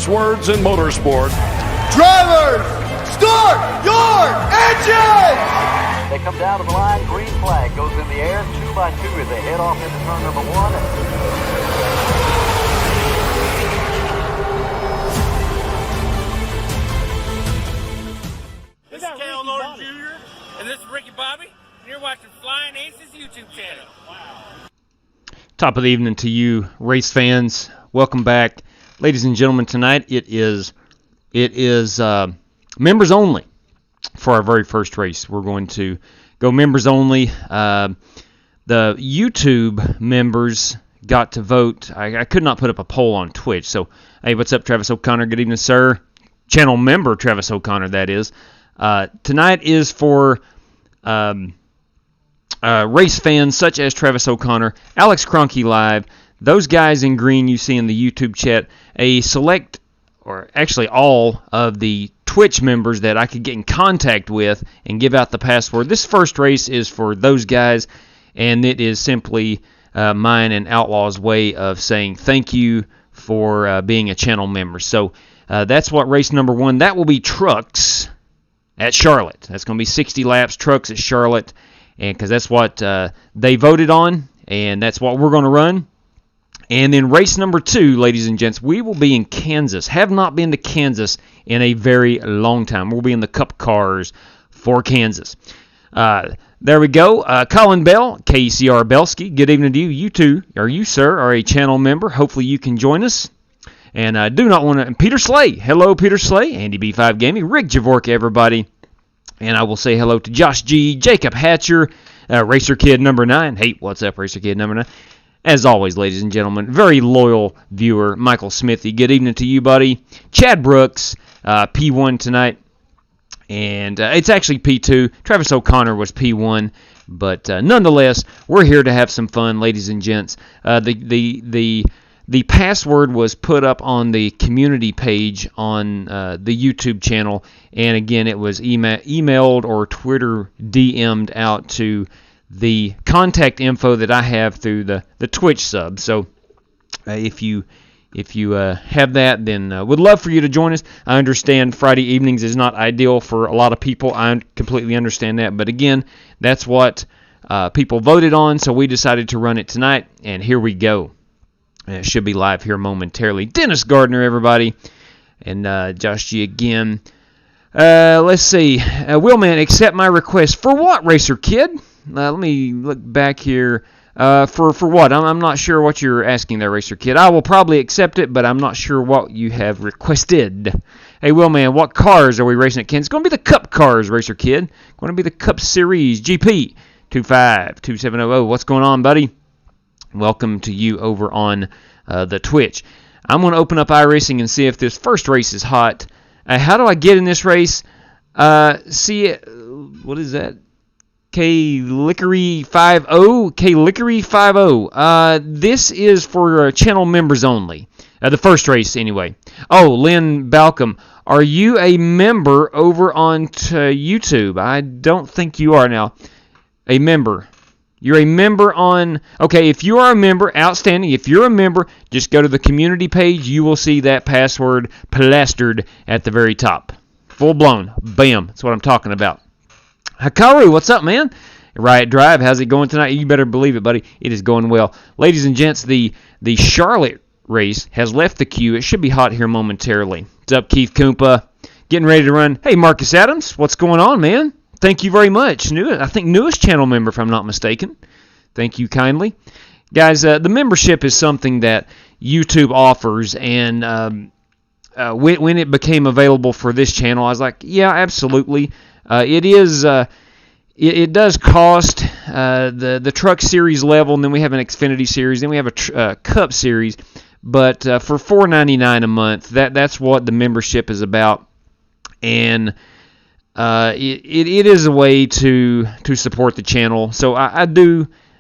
famous words in motorsport. Drivers, start your engines! They come down to the line, green flag goes in the air, 2 by 2 as they head off into turn number 1. This is Cal Norton Jr. and this is Ricky Bobby, and you're watching Flying Aces YouTube channel. Wow. Top of the evening to you, race fans. Welcome back, ladies and gentlemen. Tonight it is members only for our very first race. We're going to go members only. The YouTube members got to vote. I could not put up a poll on Twitch. So, hey, what's up, Travis O'Connor? Good evening, sir. Channel member Travis O'Connor, that is. Tonight is for race fans such as Travis O'Connor, Alex Kroenke Live, those guys in green you see in the YouTube chat, a select, or actually all of the Twitch members that I could get in contact with and give out the password. This first race is for those guys, and it is simply mine and Outlaw's way of saying thank you for being a channel member. So that's what race number 1. That will be trucks at Charlotte. That's going to be 60 laps, trucks at Charlotte, and because that's what they voted on, and that's what we're going to run. And then race number 2, ladies and gents, we will be in Kansas. Have not been to Kansas in a very long time. We'll be in the Cup cars for Kansas. There we go. Colin Bell, KCR Belsky, good evening to you. You too, or you, sir, are a channel member. Hopefully you can join us. And I do not want to... Peter Slay. Hello, Peter Slay. Andy B5 Gaming. Rick Javorka, everybody. And I will say hello to Josh G, Jacob Hatcher, Racer Kid number 9. Hey, what's up, Racer Kid number 9? As always, ladies and gentlemen, very loyal viewer, Michael Smithy. Good evening to you, buddy. Chad Brooks, P1 tonight. And it's actually P2. Travis O'Connor was P1. But nonetheless, we're here to have some fun, ladies and gents. The password was put up on the community page on the YouTube channel. And again, it was emailed or Twitter DM'd out to the contact info that I have through the Twitch sub. So if you have that, then would love for you to join us. I understand Friday evenings is not ideal for a lot of people. I completely understand that. But again, that's what people voted on, so we decided to run it tonight, and here we go. And it should be live here momentarily. Dennis Gardner, everybody, and Josh G again. Let's see. Willman, accept my request. For what, Racer Kid? Let me look back here. For what? I'm not sure what you're asking there, Racer Kid. I will probably accept it, but I'm not sure what you have requested. Hey, Willman, what cars are we racing at Kansas? It's going to be the Cup cars, Racer Kid. Going to be the Cup Series GP 252700. What's going on, buddy? Welcome to you over on the Twitch. I'm going to open up iRacing and see if this first race is hot. How do I get in this race? See, what is that? K-Lickery 50. K-Lickery 50. This is for channel members only. The first race, anyway. Oh, Lynn Balcom. Are you a member over on YouTube? I don't think you are now. A member. You're a member on... Okay, if you are a member, outstanding. If you're a member, just go to the community page. You will see that password plastered at the very top. Full blown. Bam. That's what I'm talking about. Hikaru, what's up, man? Riot Drive, how's it going tonight? You better believe it, buddy. It is going well. Ladies and gents, the Charlotte race has left the queue. It should be hot here momentarily. What's up, Keith Koompa? Getting ready to run. Hey, Marcus Adams, what's going on, man? Thank you very much. I think newest channel member, if I'm not mistaken. Thank you kindly. Guys, the membership is something that YouTube offers, and when it became available for this channel, I was like, yeah, absolutely. It is. It does cost the Truck Series level, and then we have an Xfinity Series, then we have a Cup Series. But for $4.99 a month, that's what the membership is about, and it is a way to support the channel. So I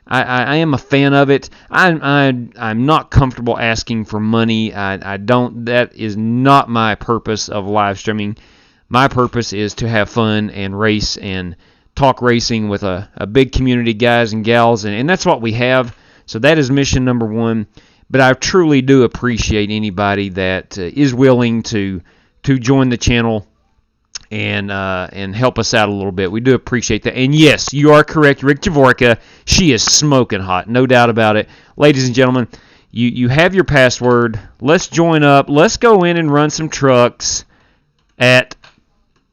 am a fan of it. I'm not comfortable asking for money. I don't. That is not my purpose of live streaming. My purpose is to have fun and race and talk racing with a big community, guys and gals, and that's what we have. So that is mission number 1. But I truly do appreciate anybody that is willing to join the channel and help us out a little bit. We do appreciate that. And yes, you are correct, Rick Javorka. She is smoking hot, no doubt about it. Ladies and gentlemen, you have your password. Let's join up. Let's go in and run some trucks at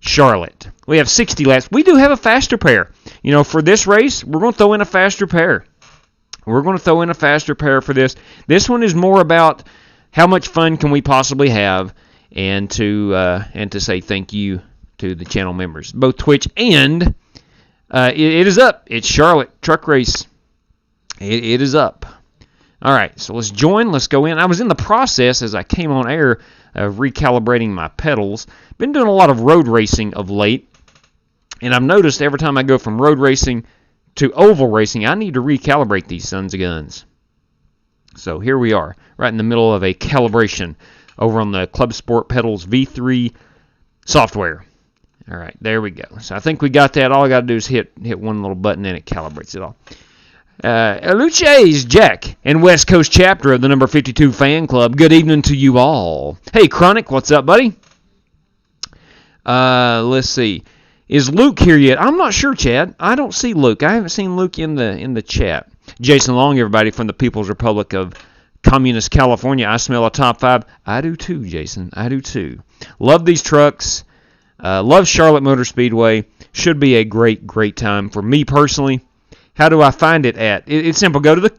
Charlotte. We have 60 laps. We do have a faster pair. You know, for this race, we're going to throw in a faster pair. We're going to throw in a faster pair for this. This one is more about how much fun can we possibly have, and to say thank you to the channel members, both Twitch and it is up. It's Charlotte Truck Race. It is up. All right, so let's join. Let's go in. I was in the process as I came on air of recalibrating my pedals. Been doing a lot of road racing of late, and I've noticed every time I go from road racing to oval racing, I need to recalibrate these sons of guns. So here we are, right in the middle of a calibration over on the Club Sport Pedals V3 software. All right, there we go. So I think we got that. All I got to do is hit one little button and it calibrates it all. Luce's Jack and West Coast chapter of the number 52 fan club. Good evening to you all. Hey, Chronic, what's up, buddy? Let's see. Is Luke here yet? I'm not sure, Chad. I don't see Luke. I haven't seen Luke in the chat. Jason Long, everybody from the People's Republic of Communist California. I smell a top 5. I do too, Jason. I do too. Love these trucks. Love Charlotte Motor Speedway. Should be a great, great time for me personally. How do I find it at? It's simple. Go to the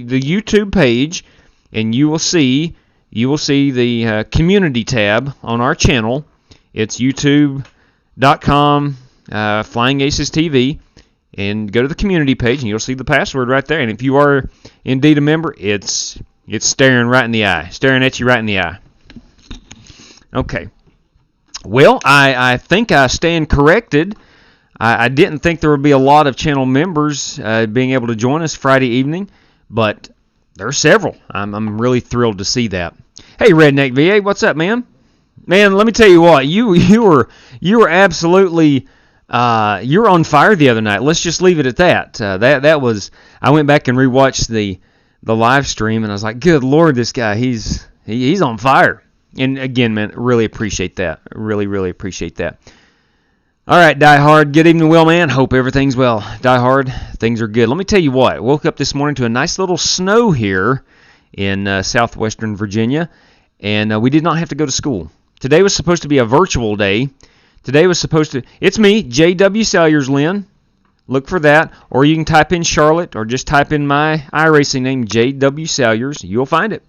YouTube page, and you will see the community tab on our channel. It's youtube.com Flying Aces TV, and go to the community page, and you'll see the password right there. And if you are indeed a member, it's staring right in the eye, staring at you right in the eye. Okay. Well, I think I stand corrected. I didn't think there would be a lot of channel members being able to join us Friday evening, but there are several. I'm really thrilled to see that. Hey, Redneck VA, what's up, man? Man, let me tell you what, you were absolutely you were on fire the other night. Let's just leave it at that. That was, I went back and rewatched the live stream, and I was like, good Lord, this guy, he's on fire. And again, man, really appreciate that. Really, really appreciate that. All right, Die Hard. Good evening, Will, man. Hope everything's well. Die Hard, things are good. Let me tell you what. I woke up this morning to a nice little snow here in southwestern Virginia, and we did not have to go to school. Today was supposed to be a virtual day. Today was supposed to... It's me, J.W. Salyers, Lynn. Look for that. Or you can type in Charlotte, or just type in my iRacing name, J.W. Salyers. You'll find it.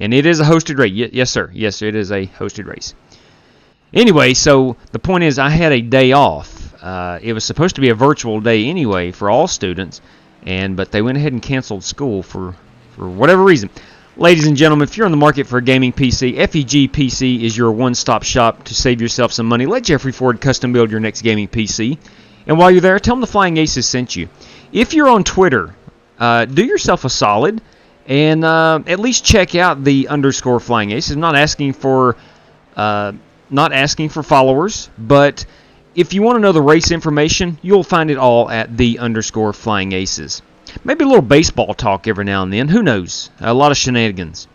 And it is a hosted race. Yes, sir. Yes, it is a hosted race. Anyway, so the point is I had a day off. It was supposed to be a virtual day anyway for all students, but they went ahead and canceled school for whatever reason. Ladies and gentlemen, if you're on the market for a gaming PC, FEG PC is your one-stop shop to save yourself some money. Let Jeffrey Ford custom build your next gaming PC. And while you're there, tell them the Flying Aces sent you. If you're on Twitter, do yourself a solid and at least check out the _ Flying Aces. I'm not asking for followers, but if you want to know the race information, you'll find it all at the _ Flying Aces. Maybe a little baseball talk every now and then. Who knows? A lot of shenanigans.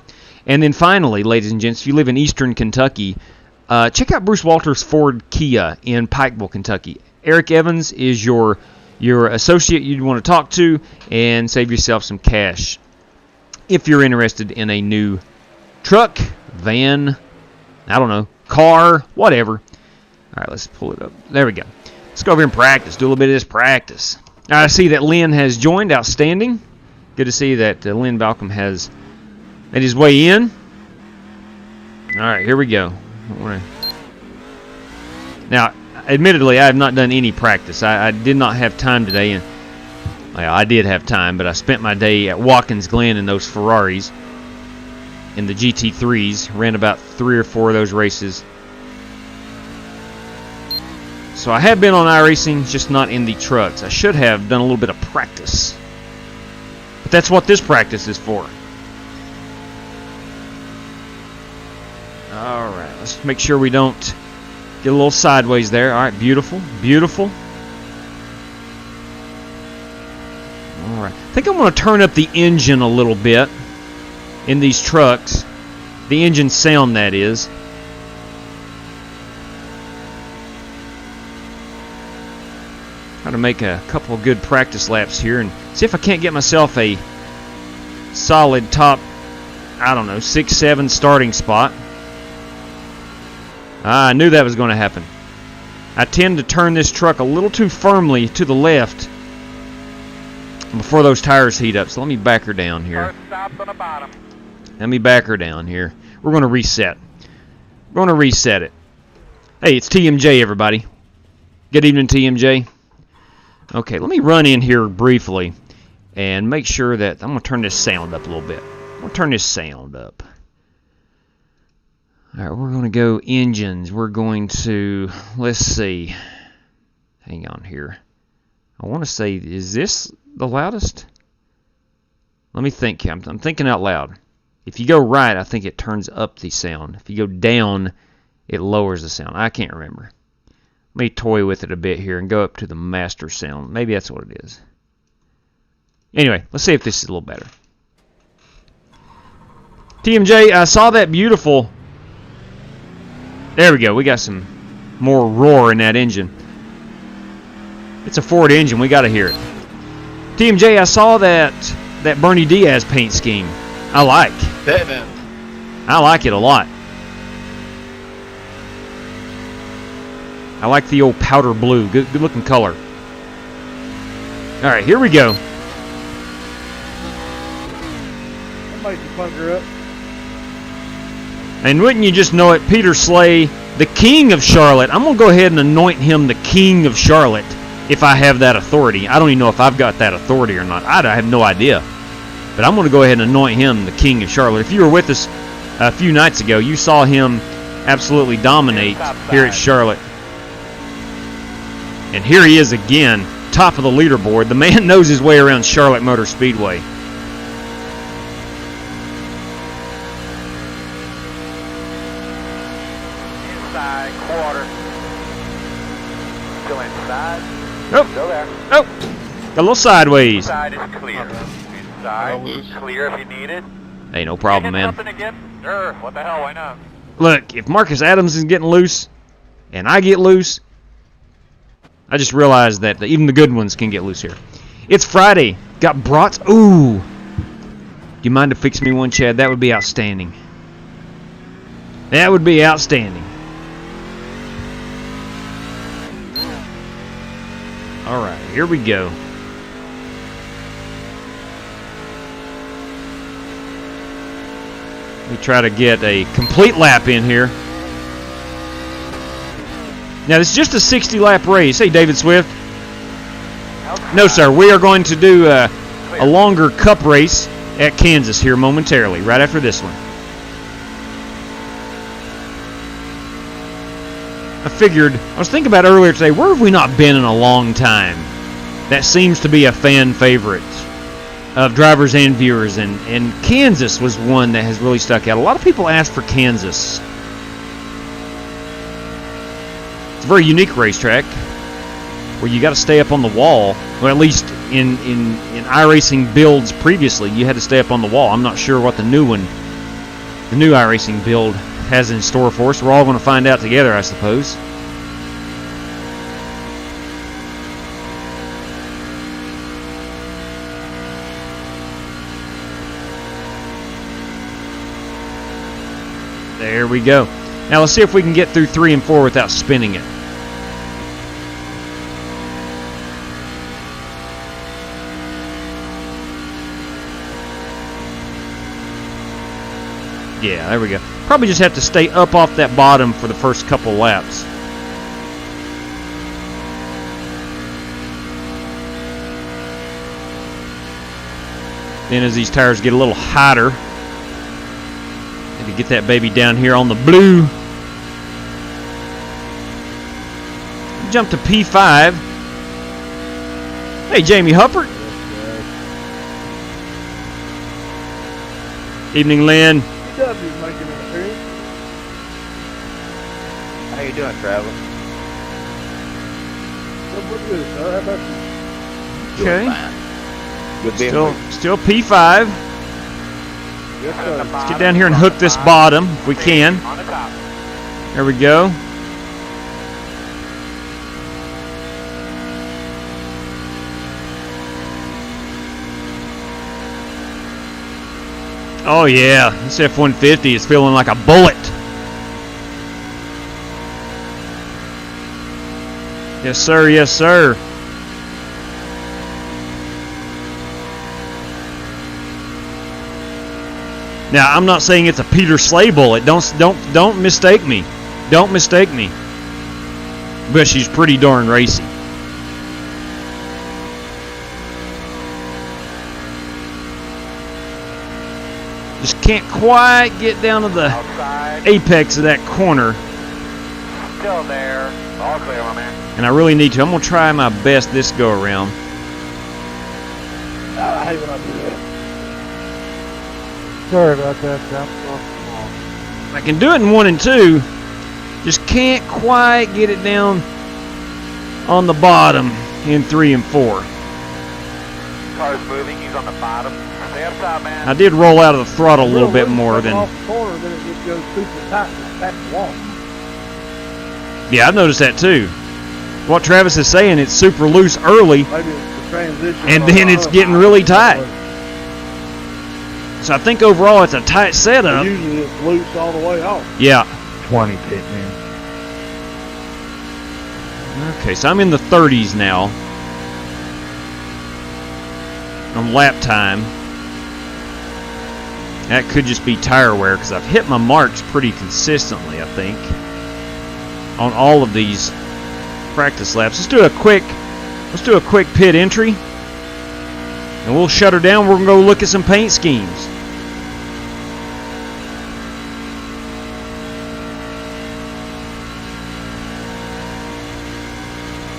And then finally, ladies and gents, if you live in eastern Kentucky, check out Bruce Walters Ford Kia in Pikeville, Kentucky. Eric Evans is your associate you'd want to talk to and save yourself some cash if you're interested in a new truck, van, I don't know, car, whatever. All right, let's pull it up. There we go. Let's go over and practice. Do a little bit of this practice. I see that Lynn has joined. Outstanding. Good to see that Lynn Balcom has made his way in. All right, here we go. Now, admittedly, I have not done any practice. I did not have time today. And well, I did have time, but I spent my day at Watkins Glen in those Ferraris, in the GT3s. Ran about 3 or 4 of those races. So I have been on iRacing, just not in the trucks. I should have done a little bit of practice. But that's what this practice is for. Alright, let's make sure we don't get a little sideways there. Alright, beautiful, beautiful. Alright, I think I'm going to turn up the engine a little bit. in these trucks. The engine sound, that is. Try to make a couple of good practice laps here and see if I can't get myself a solid top, I don't know, 6-7 starting spot. I knew that was going to happen. I tend to turn this truck a little too firmly to the left before those tires heat up. So let me back her down here. Let me back her down here. We're going to reset. We're going to reset it. Hey, it's TMJ, everybody. Good evening, TMJ. Okay, let me run in here briefly and make sure that I'm going to turn this sound up a little bit. I'm going to turn this sound up. All right, we're going to go engines. We're going to, let's see. Hang on here. I want to say, is this the loudest? Let me think. I'm thinking out loud. If you go right, I think it turns up the sound. If you go down, it lowers the sound. I can't remember. Let me toy with it a bit here and go up to the master sound. Maybe that's what it is. Anyway, let's see if this is a little better. TMJ, I saw that beautiful... There we go. We got some more roar in that engine. It's a Ford engine. We got to hear it. TMJ, I saw that Bernie Diaz paint scheme. I like. I like it a lot. I like the old powder blue. Good looking color. All right, here we go. That might punk her up. And wouldn't you just know it, Peter Slay, the King of Charlotte. I'm going to go ahead and anoint him the King of Charlotte if I have that authority. I don't even know if I've got that authority or not. I have no idea. But I'm going to go ahead and anoint him the King of Charlotte. If you were with us a few nights ago, you saw him absolutely dominate here at Charlotte. And here he is again, top of the leaderboard. The man knows his way around Charlotte Motor Speedway. Inside, quarter. Still inside. Oh, Still there. oh, got a little sideways. Inside is clear. Inside, clear if you need it. Hey, no problem, man. Something again? Sure. What the hell? Why not? Look, if Marcus Adams is getting loose, and I get loose, I just realized that even the good ones can get loose here. It's Friday. Got brats. Ooh. Do you mind to fix me one, Chad? That would be outstanding. That would be outstanding. All right, here we go. Let me try to get a complete lap in here. Now, this is just a 60-lap race. Hey, David Swift. No, sir. We are going to do a longer cup race at Kansas here momentarily, right after this one. I was thinking about earlier today, where have we not been in a long time? That seems to be a fan favorite of drivers and viewers, and Kansas was one that has really stuck out. A lot of people ask for Kansas. It's a very unique racetrack where you got to stay up on the wall. Well, at least in iRacing builds previously, you had to stay up on the wall. I'm not sure what the new iRacing build has in store for us. We're all going to find out together, I suppose. There we go. Now let's see if we can get through 3 and 4 without spinning it. Yeah, there we go. Probably just have to stay up off that bottom for the first couple laps. Then as these tires get a little hotter, to get that baby down here on the blue. Jump to P5. Hey, Jamie Huppert. Evening, Lynn. Making an appearance. How you doing, Travis? What good, sir? How about you? Okay. Doing fine. Good being with you. Still P5. Yes, sir. Let's get down here and hook this bottom if we can. On the top. There we go. Oh yeah, this F-150 is feeling like a bullet. Yes sir, yes sir. Now I'm not saying it's a Peter Slay bullet. Don't mistake me. Don't mistake me. But she's pretty darn racy. Just can't quite get down to the Outside. apex of that corner. Still there. All clear, my man. And I really need to. I'm going to try my best this go around. I hate when I do that. Sorry about that, Tom. I can do it in 1 and 2. Just can't quite get it down on the bottom in 3 and 4. Car's moving. He's on the bottom. Stay up top, man. I did roll out of the throttle a little bit more than than... off the corner, then it just goes super tight and back the wall. Yeah, I've noticed that too. What Travis is saying, it's super loose early, Maybe it's the transition. and then it's getting really tight. So I think overall it's a tight setup. Usually it's loose all the way off. Yeah. 20 pit, man. Okay, so I'm in the 30s now. On lap time. That could just be tire wear because I've hit my marks pretty consistently, I think, on all of these practice laps. Let's do a quick pit entry, and we'll shut her down. We're gonna go look at some paint schemes.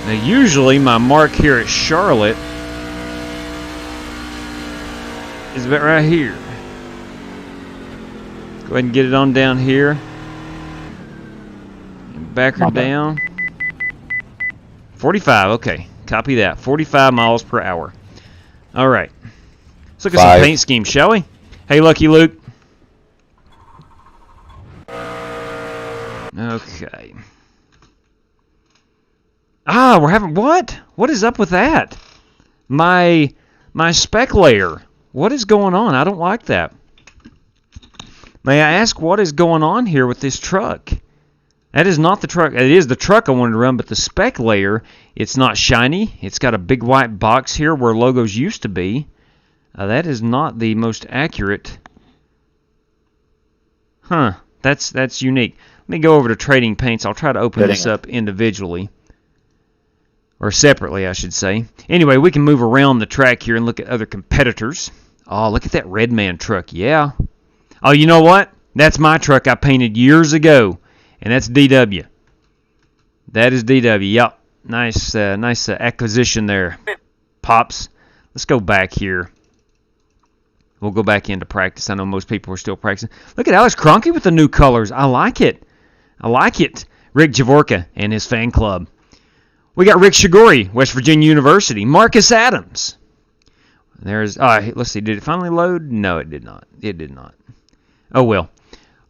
Now, usually my mark here at Charlotte is about right here. Go ahead and get it on down here. And back her down. 45, okay. Copy that. 45 miles per hour. Alright. Let's look at some paint schemes, shall we? Hey, Lucky Luke. Okay. Ah, we're having... What? What is up with that? My spec layer. What is going on? I don't like that. May I ask what is going on here with this truck? That is not the truck. It is the truck I wanted to run, but the spec layer, it's not shiny. It's got a big white box here where logos used to be. That is not the most accurate. Huh. That's unique. Let me go over to Trading Paints. I'll try to open this up individually. Or separately, I should say. Anyway, we can move around the track here and look at other competitors. Oh, look at that Redman truck. Yeah. Oh, you know what? That's my truck I painted years ago. And that's DW. That is DW. Yep. Nice acquisition there, Pops. Let's go back here. We'll go back into practice. I know most people are still practicing. Look at Alex Kroenke with the new colors. I like it. I like it. Rick Javorka and his fan club. We got Rick Shigori, West Virginia University. Marcus Adams. There's, let's see, did it finally load? No, it did not. It did not. Oh, well.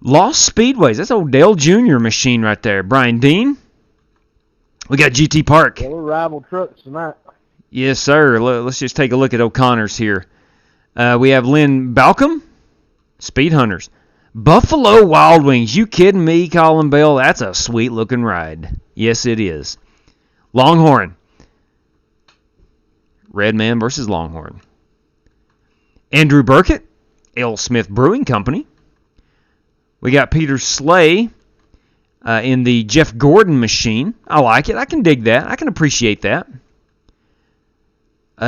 Lost Speedways. That's old Dale Jr. machine right there. Brian Dean. We got GT Park. Well, we're rival trucks tonight. Yes, sir. Let's just take a look at O'Connor's here. We have Lynn Balcom. Speed Hunters. Buffalo Wild Wings. You kidding me, Colin Bell? That's a sweet-looking ride. Yes, it is. Longhorn. Redman versus Longhorn. Andrew Burkett. L. Smith Brewing Company. We got Peter Slay in the Jeff Gordon machine. I like it. I can dig that. I can appreciate that.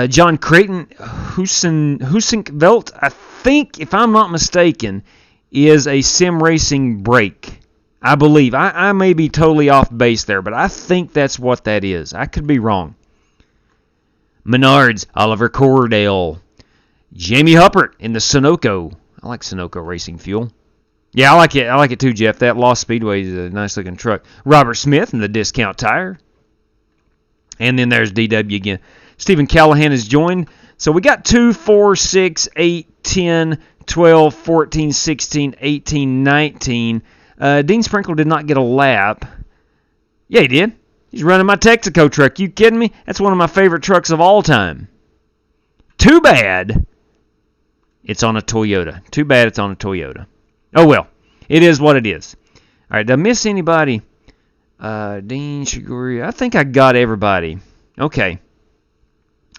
John Creighton Husinkveld, I think, if I'm not mistaken, is a sim racing brake. I believe. I may be totally off base there, but I think that's what that is. I could be wrong. Menards, Oliver Cordell. Jamie Huppert in the Sunoco. I like Sunoco racing fuel. Yeah, I like it. I like it too, Jeff. That Lost Speedway is a nice looking truck. Robert Smith in the Discount Tire. And then there's DW again. Stephen Callahan has joined. So we got 2, 4, 6, 8, 10, 12, 14, 16, 18, 19. Dean Sprinkle did not get a lap. Yeah, he did. He's running my Texaco truck. You kidding me? That's one of my favorite trucks of all time. Too bad it's on a Toyota. Too bad it's on a Toyota. Oh, well. It is what it is. All right, did I miss anybody? Dean Shiguri. I think I got everybody. Okay.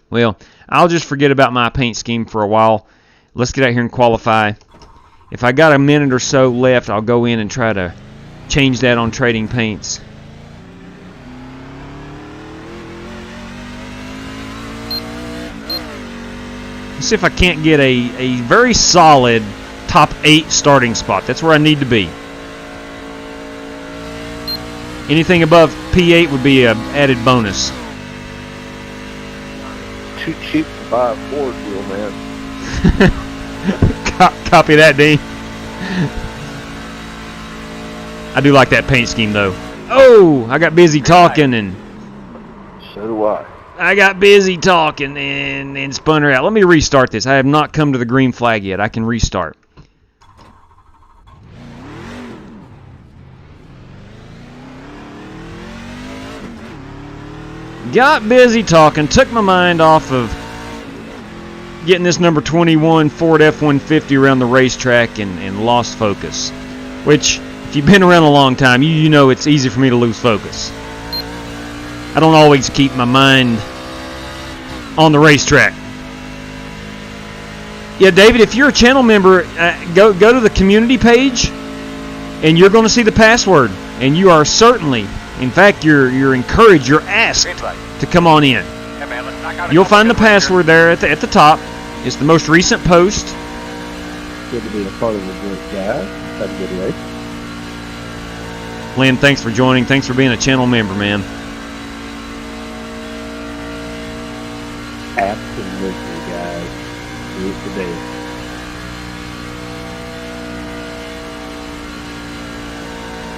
Well, I'll just forget about my paint scheme for a while. Let's get out here and qualify. If I got a minute or so left, I'll go in and try to change that on Trading Paints. Let's see if I can't get a very solid top 8 starting spot. That's where I need to be. Anything above P8 would be an added bonus. Too cheap to buy a Ford wheel, man. Copy that, Dean. I do like that paint scheme, though. Oh, I got busy talking and... So do I. I got busy talking and spun her out. Let me restart this. I have not come to the green flag yet. I can restart. Got busy talking. Took my mind off of getting this number 21 Ford F-150 around the racetrack and lost focus. Which, if you've been around a long time, you know it's easy for me to lose focus. I don't always keep my mind on the racetrack. Yeah, David, if you're a channel member, go to the community page, and you're going to see the password. And you are certainly, in fact, you're encouraged, you're asked to come on in. You'll find the password there at the top. It's the most recent post. Good to be a part of the group, guys. Have a good race. Lynn, thanks for joining. Thanks for being a channel member, man. Absolutely, guys. Do it today.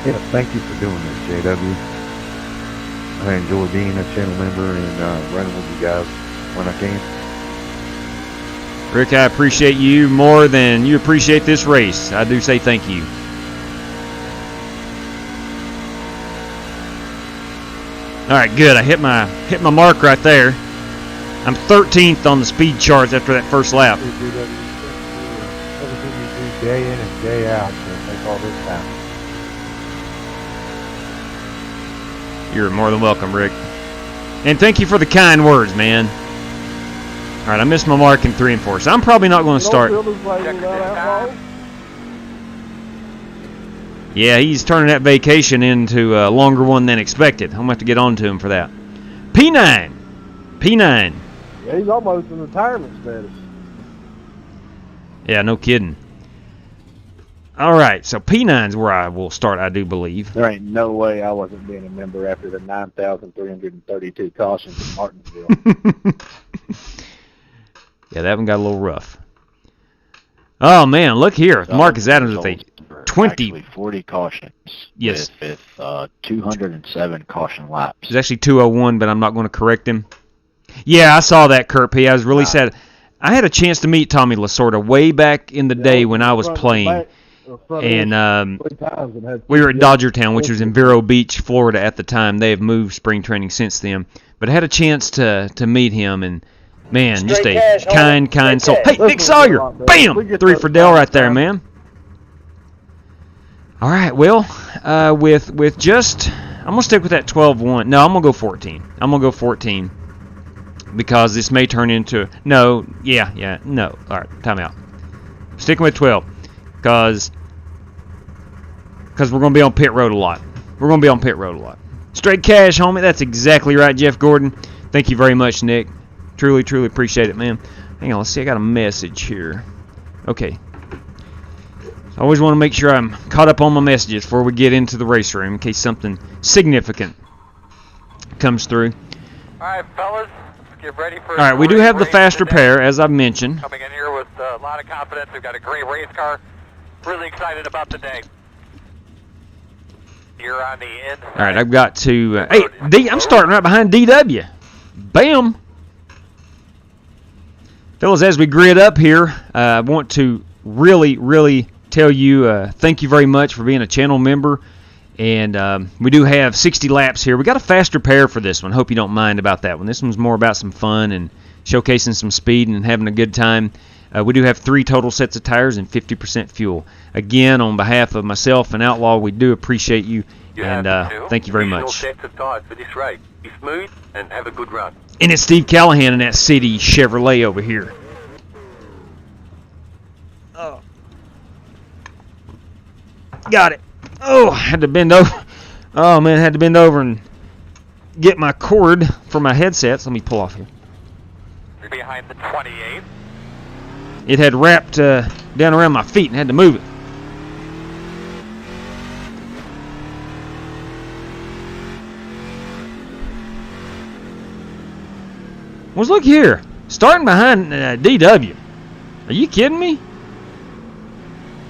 Yeah, thank you for doing this, JW. I enjoy being a channel member and running with you guys when I can. Rick, I appreciate you more than you appreciate this race. I do say thank you. All right, good. I hit my mark right there. I'm 13th on the speed charts after that first lap. Everything you do day in and day out to make all this happen. You're more than welcome, Rick. And thank you for the kind words, man. All right, I missed my mark in 3 and 4, so I'm probably not going to start. Yeah, he's turning that vacation into a longer one than expected. I'm going to have to get on to him for that. P9. P9. Yeah, he's almost in retirement status. Yeah, no kidding. All right, so P9's where I will start, I do believe. There ain't no way I wasn't being a member after the 9,332 cautions in Martinsville. Yeah, that one got a little rough. Oh, man, look here. Marcus Adams with a 20. Actually 40 cautions. Yes. With 207 caution laps. It's actually 201, but I'm not going to correct him. Yeah, I saw that, Kurt P. I was really sad. I had a chance to meet Tommy Lasorda way back in the day when I was playing. And we were at Dodgertown, which was in Vero Beach, Florida at the time. They have moved spring training since then. But I had a chance to meet him, and, man, just a kind soul. Hey, Nick Sawyer! Bam! 3 for Dell right there, man. All right, well, with just... I'm going to stick with that 12-1. No, I'm going to go 14. I'm going to go 14. Because this may turn into... No. All right, time out. Sticking with 12. Because we're going to be on pit road a lot. Straight cash, homie. That's exactly right, Jeff Gordon. Thank you very much, Nick. Truly, truly appreciate it, man. Hang on, let's see. I got a message here. Okay. I always want to make sure I'm caught up on my messages before we get into the race room in case something significant comes through. All right, fellas, get ready for. All right, we do have the fast repair, as I've mentioned. Coming in here with a lot of confidence. We've got a great race car. Really excited about the day. You're on the inside. All right, I've got to... hey, I'm starting right behind DW. Bam! Fellas, as we grid up here, I want to really, really tell you thank you very much for being a channel member. And we do have 60 laps here. We got a faster pair for this one. Hope you don't mind about that one. This one's more about some fun and showcasing some speed and having a good time. We do have 3 total sets of tires and 50% fuel. Again, on behalf of myself and Outlaw, we do appreciate you, and thank you very much. Sets of tires for this race. Be smooth and have a good run. And it's Steve Callahan in that City Chevrolet over here. Oh. Got it. Oh, had to bend over. Oh, man, had to bend over and get my cord for my headsets. Let me pull off here. You're behind the 28. It had wrapped down around my feet and had to move it. Well, look here. Starting behind DW. Are you kidding me?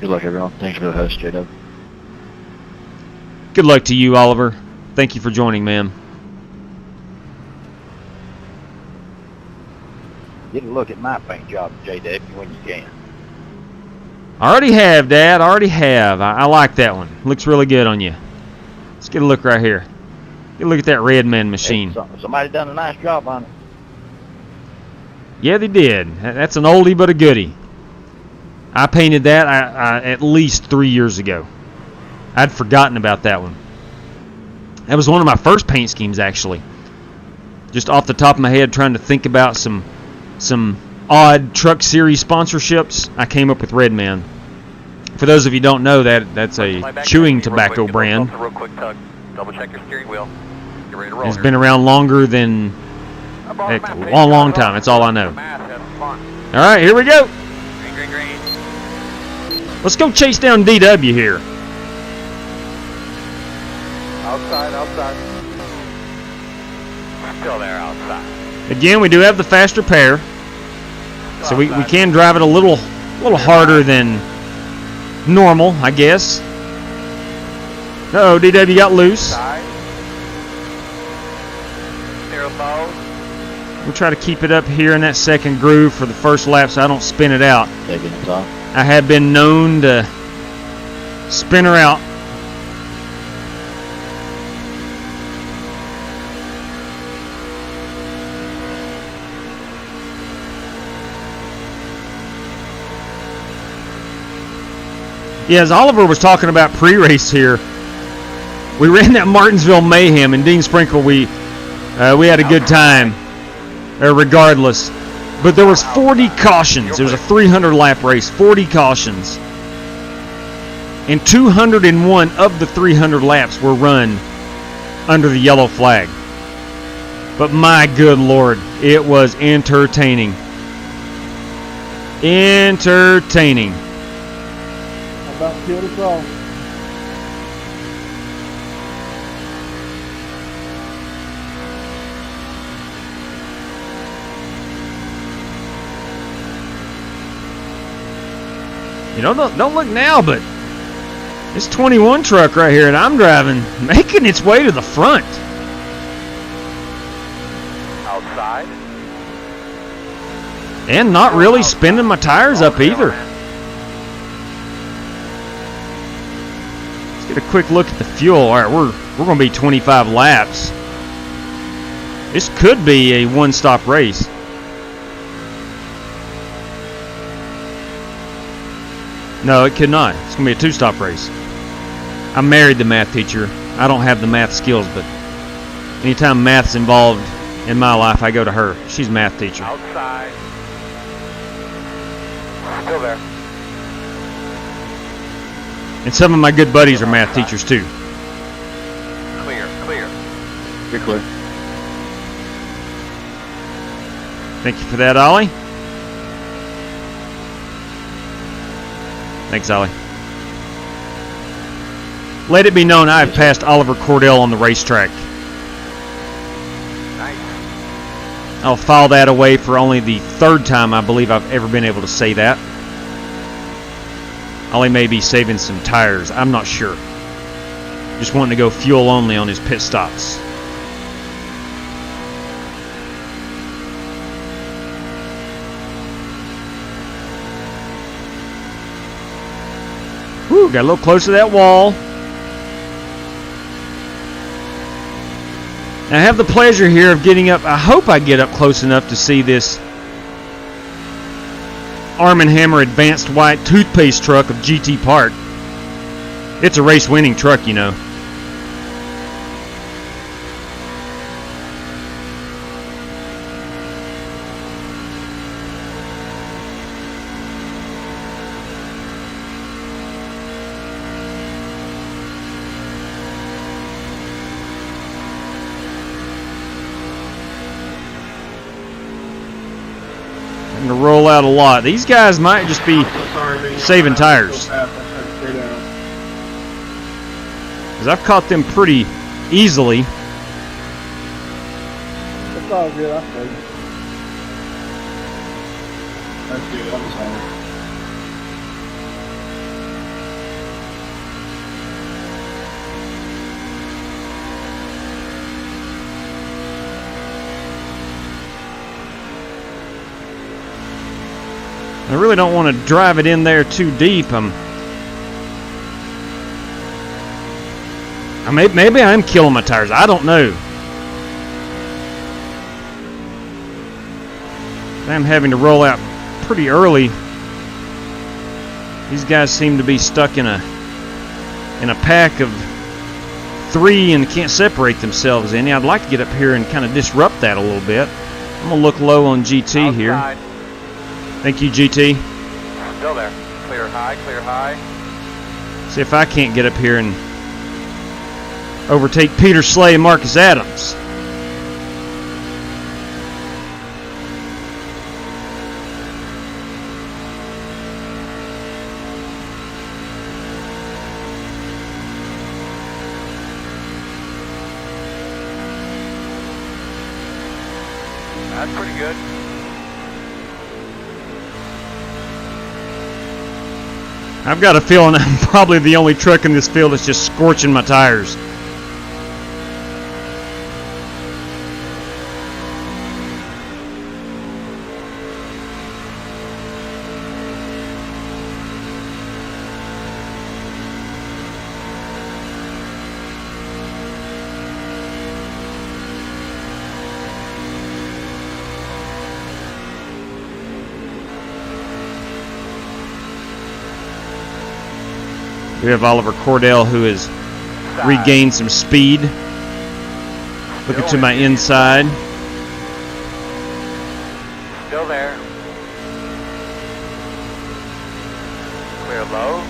Good luck, everyone. Thanks for the host, JW. Good luck to you, Oliver. Thank you for joining, ma'am. Get a look at my paint job, JW, when you can. I already have, Dad. I already have. I like that one. Looks really good on you. Let's get a look right here. Get a look at that Redman machine. Hey, somebody done a nice job on it. Yeah, they did. That's an oldie but a goodie. I painted that at least 3 years ago. I'd forgotten about that one. That was one of my first paint schemes, actually. Just off the top of my head, trying to think about some odd truck series sponsorships, I came up with Redman. For those of you who don't know, that's a chewing tobacco brand. Real quick tug. Double check your steering wheel. Get ready to roll. It's been around longer than heck, a long, long time. That's all I know. All right, here we go. Green, green, green. Let's go chase down DW here. Outside. Still there outside. Again, we do have the faster pair, so we can drive it a little harder than normal, I guess. Uh-oh, DW got loose. We'll try to keep it up here in that second groove for the first lap so I don't spin it out. Taking it off. I have been known to spin her out. Yeah, as Oliver was talking about pre-race here, we ran that Martinsville Mayhem, and Dean Sprinkle, we had a good time, regardless. But there was 40 cautions. It was a 300-lap race, 40 cautions. And 201 of the 300 laps were run under the yellow flag. But my good Lord, it was entertaining. Entertaining. About killed us all. You know, don't look now, but this 21 truck right here that I'm driving, making its way to the front. Outside. And not really spinning my tires up either. Let's get a quick look at the fuel. All right, we're going to be 25 laps. This could be a one-stop race. No, it could not. It's going to be a two-stop race. I married the math teacher. I don't have the math skills, but anytime math's involved in my life, I go to her. She's a math teacher. Outside. Still there. And some of my good buddies are math teachers, too. Clear. You're clear. Thank you for that, Ollie. Thanks, Ollie. Let it be known I have passed Oliver Cordell on the racetrack. Nice. I'll file that away for only the third time I believe I've ever been able to say that. Ollie may be saving some tires. I'm not sure. Just wanting to go fuel only on his pit stops. Woo! Got a little close to that wall. I have the pleasure here of getting up. I hope I get up close enough to see this Arm & Hammer Advanced White toothpaste truck of GT Park. It's a race-winning truck, you know. To roll out a lot. These guys might just be saving tires, because I've caught them pretty easily. It's all good, I feel you. That's good, I'm sorry. I really don't want to drive it in there too deep. Maybe I'm killing my tires. I don't know. I'm having to roll out pretty early. These guys seem to be stuck in a pack of 3 and can't separate themselves any. I'd like to get up here and kind of disrupt that a little bit. I'm gonna look low on GT here. Thank you, GT. Still there. Clear high, clear high. See if I can't get up here and overtake Peter Slay and Marcus Adams. That's pretty good. I've got a feeling I'm probably the only truck in this field that's just scorching my tires. We have Oliver Cordell, who has regained some speed. Looking to my inside. Still there. Clear low.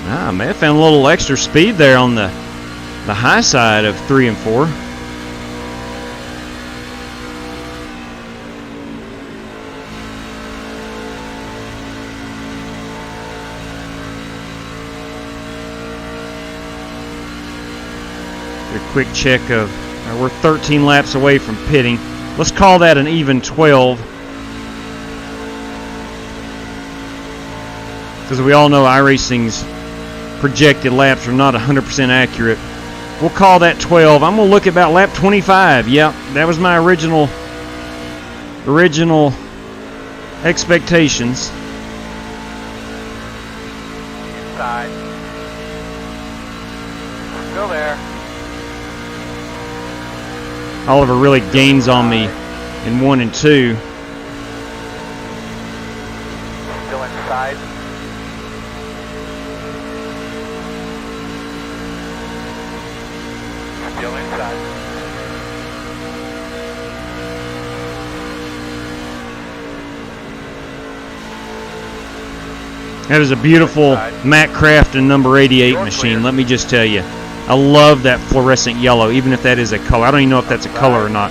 I may have found a little extra speed there on the high side of 3 and 4. A quick check of, we're 13 laps away from pitting. Let's call that an even 12. Because we all know iRacing's projected laps are not 100% accurate. We'll call that 12. I'm going to look at about lap 25. Yep, that was my original expectations. Inside. Still there. Oliver really gains on me in 1 and 2. Still inside. Still inside. That is a beautiful Matt Crafton number 88 machine, let me just tell you. I love that fluorescent yellow, even if that is a color. I don't even know if that's a color or not.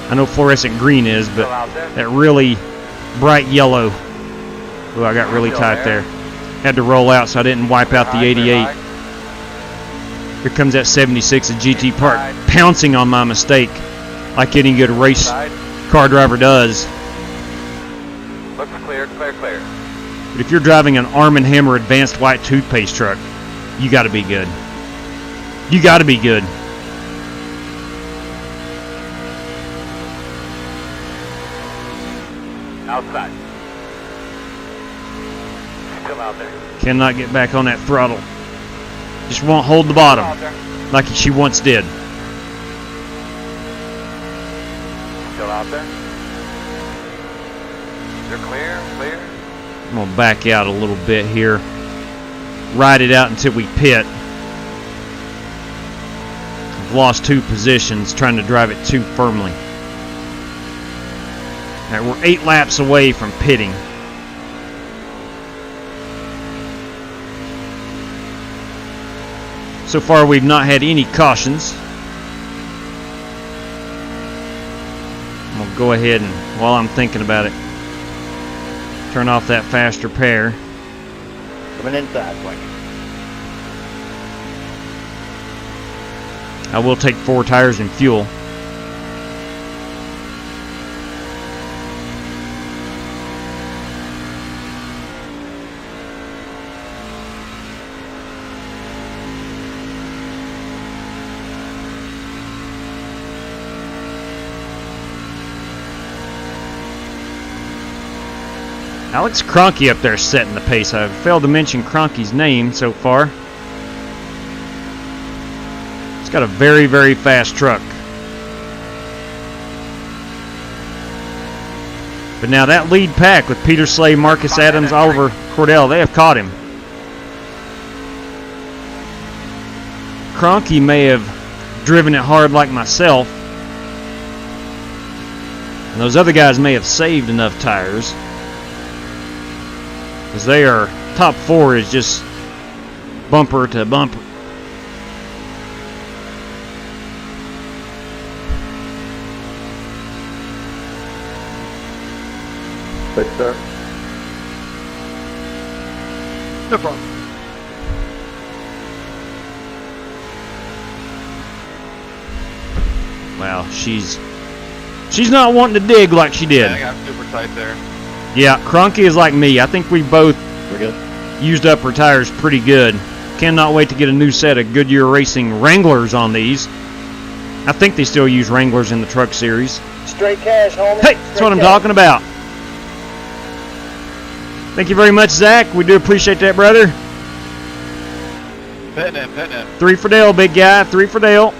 I know fluorescent green is, but that really bright yellow. Ooh, I got really tight there. Had to roll out so I didn't wipe out the 88. Here comes that 76 at GT Park, pouncing on my mistake, like any good race car driver does. Looks clear, clear, clear. But if you're driving an Arm & Hammer Advanced White toothpaste truck, you got to be good. You got to be good. Outside. Cannot get back on that throttle. Just won't hold the bottom like she once did. Still out there? You're clear, clear. I'm going to back out a little bit here. Ride it out until we pit. I've lost 2 positions trying to drive it too firmly. All right, we're 8 laps away from pitting. So far, we've not had any cautions. I'm going to go ahead and, while I'm thinking about it, turn off that faster pair. Coming inside, quick. I will take 4 tires and fuel. Alex Kroenke up there setting the pace. I failed to mention Kroenke's name so far. He's got a very, very fast truck. But now that lead pack with Peter Slay, Marcus Adams, Oliver Cordell, they have caught him. Kroenke may have driven it hard like myself. And those other guys may have saved enough tires. Because they are, top 4 is just bumper to bumper. Thanks, sir. No problem. Wow, she's not wanting to dig like she did. Yeah, I got super tight there. Yeah, Kroenke is like me. I think we both We're good. used up our tires pretty good. Cannot wait to get a new set of Goodyear Racing Wranglers on these. I think they still use Wranglers in the truck series. Straight cash, homie. Hey, that's what I'm talking about. Thank you very much, Zach. We do appreciate that, brother. Pitting in, pitting in. 3 for Dale, big guy. 3 for Dale.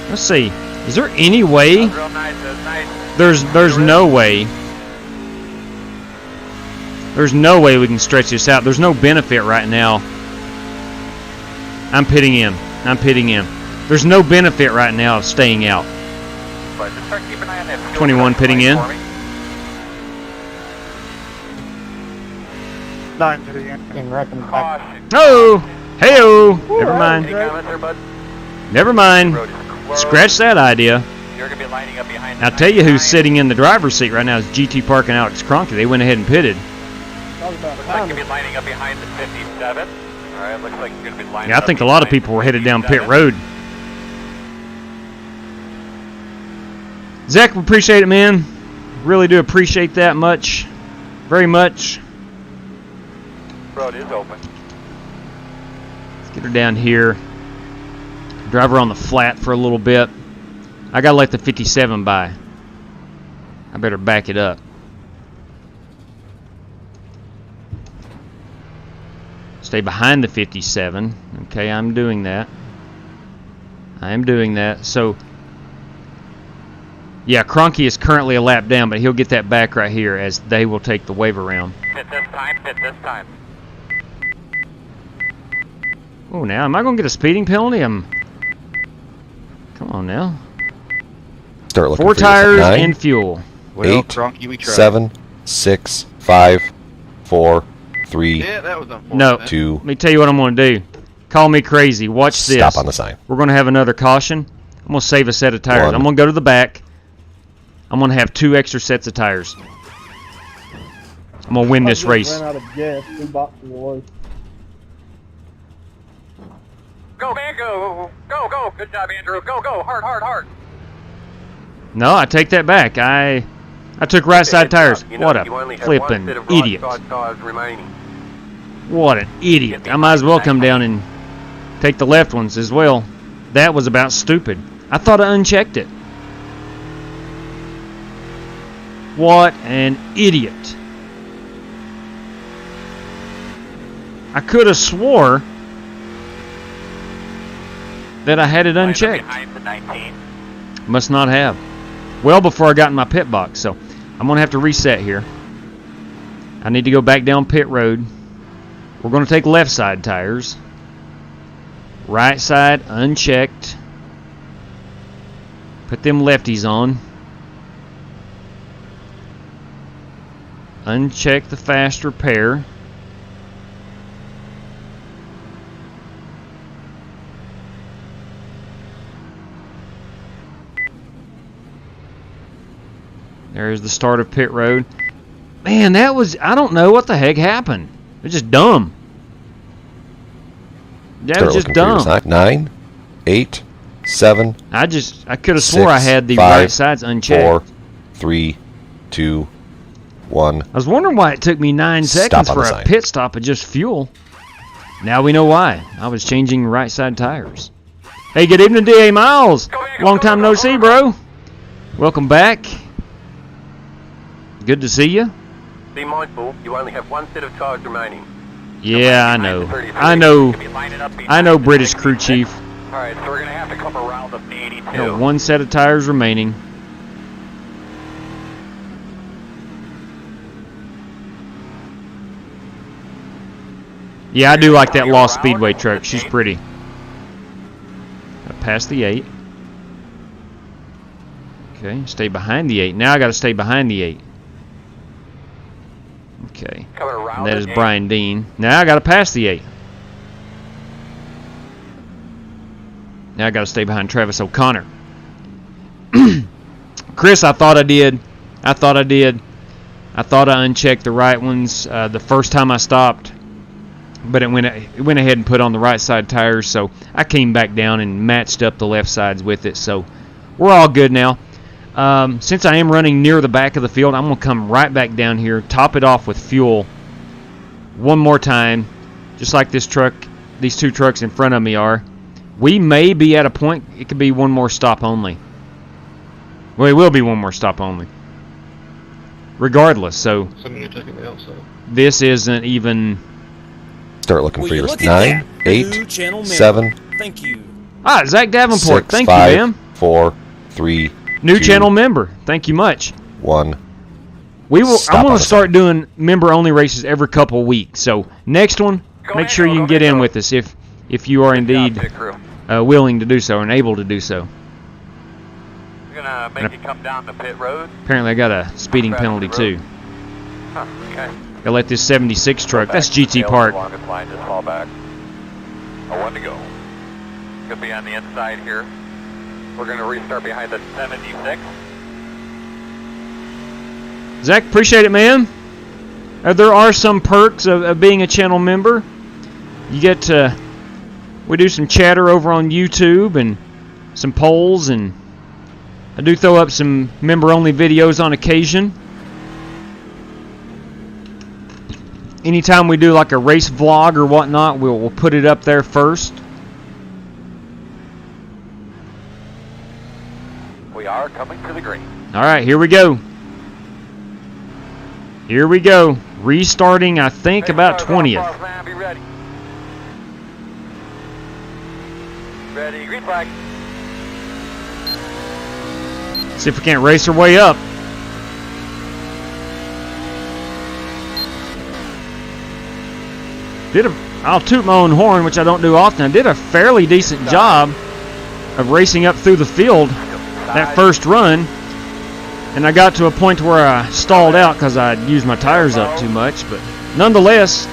Let's see. Is there any way? Real nice, that's nice. There's no way. There's no way we can stretch this out. There's no benefit right now. I'm pitting in. I'm pitting in. There's no benefit right now of staying out. But just start keeping an eye on that fuel 21 truck pitting in. for me. 9 to the end. And wrecking back. Caution. Oh! Hey-oh! Never Any mind. Any comments there, bud? Never mind. Road is closed. Scratch that idea. You're going to be lining up behind the I'll tell you who's 99. sitting in the driver's seat right now is GT Park and Alex Kroenke. They went ahead and pitted. Talk about Looks like timing. you'll be lining up behind the 57. Alright, looks like you're going to be lining Yeah, up I think a lot of behind people the were headed down pit 57. road. Zach, we appreciate it, man. Really do appreciate that much. Very much. Road is open. Let's get her down here. Drive her on the flat for a little bit. I gotta let the 57 by. I better back it up. Stay behind the 57. Okay, I'm doing that. I am doing that. So, yeah, Kroenke is currently a lap down, but he'll get that back right here as they will take the wave around. Pit this time, pit this time. Oh, now, am I going to get a speeding penalty? Come on now. Start looking 4 for you. tires 9, and fuel. Well, 8, Kroenke, we tried. 7, 6, 5, 4, 3, Yeah, that was unfortunate. No. 2. Let me tell you what I'm going to do. Call me crazy. Watch this. Stop on the sign. We're going to have another caution. I'm going to save a set of tires. 1. I'm going to go to the back. I'm going to have 2 extra sets of tires. I'm going to win this I just race. ran out of gas. 2 boxes away. Go, man, go. Go, go. Good job, Andrew. Go, go. Hard, hard, hard. No, I take that back. I took right side tires. What a flippin' idiot. What an idiot. I might as well come down and take the left ones as well. That was about stupid. I thought I unchecked it. What an idiot. I could have swore that I had it unchecked. Must not have. Well before I got in my pit box, so I'm going to have to reset here. I need to go back down pit road. We're going to take left side tires. Right side unchecked. Put them lefties on. Uncheck the fast repair. There's the start of pit road. Man, that was, I don't know what the heck happened. It was just dumb. That was just dumb. 9, 8, 7. I could have swore I had the right sides unchecked. 4, 3, 2, 1. I was wondering why it took me 9 seconds for a pit stop of just fuel. Now we know why. I was changing right side tires. Hey, good evening, D.A. Miles. Long time no see, bro. Welcome back. Good to see you. Be mindful, you only have one set of tires remaining. Yeah, I know. I know, British crew chief. Alright, so we're going to have to come around the 82. Got one set of tires remaining. Yeah, I do like that Lost Speedway truck. She's pretty. Got past the 8. Okay, stay behind the 8. Now I got to stay behind the 8. Okay, and that is Brian Dean. Now I got to pass the 8. Now I got to stay behind Travis O'Connor. Chris, I thought I did. I thought I unchecked the right ones the first time I stopped, but it went ahead and put on the right side tires, so I came back down and matched up the left sides with it. So we're all good now. Since I am running near the back of the field, I'm going to come right back down here, top it off with fuel one more time, just like this truck, these two trucks in front of me are. We may be at a point, it could be one more stop only. Well, it will be one more stop only. Regardless, so this isn't even... Start looking for yours. 9, 8, 7. Thank you. Ah, Zach Davenport, 6, thank 5, you, ma'am. 4, 3, New 2, channel member, thank you much. 1. I'm going to start doing member-only races every couple weeks. So next one, make sure you can get in with us if you are indeed willing to do so and able to do so. We're going to make you come down the pit road. Apparently I got a speeding penalty too. Huh, okay. I let this 76 truck, that's GT Park. Longest line, just fall back. 1 to go. Could be on the inside here. We're going to restart behind the 76. Zach, appreciate it, man. There are some perks of being a channel member. You get to, we do some chatter over on YouTube and some polls, and I do throw up some member-only videos on occasion. Anytime we do like a race vlog or whatnot, we'll put it up there first. We are coming to the green. All right, here we go. Here we go. Restarting, I think, about 20th. Man, be ready. Ready, green flag. See if we can't race our way up. I'll toot my own horn, which I don't do often. I did a fairly decent job of racing up through the field that first run, and I got to a point where I stalled out because I'd used my tires up too much, but nonetheless,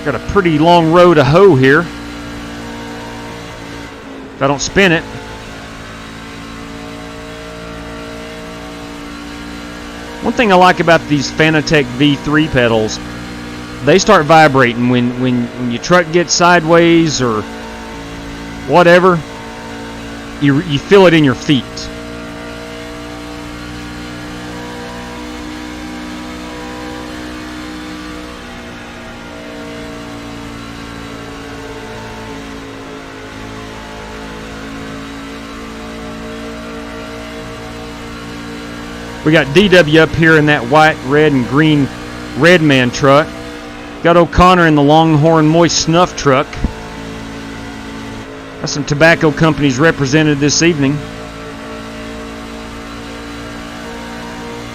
got a pretty long row to hoe here if I don't spin it. One thing I like about these Fanatec V3 pedals, they start vibrating when your truck gets sideways or whatever. You feel it in your feet. We got DW up here in that white, red, and green Red Man truck. Got O'Connor in the Longhorn Moist Snuff truck. Got some tobacco companies represented this evening.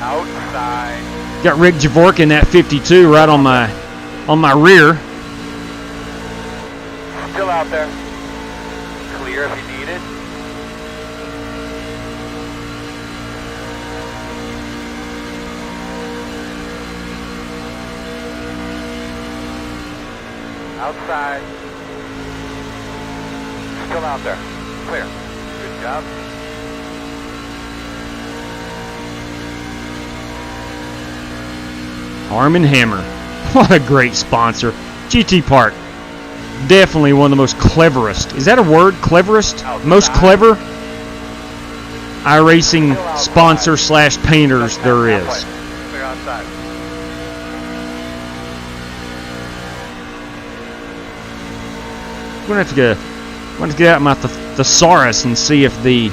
Outside. Got Rick Javork in that 52 right on my rear. Still out there. Clear if you need it. Outside. Still out there. Clear. Good job. Arm & Hammer. What a great sponsor. GT Park. Definitely one of the most cleverest. Is that a word? Cleverest? Most clever iRacing sponsor / painters there is. Clear outside. I'm going to get out my thesaurus and see if the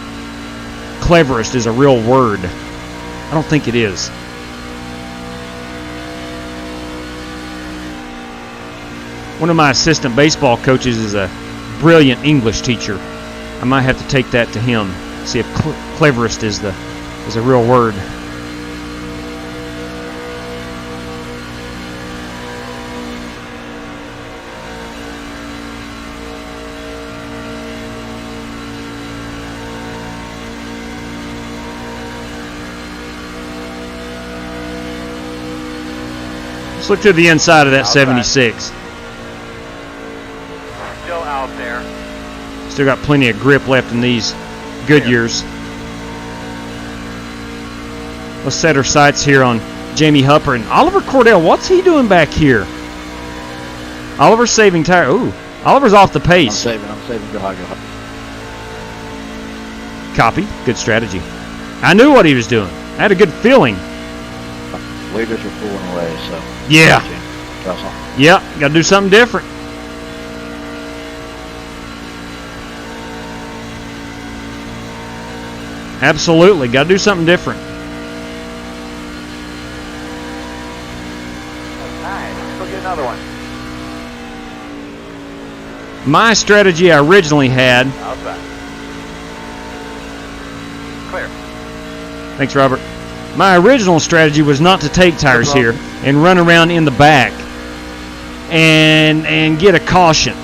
cleverest is a real word. I don't think it is. One of my assistant baseball coaches is a brilliant English teacher. I might have to take that to him, see if cleverest is a real word. Let's look to the inside of that 76. Still out there. Still got plenty of grip left in these Goodyears. Let's set our sights here on Jamie Hupper and Oliver Cordell. What's he doing back here? Oliver's saving tire. Ooh, Oliver's off the pace. I'm saving. Go ahead. Copy. Good strategy. I knew what he was doing. I had a good feeling. Leaders are pulling away, so. Yeah. That's all. Yeah, got to do something different. Absolutely, got to do something different. Nice. Go get another one. My strategy I originally had. Outside. Clear. Thanks, Robert. My original strategy was not to take tires here and run around in the back and get a caution.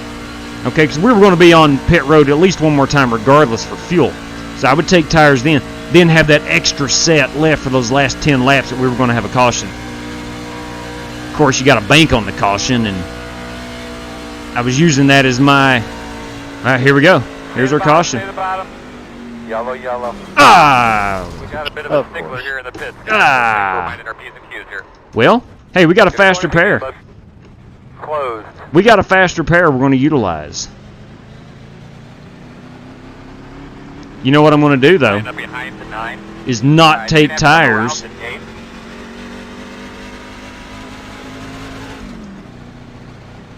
Okay, because we were going to be on pit road at least one more time regardless for fuel. So I would take tires then have that extra set left for those last 10 laps that we were going to have a caution. Of course, you got to bank on the caution, and I was using that as my... All right, here we go. Here's our caution. Stay the bottom. Yellow, yellow. Ah! We got a bit of a stickler here in the pits. Ah. We're minding our P's and Q's here. Well, hey, we got a faster pair. Closed. We got a faster pair we're going to utilize. You know what I'm going to do, though, Behind the 9. is not take tires. I'm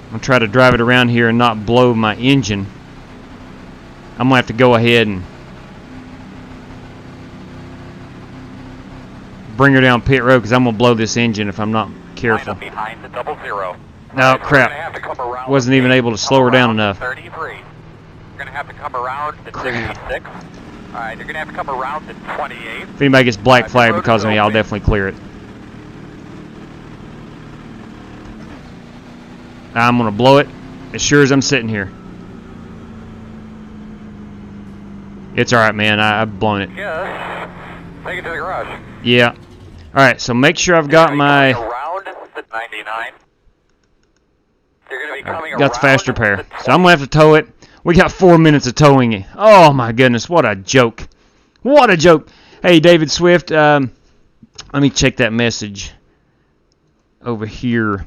going to try to drive it around here and not blow my engine. I'm going to have to go ahead and bring her down pit road because I'm going to blow this engine if I'm not careful. Behind the 00. No, crap. Wasn't even able to slow her down enough. 33. You're going to have to come around to 66. All right, you're going to have to come around to 28. If anybody gets black flag because of me, I'll definitely clear it. I'm going to blow it as sure as I'm sitting here. It's all right, man. I've blown it. Yes. Take it to the garage. Yeah. All right, so make sure I've got my... Around the 99. You're going to be coming got the faster pair. So I'm going to have to tow it. We got 4 minutes of towing it. Oh, my goodness. What a joke. What a joke. Hey, David Swift, let me check that message over here.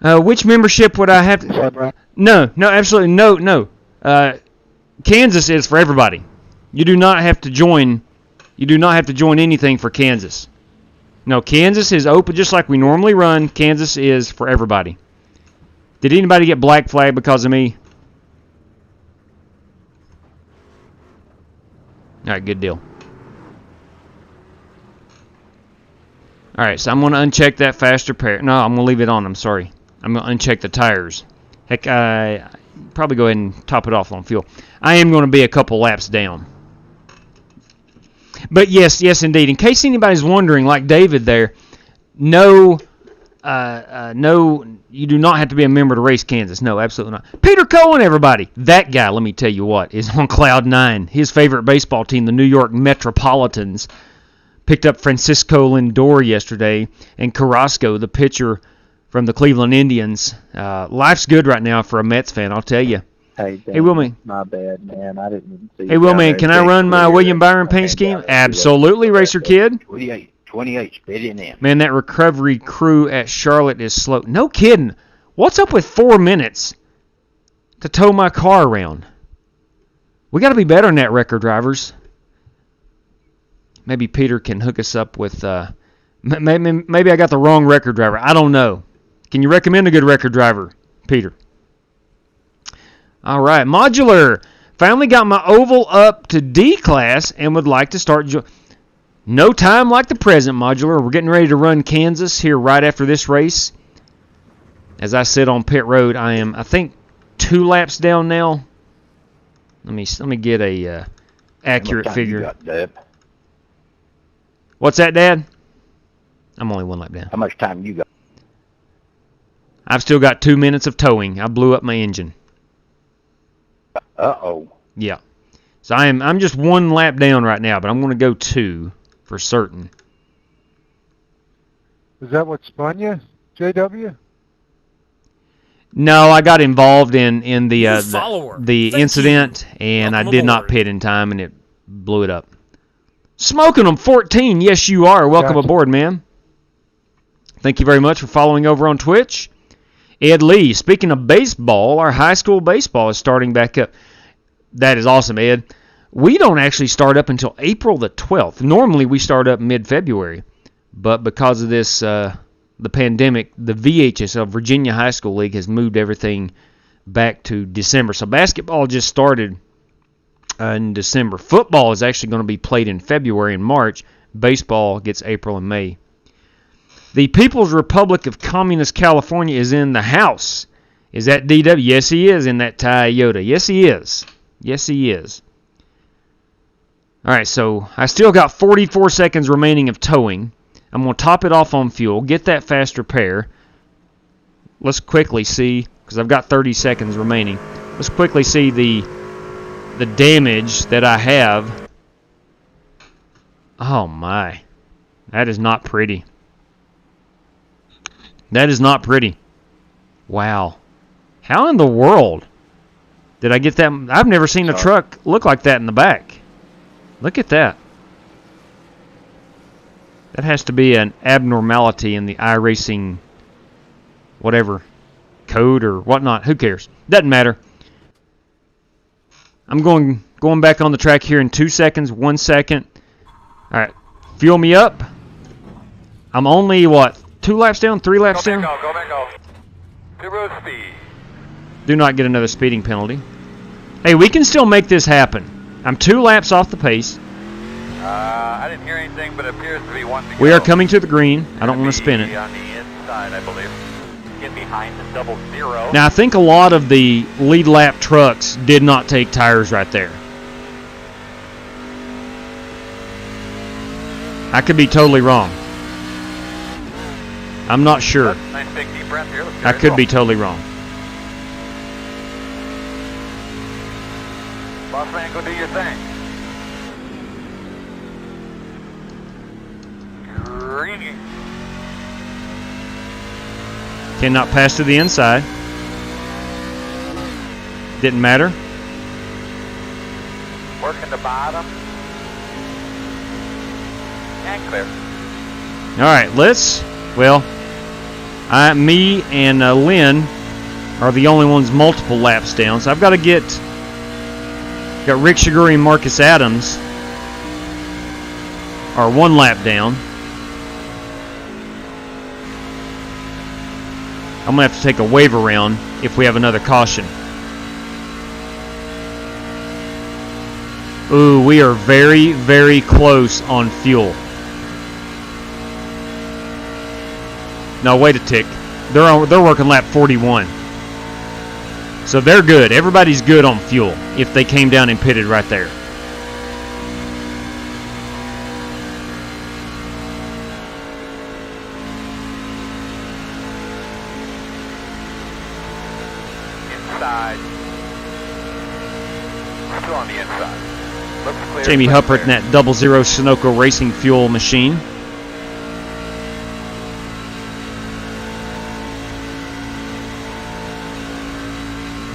Which membership would I have to... No, absolutely no. Kansas is for everybody. You do not have to join... You do not have to join anything for Kansas. No, Kansas is open just like we normally run. Kansas is for everybody. Did anybody get black flag because of me? All right, good deal. All right, so I'm going to uncheck that faster pair. No, I'm going to leave it on. I'm sorry. I'm going to uncheck the tires. Heck, I probably go ahead and top it off on fuel. I am going to be a couple laps down. But yes, indeed. In case anybody's wondering, like David there, no, you do not have to be a member to race Kansas. No, absolutely not. Peter Cohen, everybody. That guy, let me tell you what, is on cloud nine. His favorite baseball team, the New York Metropolitans, picked up Francisco Lindor yesterday, and Carrasco, the pitcher from the Cleveland Indians. Life's good right now for a Mets fan, I'll tell you. Hey, Dan, hey, Wilmy. My bad, man. I didn't see. Hey, Wilmy, can I run my William Byron paint scheme? Absolutely, Racer Kid. 28, spit it in. Man, that recovery crew at Charlotte is slow. No kidding. What's up with 4 minutes to tow my car around? We got to be better than that, record drivers. Maybe Peter can hook us up with... maybe I got the wrong record driver. I don't know. Can you recommend a good record driver, Peter? All right, Modular. Finally got my oval up to D class and would like to start... No time like the present, Modular. We're getting ready to run Kansas here right after this race. As I sit on pit road, I am, I think, 2 laps down now. Let me get a accurate figure. What's that, Dad? I'm only 1 lap down. How much time you got? I've still got 2 minutes of towing. I blew up my engine. Uh-oh. Yeah. So I'm just 1 lap down right now, but I'm going to go 2 for certain. Is that what spun you, JW? No, I got involved in the incident, and I did not pit in time, and it blew it up. Smoking them 14. Yes, you are. Welcome aboard, man. Thank you very much for following over on Twitch. Ed Lee, speaking of baseball, our high school baseball is starting back up. That is awesome, Ed. We don't actually start up until April the 12th. Normally, we start up mid-February. But because of this, the pandemic, the VHSL, Virginia High School League, has moved everything back to December. So basketball just started in December. Football is actually going to be played in February and March. Baseball gets April and May. The People's Republic of Communist California is in the house. Is that DW? Yes, he is in that Toyota. Yes, he is. Yes, he is. All right, so I still got 44 seconds remaining of towing. I'm going to top it off on fuel, get that fast repair. Let's quickly see, because I've got 30 seconds remaining. Let's quickly see the damage that I have. Oh, my. That is not pretty. That is not pretty. Wow. How in the world did I get that? I've never seen a truck look like that in the back. Look at that. That has to be an abnormality in the iRacing whatever code or whatnot. Who cares? Doesn't matter. I'm going back on the track here in 2 seconds, 1 second. All right. Fuel me up. I'm only, what, 2 laps down, 3 laps down? Go back, go. 0 speed. Do not get another speeding penalty. Hey, we can still make this happen. I'm 2 laps off the pace. I didn't hear anything, but it appears to be 1 to go. We are coming to the green. I don't want to spin it. On the inside, I believe. Get behind the 00. Now, I think a lot of the lead lap trucks did not take tires right there. I could be totally wrong. I'm not sure. Nice big deep breath here. I could be totally wrong. Boss man, go do your thing. Greeny. Cannot pass to the inside. Didn't matter. Working the bottom. And clear. All right, me and Lynn are the only ones multiple laps down, so I've got to got Rick Shiguri and Marcus Adams are 1 lap down. I'm going to have to take a wave around if we have another caution. Ooh, we are very, very close on fuel. No, wait a tick. They're working lap 41. So they're good. Everybody's good on fuel if they came down and pitted right there. Inside. Still on the inside. Looks clear. Jamie Looks Huppert in clear. that 00 Sunoco Racing fuel machine.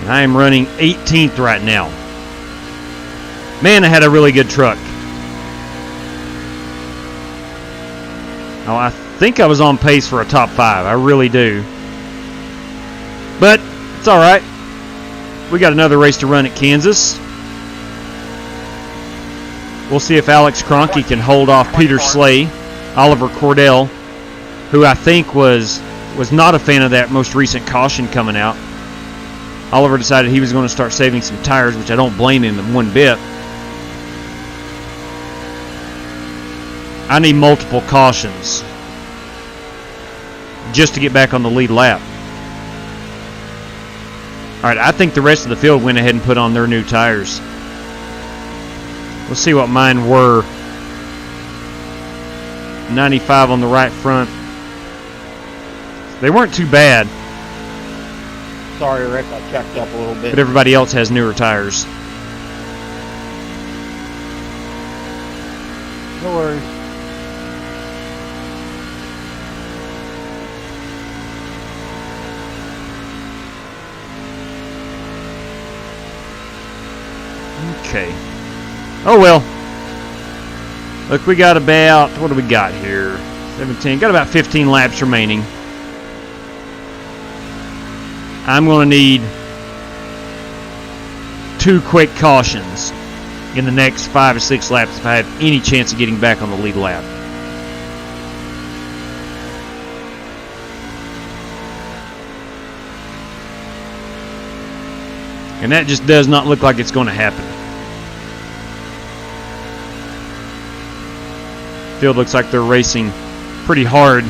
And I am running 18th right now. Man, I had a really good truck. Oh, I think I was on pace for a top 5. I really do. But it's all right. We got another race to run at Kansas. We'll see if Alex Kroenke can hold off Peter Slay, Oliver Cordell, who I think was not a fan of that most recent caution coming out. Oliver decided he was going to start saving some tires, which I don't blame him one bit. I need multiple cautions just to get back on the lead lap. Alright, I think the rest of the field went ahead and put on their new tires. We'll see what mine were. 95 on the right front. They weren't too bad, Sorry, Rick, I checked up a little bit. but everybody else has newer tires. No worries. Okay. Oh well. Look, we got about, what do we got here? 17. Got about 15 laps remaining. I'm going to need 2 quick cautions in the next 5 or 6 laps if I have any chance of getting back on the lead lap. And that just does not look like it's going to happen. Field looks like they're racing pretty hard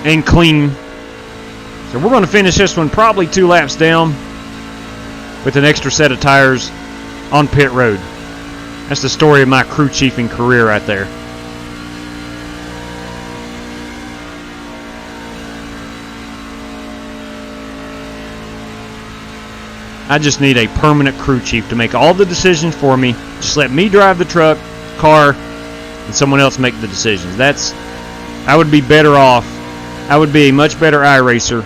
and clean. So we're going to finish this one probably 2 laps down with an extra set of tires on pit road. That's the story of my crew chiefing career right there. I just need a permanent crew chief to make all the decisions for me. Just let me drive the truck, car, and someone else make the decisions. I would be better off. I would be a much better iRacer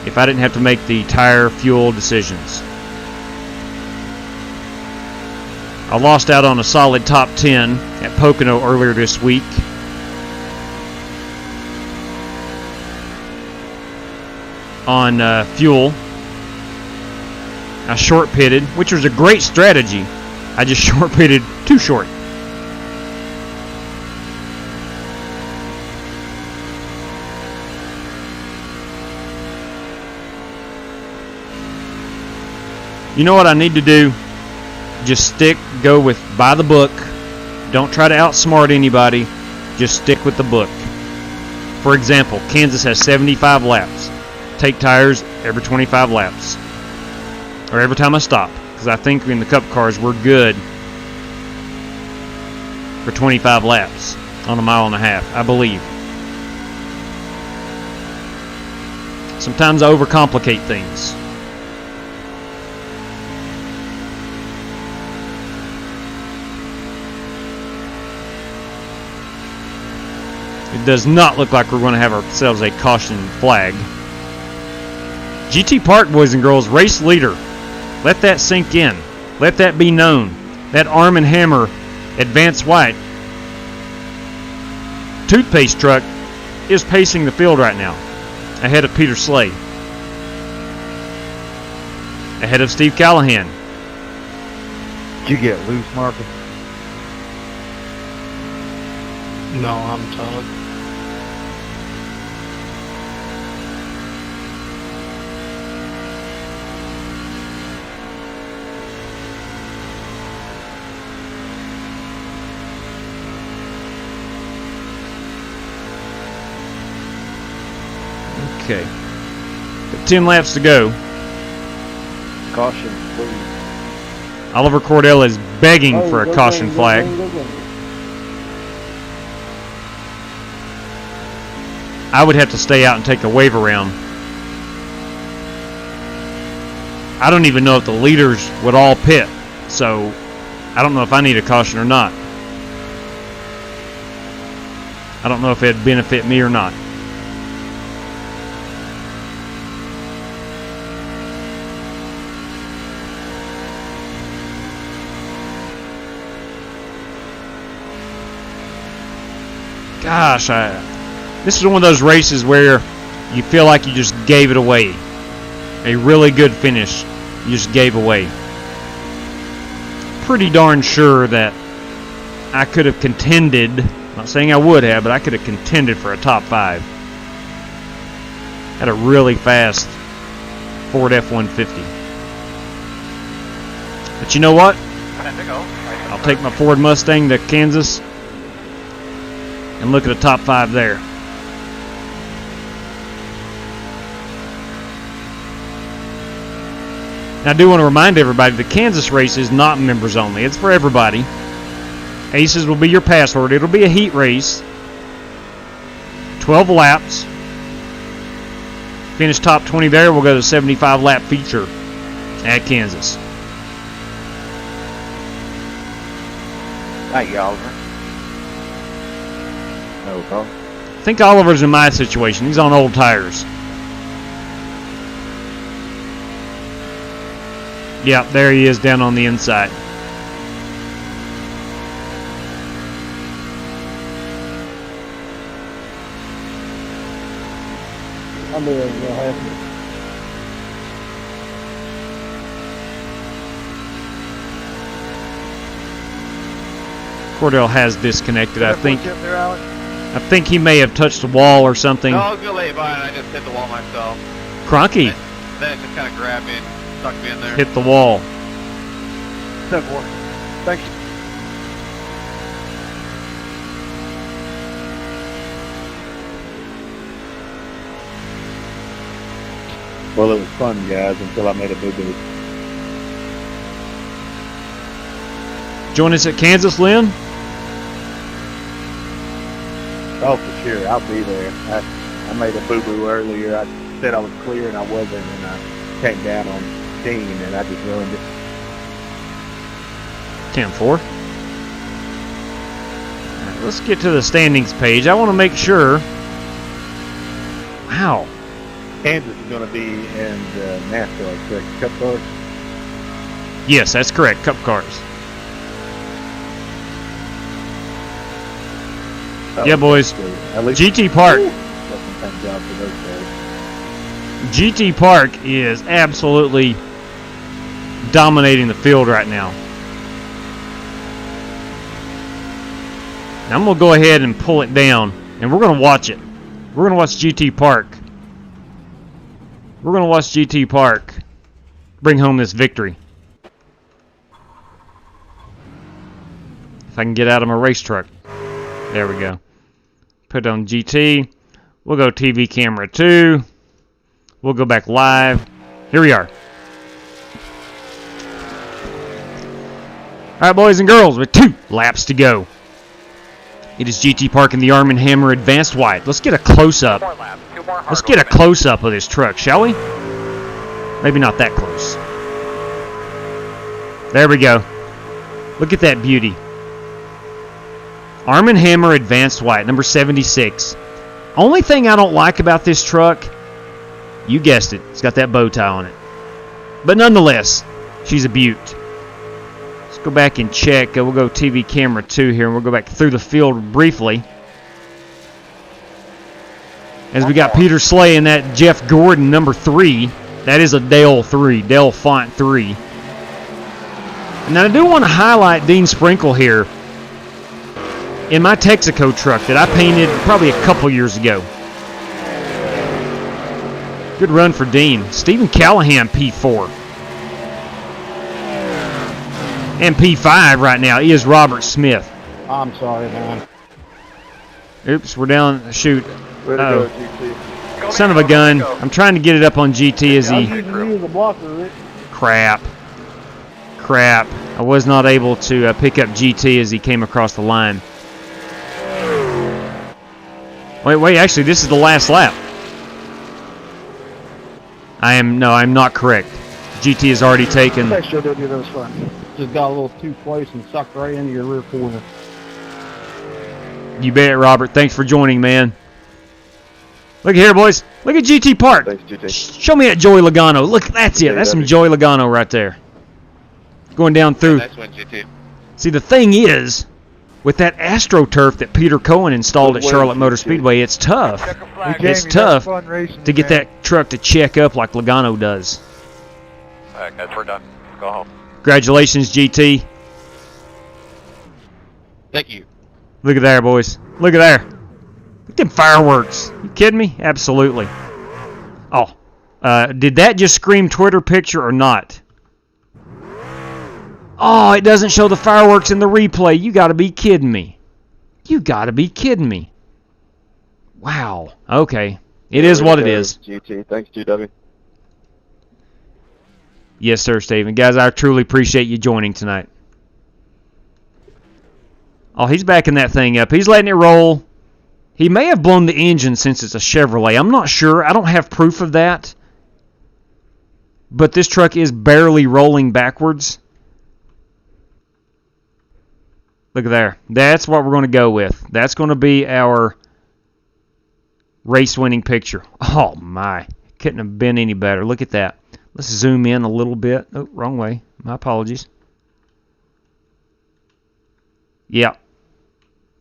if I didn't have to make the tire, fuel decisions. I lost out on a solid top 10 at Pocono earlier this week. On fuel. I short pitted, which was a great strategy. I just short pitted too short. You know what I need to do? Just go with by the book. Don't try to outsmart anybody. Just stick with the book. For example, Kansas has 75 laps. Take tires every 25 laps. Or every time I stop. Because I think in the Cup cars we're good for 25 laps on a mile and a half, I believe. Sometimes I overcomplicate things. It does not look like we're going to have ourselves a caution flag. GT Park, boys and girls, race leader. Let that sink in. Let that be known. That Arm & Hammer Advanced White toothpaste truck is pacing the field right now, ahead of Peter Slay, ahead of Steve Callahan. Did you get loose, Marcus? No, I'm Todd. Okay. Got 10 laps to go. Caution, please. Oliver Cordell is begging for a caution flag. I would have to stay out and take a wave around. I don't even know if the leaders would all pit, so I don't know if I need a caution or not. I don't know if it'd benefit me or not. Gosh, this is one of those races where you feel like you just gave it away. A really good finish you just gave away. Pretty darn sure that I could have contended, not saying I would have, but I could have contended for a top 5. Had a really fast Ford F-150. But you know what? I'll take my Ford Mustang to Kansas and look at the top 5 there. Now, I do want to remind everybody the Kansas race is not members only. It's for everybody. Aces will be your password. It'll be a heat race. 12 laps. Finish top 20 there. We'll go to 75 lap feature at Kansas. Thank you, Oliver. No problem. I think Oliver's in my situation. He's on old tires. Yeah, there he is down on the inside. I'm real happy. Cordell has disconnected, I think. Push up there, Alex? I think he may have touched the wall or something. No, I was gonna lay it by and I just hit the wall myself. Cronky Then it just kind of grabbed me and stuck me in there. hit the wall. Thank you. Well, it was fun, guys, until I made a boo-boo. Join us at Kansas, Lynn. Oh, for sure. I'll be there. I made a boo-boo earlier. I said I was clear and I wasn't, and I came down on Dean and I just ruined it. 10-4. Let's get to the standings page. I want to make sure. Wow. Kansas is going to be in the NASCAR, correct? Cup cars? Yes, that's correct. Cup cars. Yeah, boys. At least GT Park. thank God for those guys. GT Park is absolutely dominating the field right now. Now I'm going to go ahead and pull it down, and we're going to watch it. We're going to watch GT Park. We're going to watch GT Park bring home this victory. If I can get out of my race truck. There we go. Put it on GT. We'll go TV camera 2. We'll go back live. Here we are. All right, boys and girls, with 2 laps to go. It is GT Park in the Arm & Hammer Advanced White. Let's get a close-up. Let's get a close-up of this truck, shall we? Maybe not that close. There we go. Look at that beauty. Arm & Hammer Advanced White, number 76. Only thing I don't like about this truck, you guessed it, it's got that bow tie on it. But nonetheless, she's a beaut. Let's go back and check. We'll go TV camera 2 here, and we'll go back through the field briefly. As we got Peter Slay and that Jeff Gordon, number 3. That is a Dale 3, Dale Font 3. And I do want to highlight Dean Sprinkle here. In my Texaco truck that I painted probably a couple years ago. Good run for Dean. Stephen Callahan, P4. And P5 right now is Robert Smith. I'm sorry, man. Oops, we're down. Shoot. Way to go, GT. Son of a gun. I'm trying to get it up on GT as I'm he... using you as a blocker, Rick. Crap. I was not able to pick up GT as he came across the line. Wait, actually, this is the last lap. I'm not correct. GT has already taken... That should have been those fun. Just got a little too close and sucked right into your rear corner. You bet, Robert. Thanks for joining, man. Look here, boys. Look at GT Park. Thanks, GT. Show me that Joey Logano. Look, that's it. That's some Joey Logano right there. Going down through. Nice one, GT. See, the thing is, with that AstroTurf that Peter Cohen installed at Charlotte Motor Speedway, it's tough. It's tough to get that truck to check up like Logano does. All right, guys, we're done. Let's go home. Congratulations, GT. Thank you. Look at there, boys. Look at there. Look at them fireworks. You kidding me? Absolutely. Oh, did that just scream Twitter picture or not? Oh, it doesn't show the fireworks in the replay. You got to be kidding me. You got to be kidding me. Wow. Okay. It is what it is. GT. Thanks, GW. Yes, sir, Steven. Guys, I truly appreciate you joining tonight. Oh, he's backing that thing up. He's letting it roll. He may have blown the engine since it's a Chevrolet. I'm not sure. I don't have proof of that. But this truck is barely rolling backwards. Look at there. That's what we're going to go with. That's going to be our race-winning picture. Oh, my. Couldn't have been any better. Look at that. Let's zoom in a little bit. Oh, wrong way. My apologies. Yep.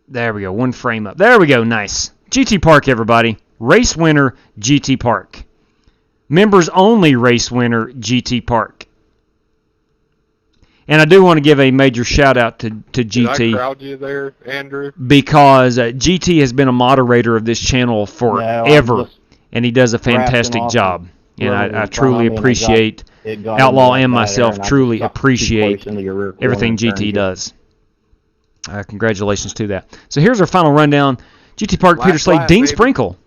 There we go. One frame up. There we go. Nice. GT Park, everybody. Race winner, GT Park. Members only race winner, GT Park. And I do want to give a major shout out to GT. Did I crowd you there, Andrew? Because GT has been a moderator of this channel forever. And he does a fantastic job. And I truly appreciate, Outlaw and myself truly appreciate everything GT does. Congratulations to that. So here's our final rundown. GT Park, Peter Slade, Dean Sprinkle,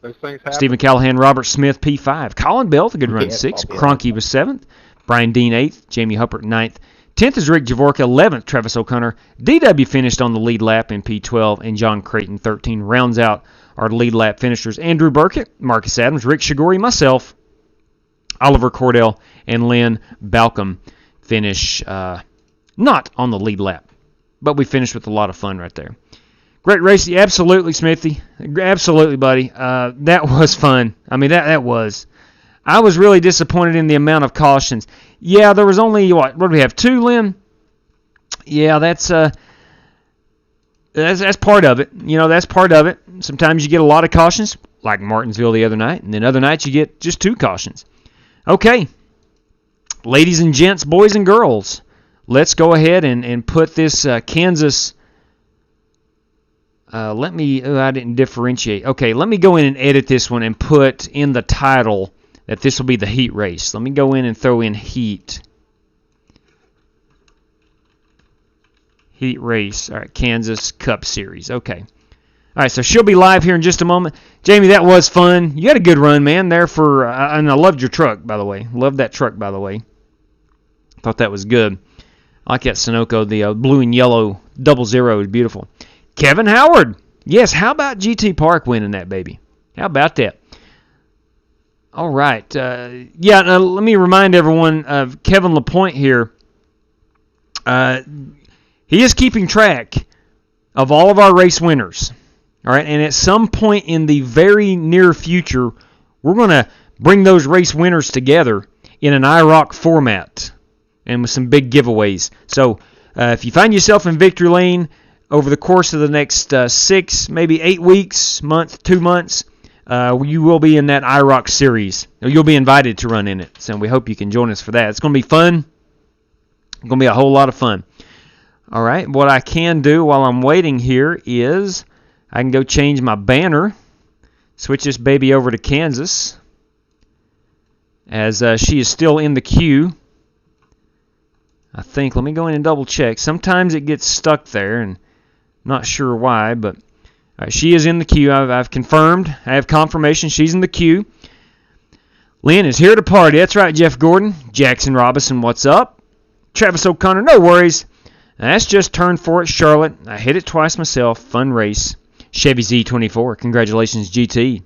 Stephen Callahan, Robert Smith, P5. Colin Bell, the good run, 6th. Cronky was 7th. Brian Dean, 8th. Jamie Huppert, 9th. 10th is Rick Javorka, 11th, Travis O'Connor. DW finished on the lead lap in P12, and John Creighton, 13, rounds out our lead lap finishers. Andrew Burkett, Marcus Adams, Rick Shigori, myself, Oliver Cordell, and Lynn Balcom finish not on the lead lap. But we finished with a lot of fun right there. Great race. Absolutely, Smithy. Absolutely, buddy. That was fun. I mean, that was. I was really disappointed in the amount of cautions. Yeah, there was only, what do we have, 2, Lynn? Yeah, that's part of it. You know, that's part of it. Sometimes you get a lot of cautions, like Martinsville the other night, and then other nights you get just 2 cautions. Okay. Ladies and gents, boys and girls, let's go ahead and put this Kansas... I didn't differentiate. Okay, let me go in and edit this one and put in the title that this will be the heat race. Let me go in and throw in heat. Heat race. All right, Kansas Cup Series. Okay. All right, so she'll be live here in just a moment. Jamie, that was fun. You had a good run, man, there for... and I loved your truck, by the way. Loved that truck, by the way. Thought that was good. I like that Sunoco. The blue and yellow 00 is beautiful. Kevin Howard. Yes, how about GT Park winning that, baby? How about that? All right. Now let me remind everyone of Kevin LaPointe here. He is keeping track of all of our race winners. All right, and at some point in the very near future, we're going to bring those race winners together in an iRock format and with some big giveaways. So if you find yourself in victory lane over the course of the next 6, maybe 8 weeks, 2 months, you will be in that iRock series. You'll be invited to run in it, so we hope you can join us for that. It's going to be fun. It's going to be a whole lot of fun. All right, what I can do while I'm waiting here is I can go change my banner, switch this baby over to Kansas, as she is still in the queue. I think, let me go in and double check. Sometimes it gets stuck there, and I'm not sure why, but she is in the queue. I've confirmed. I have confirmation she's in the queue. Lynn is here to party. That's right, Jeff Gordon. Jackson Robinson, what's up? Travis O'Connor, no worries. That's just turn 4 at Charlotte. I hit it twice myself. Fun race. Chevy Z24. Congratulations, GT.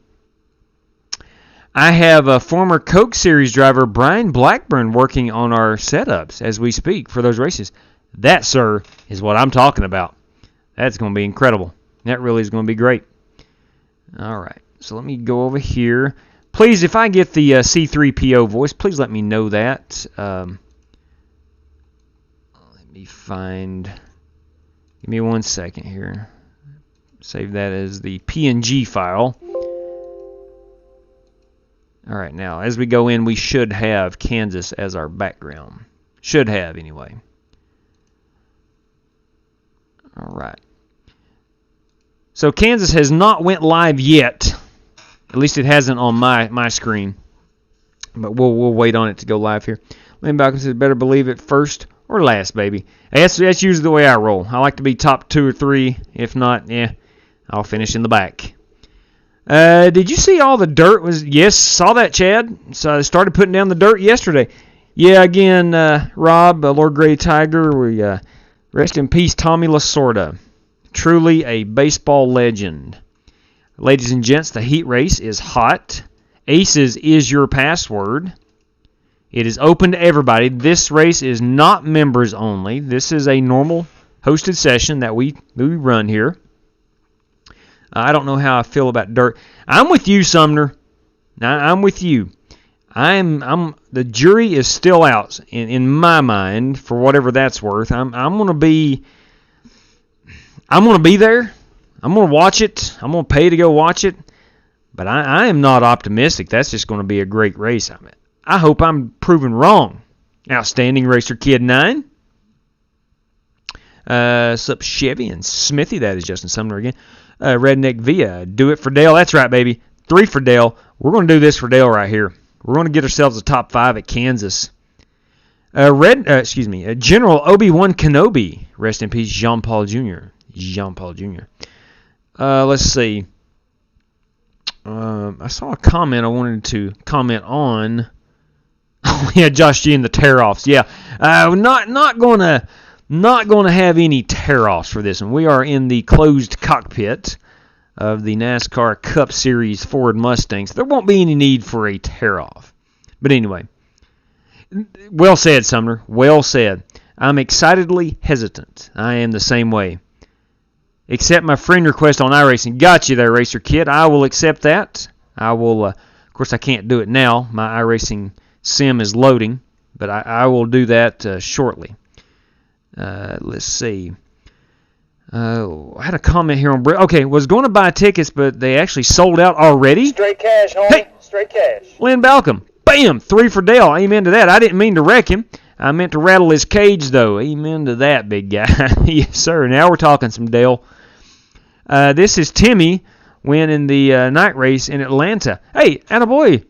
I have a former Coke Series driver, Brian Blackburn, working on our setups as we speak for those races. That, sir, is what I'm talking about. That's going to be incredible. That really is going to be great. All right. So let me go over here. Please, if I get the C3PO voice, please let me know that. Let me find. Give me 1 second here. Save that as the PNG file. All right, now as we go in, we should have Kansas as our background. Should have, anyway. All right. So Kansas has not went live yet. At least it hasn't on my screen. But we'll wait on it to go live here. Lynn Balcom says, better believe it first or last, baby. That's usually the way I roll. I like to be top 2 or 3. If not, I'll finish in the back. Did you see all the dirt? Yes, saw that, Chad. So I started putting down the dirt yesterday. Yeah, again, Rob, Lord Gray Tiger, we rest in peace, Tommy Lasorda. Truly a baseball legend. Ladies and gents, the heat race is hot. Aces is your password. It is open to everybody. This race is not members only. This is a normal hosted session that we run here. I don't know how I feel about dirt. I'm with you, Sumner. I'm with you. The jury is still out in my mind for whatever that's worth. I'm gonna be there. I'm gonna watch it. I'm gonna pay to go watch it. But I am not optimistic. That's just gonna be a great race. I hope I'm proven wrong. Outstanding Racer Kid 9. Sup Chevy and Smithy. That is Justin Sumner again. Redneck Via. Do it for Dale. That's right, baby. 3 for Dale. We're going to do this for Dale right here. We're going to get ourselves a top 5 at Kansas. General Obi-Wan Kenobi. Rest in peace, Jean-Paul Jr. Let's see. I saw a comment I wanted to comment on. Oh, yeah, Josh G and the tear-offs. Yeah. Not going to have any tear-offs for this one. We are in the closed cockpit of the NASCAR Cup Series Ford Mustangs. There won't be any need for a tear-off. But anyway, well said, Sumner. Well said. I'm excitedly hesitant. I am the same way. Accept my friend request on iRacing. Got you there, Racer Kid. I will accept that. I will, of course, I can't do it now. My iRacing sim is loading, but I will do that shortly. Let's see. I had a comment here on... Okay, was going to buy tickets, but they actually sold out already. Straight cash, homie. Hey, straight cash. Lynn Balcom. Bam! 3 for Dale. Amen to that. I didn't mean to wreck him. I meant to rattle his cage, though. Amen to that, big guy. Yes, sir. Now we're talking some Dale. This is Timmy winning the night race in Atlanta. Hey, attaboy.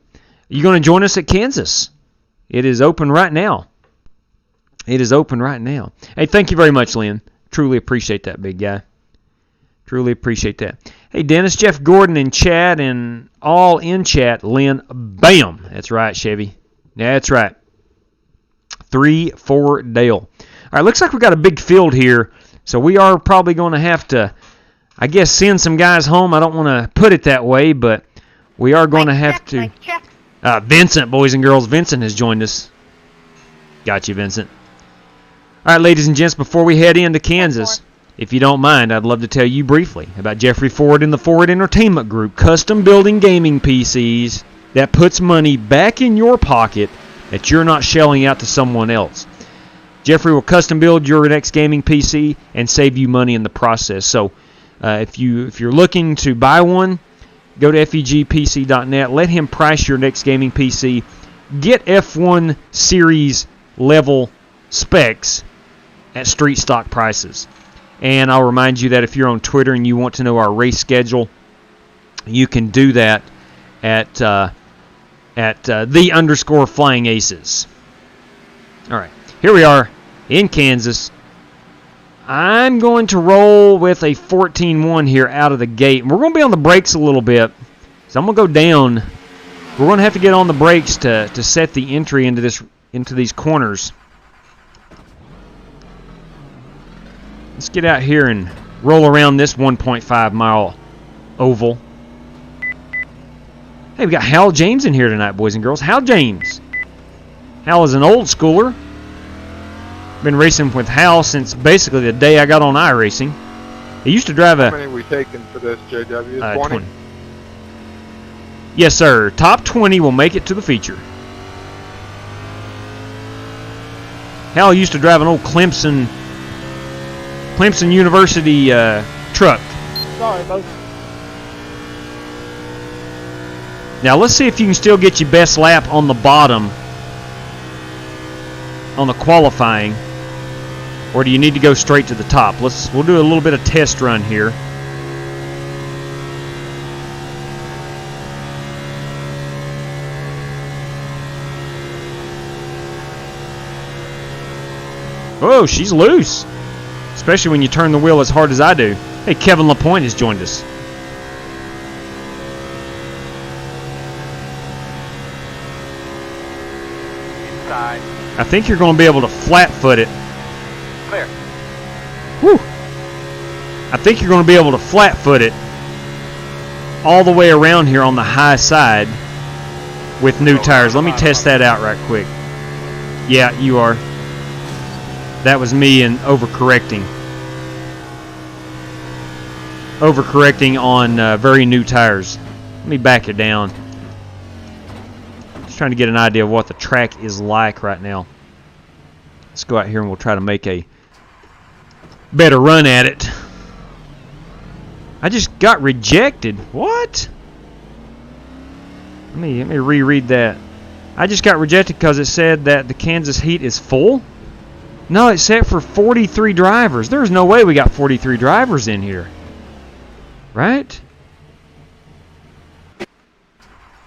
You going to join us at Kansas? It is open right now. Hey, thank you very much, Lynn. Truly appreciate that, big guy. Truly appreciate that. Hey, Dennis, Jeff Gordon, and Chad, and all in chat, Lynn, bam. That's right, Chevy. That's right. 3 for Dale. All right, looks like we got a big field here, so we are probably going to have to, I guess, send some guys home. I don't want to put it that way, but we are going to have to. Vincent, boys and girls, Vincent has joined us. Got you, Vincent. All right, ladies and gents, before we head into Kansas, if you don't mind, I'd love to tell you briefly about Jeffrey Ford and the Ford Entertainment Group, custom building gaming PCs that puts money back in your pocket that you're not shelling out to someone else. Jeffrey will custom build your next gaming PC and save you money in the process. So if you're looking to buy one, go to fegpc.net. Let him price your next gaming PC. Get F1 Series level specs at street stock prices. And I'll remind you that if you're on Twitter and you want to know our race schedule, you can do that at @the_Flying Aces. All right, here we are in Kansas. I'm going to roll with a 14-1 here out of the gate. We're going to be on the brakes a little bit, so I'm going to go down We're going to have to get on the brakes to set the entry into these corners. Let's get out here and roll around this 1.5 mile oval. Hey, we got Hal James in here tonight, boys and girls. Hal James. Hal is an old schooler. Been racing with Hal since basically the day I got on iRacing. He used to drive a... How many are we taking for this, JW? 20? Yes, sir. Top 20 will make it to the feature. Hal used to drive an old Clemson University truck. Sorry, folks. Now let's see if you can still get your best lap on the bottom on the qualifying, or do you need to go straight to the top? We'll do a little bit of test run here. Oh, she's loose. Especially when you turn the wheel as hard as I do. Hey, Kevin LaPointe has joined us. Inside. I think you're going to be able to flat-foot it. Clear. Whew. I think you're going to be able to flat-foot it all the way around here on the high side with new tires. Let me test that out right quick. Yeah, you are. That was me and overcorrecting. Overcorrecting on very new tires. Let me back it down. Just trying to get an idea of what the track is like right now. Let's go out here and we'll try to make a better run at it. I just got rejected. What? Let me reread that. I just got rejected because it said that the Kansas heat is full. No, it's set for 43 drivers. There's no way we got 43 drivers in here. Right?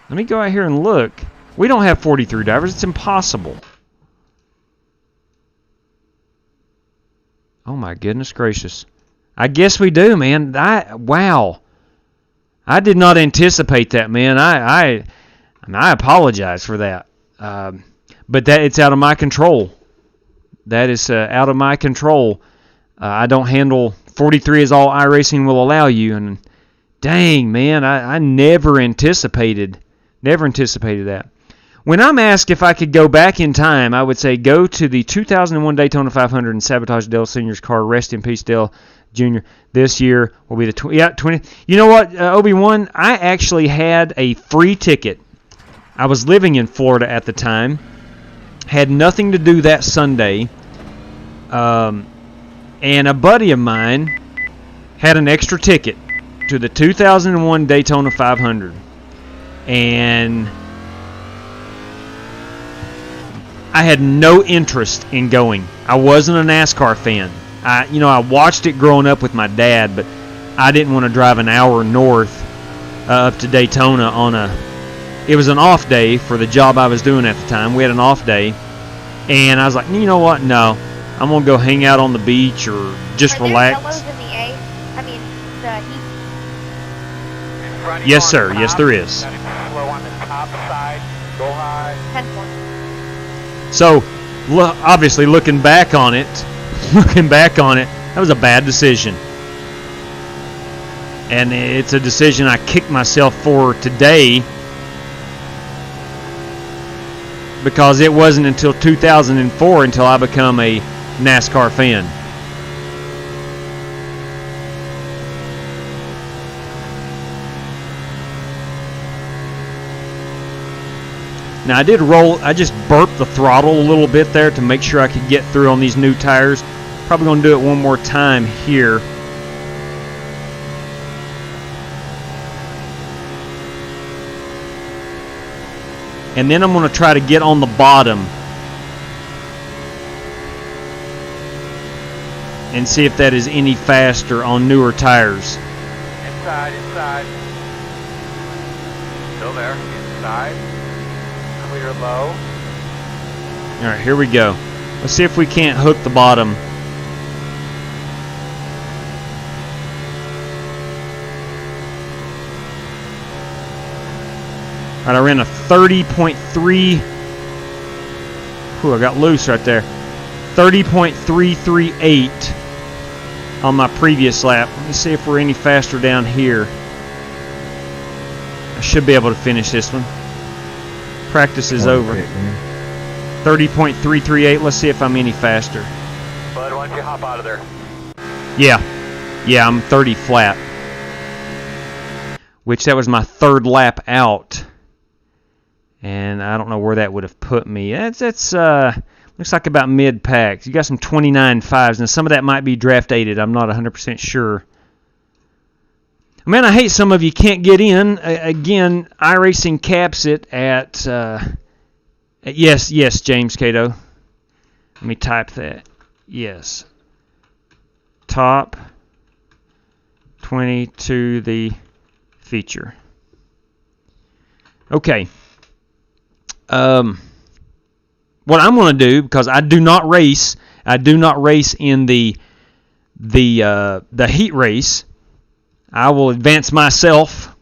Let me go out here and look. We don't have 43 drivers. It's impossible. Oh my goodness gracious. I guess we do, man. Wow. I did not anticipate that, man. I apologize for that. But it's out of my control. That is out of my control. I don't handle 43 is all iRacing will allow you. And dang, man, I never anticipated that. When I'm asked if I could go back in time, I would say go to the 2001 Daytona 500 and sabotage Dale Sr.'s car. Rest in peace, Dale Jr. This year will be the 20. You know what, Obi-Wan? I actually had a free ticket. I was living in Florida at the time. Had nothing to do that Sunday. And a buddy of mine had an extra ticket to the 2001 Daytona 500. And I had no interest in going. I wasn't a NASCAR fan. I watched it growing up with my dad, but I didn't want to drive an hour north up to Daytona it was an off day for the job I was doing at the time. We had an off day. And I was like, you know what? No. I'm going to go hang out on the beach or just relax. Are there yellows in the A? I mean, the heat? Yes, sir. Yes, there is. Slow on the top side. Go high. 10-4. So, obviously, looking back on it, that was a bad decision. And it's a decision I kicked myself for today, because it wasn't until 2004 until I become a NASCAR fan. Now I just burped the throttle a little bit there to make sure I could get through on these new tires. Probably going to do it one more time here. And then I'm going to try to get on the bottom and see if that is any faster on newer tires. Inside. Still there. Inside. Clear low. All right, here we go. Let's see if we can't hook the bottom. All right, I ran a 30.3. Whew, I got loose right there. 30.338 on my previous lap. Let me see if we're any faster down here. I should be able to finish this one. Practice is over. 30.338. Let's see if I'm any faster. Bud, why don't you hop out of there? Yeah, I'm 30 flat. Which that was my third lap out. And I don't know where that would have put me. That's looks like about mid-pack. You got some 29.5s. Now, some of that might be draft aided. I'm not 100% sure. Man, I hate some of you can't get in. Again, iRacing caps it at... yes, James Cato. Let me type that. Yes. Top 20 to the feature. Okay. What I'm going to do, because I do not race in the heat race. I will advance myself.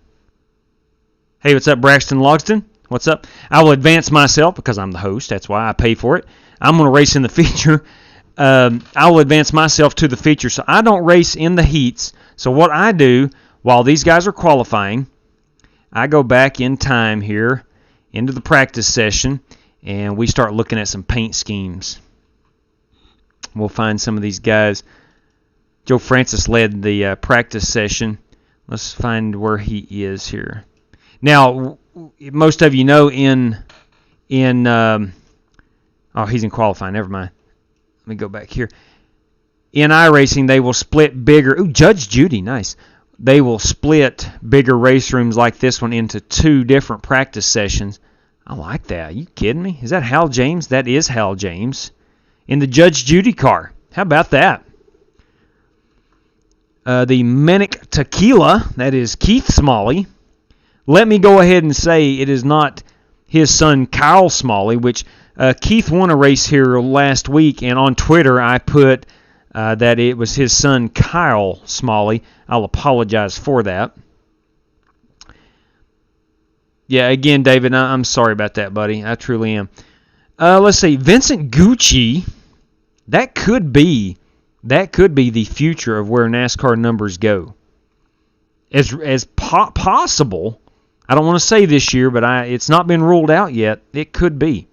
Hey, what's up, Braxton Logston? What's up? I will advance myself because I'm the host. That's why I pay for it. I'm going to race in the feature. I will advance myself to the feature. So I don't race in the heats. So what I do while these guys are qualifying, I go back in time here into the practice session, and we start looking at some paint schemes. We'll find some of these guys. Joe Francis led the practice session. Let's find where he is here. Now, most of you know he's in qualifying. Never mind. Let me go back here. In iRacing, they will split bigger. Ooh, Judge Judy, nice. They will split bigger race rooms like this one into 2 different practice sessions. I like that. Are you kidding me? Is that Hal James? That is Hal James. In the Judge Judy car. How about that? The Manic Tequila, that is Keith Smalley. Let me go ahead and say it is not his son Kyle Smalley, which Keith won a race here last week, and on Twitter I put that it was his son Kyle Smalley. I'll apologize for that. Yeah, again, David, I'm sorry about that, buddy. I truly am. Let's see, Vincent Gucci. That could be the future of where NASCAR numbers go. As possible. I don't want to say this year, but it's not been ruled out yet. It could be.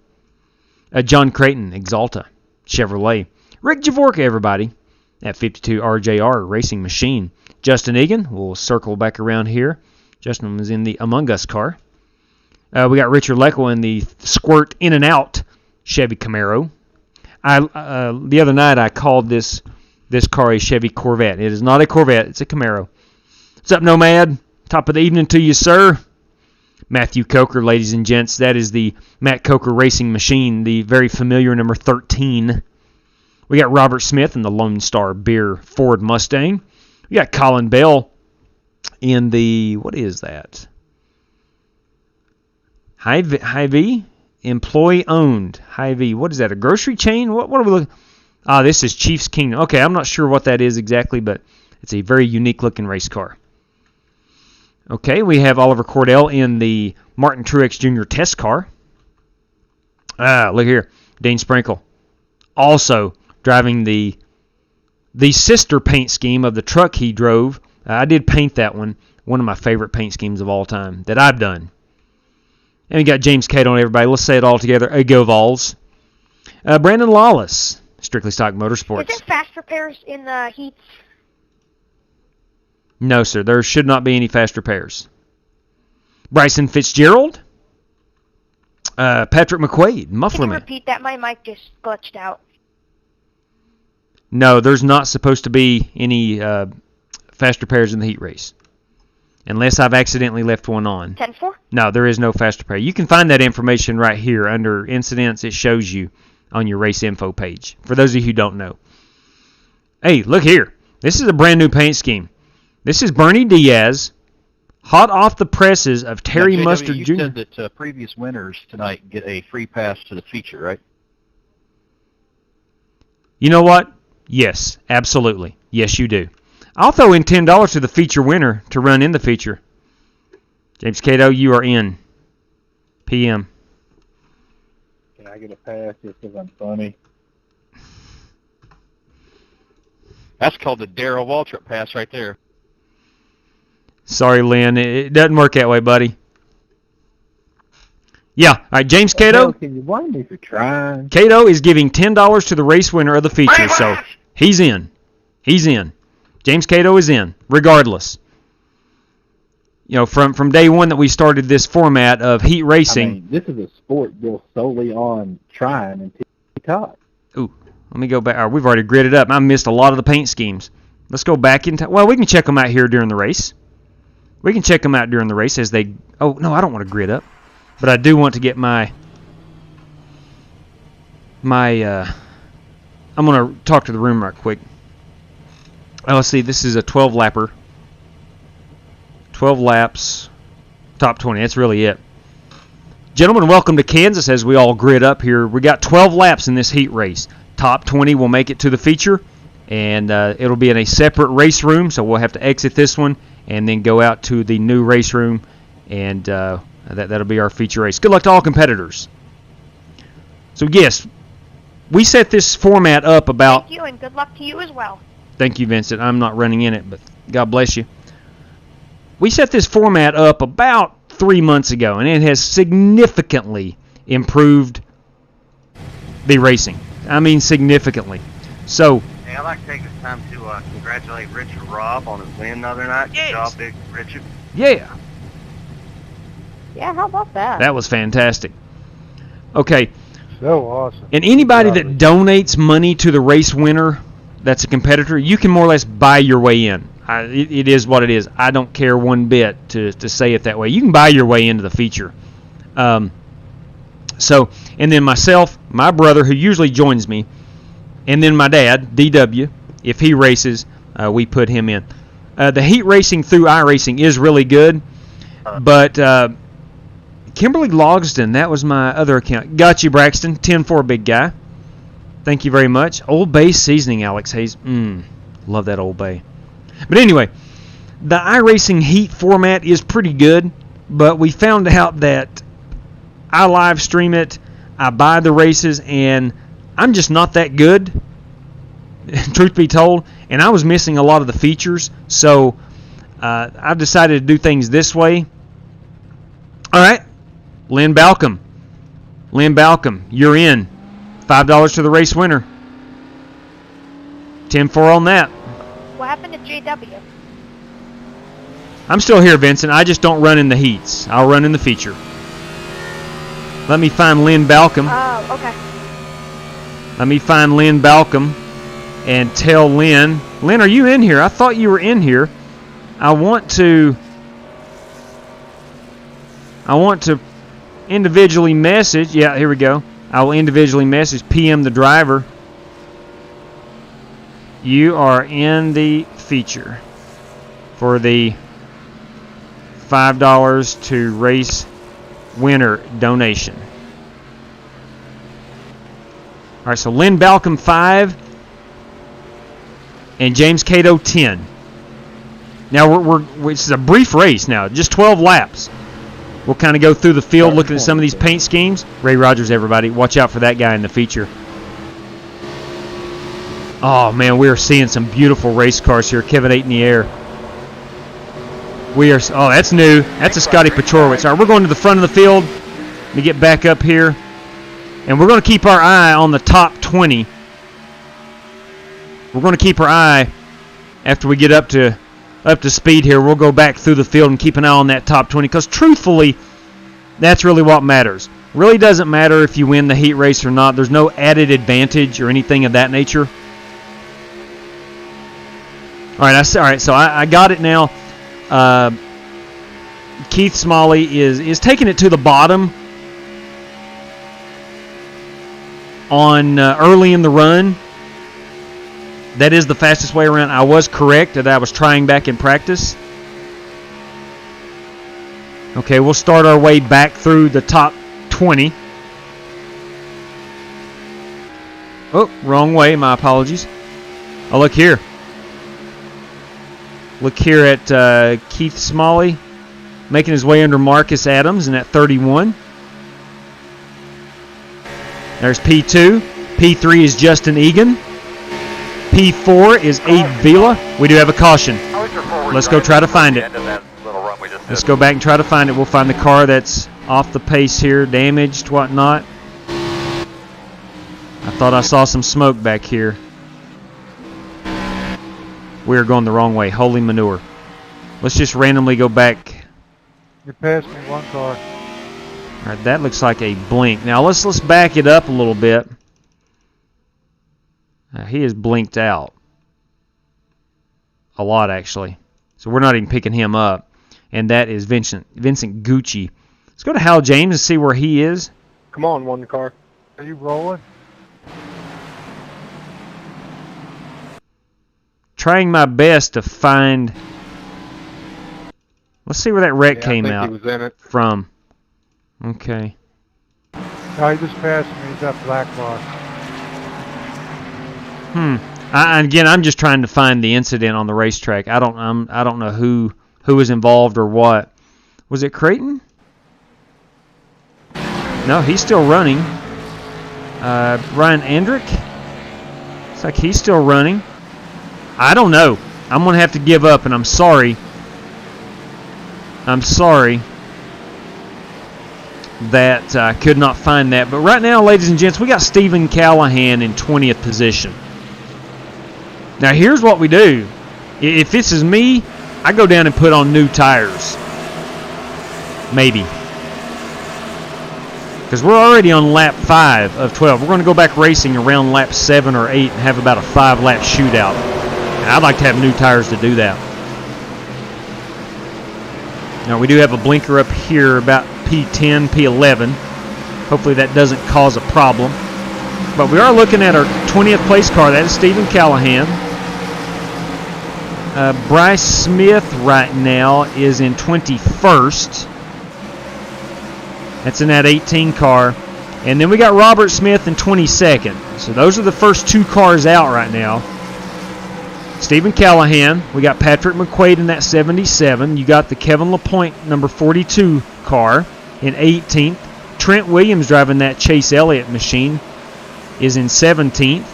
John Creighton, Exalta, Chevrolet. Rick Javorka, everybody, at 52 RJR Racing Machine. Justin Egan, we'll circle back around here. Justin was in the Among Us car. We got Richard Leckel in the Squirt In and Out Chevy Camaro. The other night I called this car a Chevy Corvette. It is not a Corvette, it's a Camaro. What's up, Nomad? Top of the evening to you, sir. Matthew Coker, ladies and gents. That is the Matt Coker Racing Machine, the very familiar number 13. We got Robert Smith in the Lone Star Beer Ford Mustang. We got Colin Bell in the, what is that? Hy-Vee? Employee owned. Hy-Vee. What is that, a grocery chain? What are we looking? This is Chiefs Kingdom. Okay, I'm not sure what that is exactly, but it's a very unique looking race car. Okay, we have Oliver Cordell in the Martin Truex Jr. test car. Look here. Dane Sprinkle. Also driving the sister paint scheme of the truck he drove. I did paint that one. One of my favorite paint schemes of all time that I've done. And we got James Cato and everybody. Let's say it all together. Go Vols. Brandon Lawless. Strictly Stock Motorsports. Is there fast repairs in the heats? No, sir. There should not be any fast repairs. Bryson Fitzgerald. Patrick McQuaid. Muffler Can you Man. repeat that? My mic just glitched out. No, there's not supposed to be any fast repairs in the heat race. Unless I've accidentally left one on. 10-4? No, there is no fast repair. You can find that information right here under incidents. It shows you on your race info page. For those of you who don't know. Hey, look here. This is a brand new paint scheme. This is Bernie Diaz, hot off the presses of Terry Mustard Jr. You said that previous winners tonight get a free pass to the feature, right? You know what? Yes, absolutely. Yes, you do. I'll throw in $10 to the feature winner to run in the feature. James Cato, you are in. p.m. Can I get a pass just because I'm funny? That's called the Darrell Waltrip pass right there. Sorry, Lynn. It doesn't work that way, buddy. Yeah. All right, James Hell, Cato. can you blame me for trying? Cato is giving $10 to the race winner of the feature, so he's in. He's in. James Cato is in, regardless. You know, from day one that we started this format of heat racing. I mean, this is a sport built solely on trying and TikTok. Ooh, let me go back. We've already gridded up. I missed a lot of the paint schemes. Let's go back in time. Well, we can check them out here during the race. We can check them out during the race as they... Oh, no, I don't want to grid up. But I do want to get my... I'm going to talk to the room right quick. Oh, let's see. This is a 12-lapper. 12 laps. Top 20. That's really it. Gentlemen, welcome to Kansas as we all grid up here. We got 12 laps in this heat race. Top 20 will make it to the feature. And it'll be in a separate race room, so we'll have to exit this one and then go out to the new race room, and that'll be our feature race. Good luck to all competitors. So, yes, we set this format up about... Thank you, and good luck to you as well. Thank you, Vincent. I'm not running in it, but God bless you. We set this format up about 3 months ago, and it has significantly improved the racing. I mean, significantly. So... Hey, I'd like to take this time to congratulate Richard Robb on his win the other night. Good job, big Richard. Yeah. Yeah, how about that? That was fantastic. Okay. So awesome. And anybody that donates money to the race winner that's a competitor, you can more or less buy your way in. It is what it is. I don't care one bit to say it that way. You can buy your way into the feature. So, and then myself, my brother, who usually joins me, and then my dad, DW, if he races, we put him in. The heat racing through iRacing is really good, but Kimberly Logsdon, that was my other account. Got you, Braxton. 10-4, big guy. Thank you very much. Old Bay seasoning, Alex Hayes. Love that Old Bay. But anyway, the iRacing heat format is pretty good, but we found out that I live stream it, I buy the races, and I'm just not that good, truth be told, and I was missing a lot of the features, so I've decided to do things this way. All right, Lynn Balcom. Lynn Balcom, you're in. $5 to the race winner. 10-4 on that. What happened to JW? I'm still here, Vincent. I just don't run in the heats. I'll run in the feature. Let me find Lynn Balcom. Oh, okay. Let me find Lynn Balcom and tell Lynn. Lynn, are you in here? I thought you were in here. I want to individually message. Yeah, here we go. I will individually message PM the driver. You are in the feature for the $5 to race winner donation. All right, so Lynn Balcom 5 and James Cato 10. Now this is a brief race now, just 12 laps. We'll kind of go through the field looking at some of these paint schemes. Ray Rogers, everybody, watch out for that guy in the feature. Oh man, we are seeing some beautiful race cars here. Kevin 8 in the air. We are. Oh, that's new. That's a Scotty Petrowicz. All right, we're going to the front of the field. Let me get back up here, and we're going to keep our eye on the top 20. We're going to keep our eye after we get up to speed here. We'll go back through the field and keep an eye on that top 20, because truthfully, that's really what matters. Really doesn't matter if you win the heat race or not. There's no added advantage or anything of that nature. All right, so I got it now. Keith Smalley is taking it to the bottom on early in the run. That is the fastest way around. I was correct that I was trying back in practice. Okay, we'll start our way back through the top 20. Oh, wrong way. My apologies. Oh, look here. Look here at Keith Smalley making his way under Marcus Adams in at 31. There's P2. P3 is Justin Egan. P4 is Abe Vila. We do have a caution. Let's go try to find it. Let's go back and try to find it. We'll find the car that's off the pace here, damaged, whatnot. I thought I saw some smoke back here. We are going the wrong way. Holy manure. Let's just randomly go back. You passed me one car. All right, that looks like a blink. Now let's back it up a little bit. He is blinked out. A lot, actually. So we're not even picking him up. And that is Vincent Gucci. Let's go to Hal James and see where he is. Come on, one car. Are you rolling? Trying my best to find... Let's see where that wreck came out he was in it. from. Okay. No, he just passed me. He's that black car. Again, I'm just trying to find the incident on the racetrack. I don't know who was involved or what. Was it Creighton? No, he's still running. Ryan Andrick? It's like he's still running. I don't know. I'm going to have to give up, and I'm sorry. I'm sorry that I could not find that. But right now, ladies and gents, we got Stephen Callahan in 20th position. Now, here's what we do. If this is me, I go down and put on new tires. Maybe. Because we're already on lap 5 of 12. We're going to go back racing around lap 7 or 8 and have about a 5-lap shootout. And I'd like to have new tires to do that. Now, we do have a blinker up here about P10, P11. Hopefully that doesn't cause a problem. But we are looking at our 20th place car. That is Stephen Callahan. Bryce Smith right now is in 21st. That's in that 18 car. And then we got Robert Smith in 22nd. So those are the first 2 cars out right now. Stephen Callahan. We got Patrick McQuaid in that 77. You got the Kevin LaPointe number 42 car in 18th. Trent Williams driving that Chase Elliott machine is in 17th.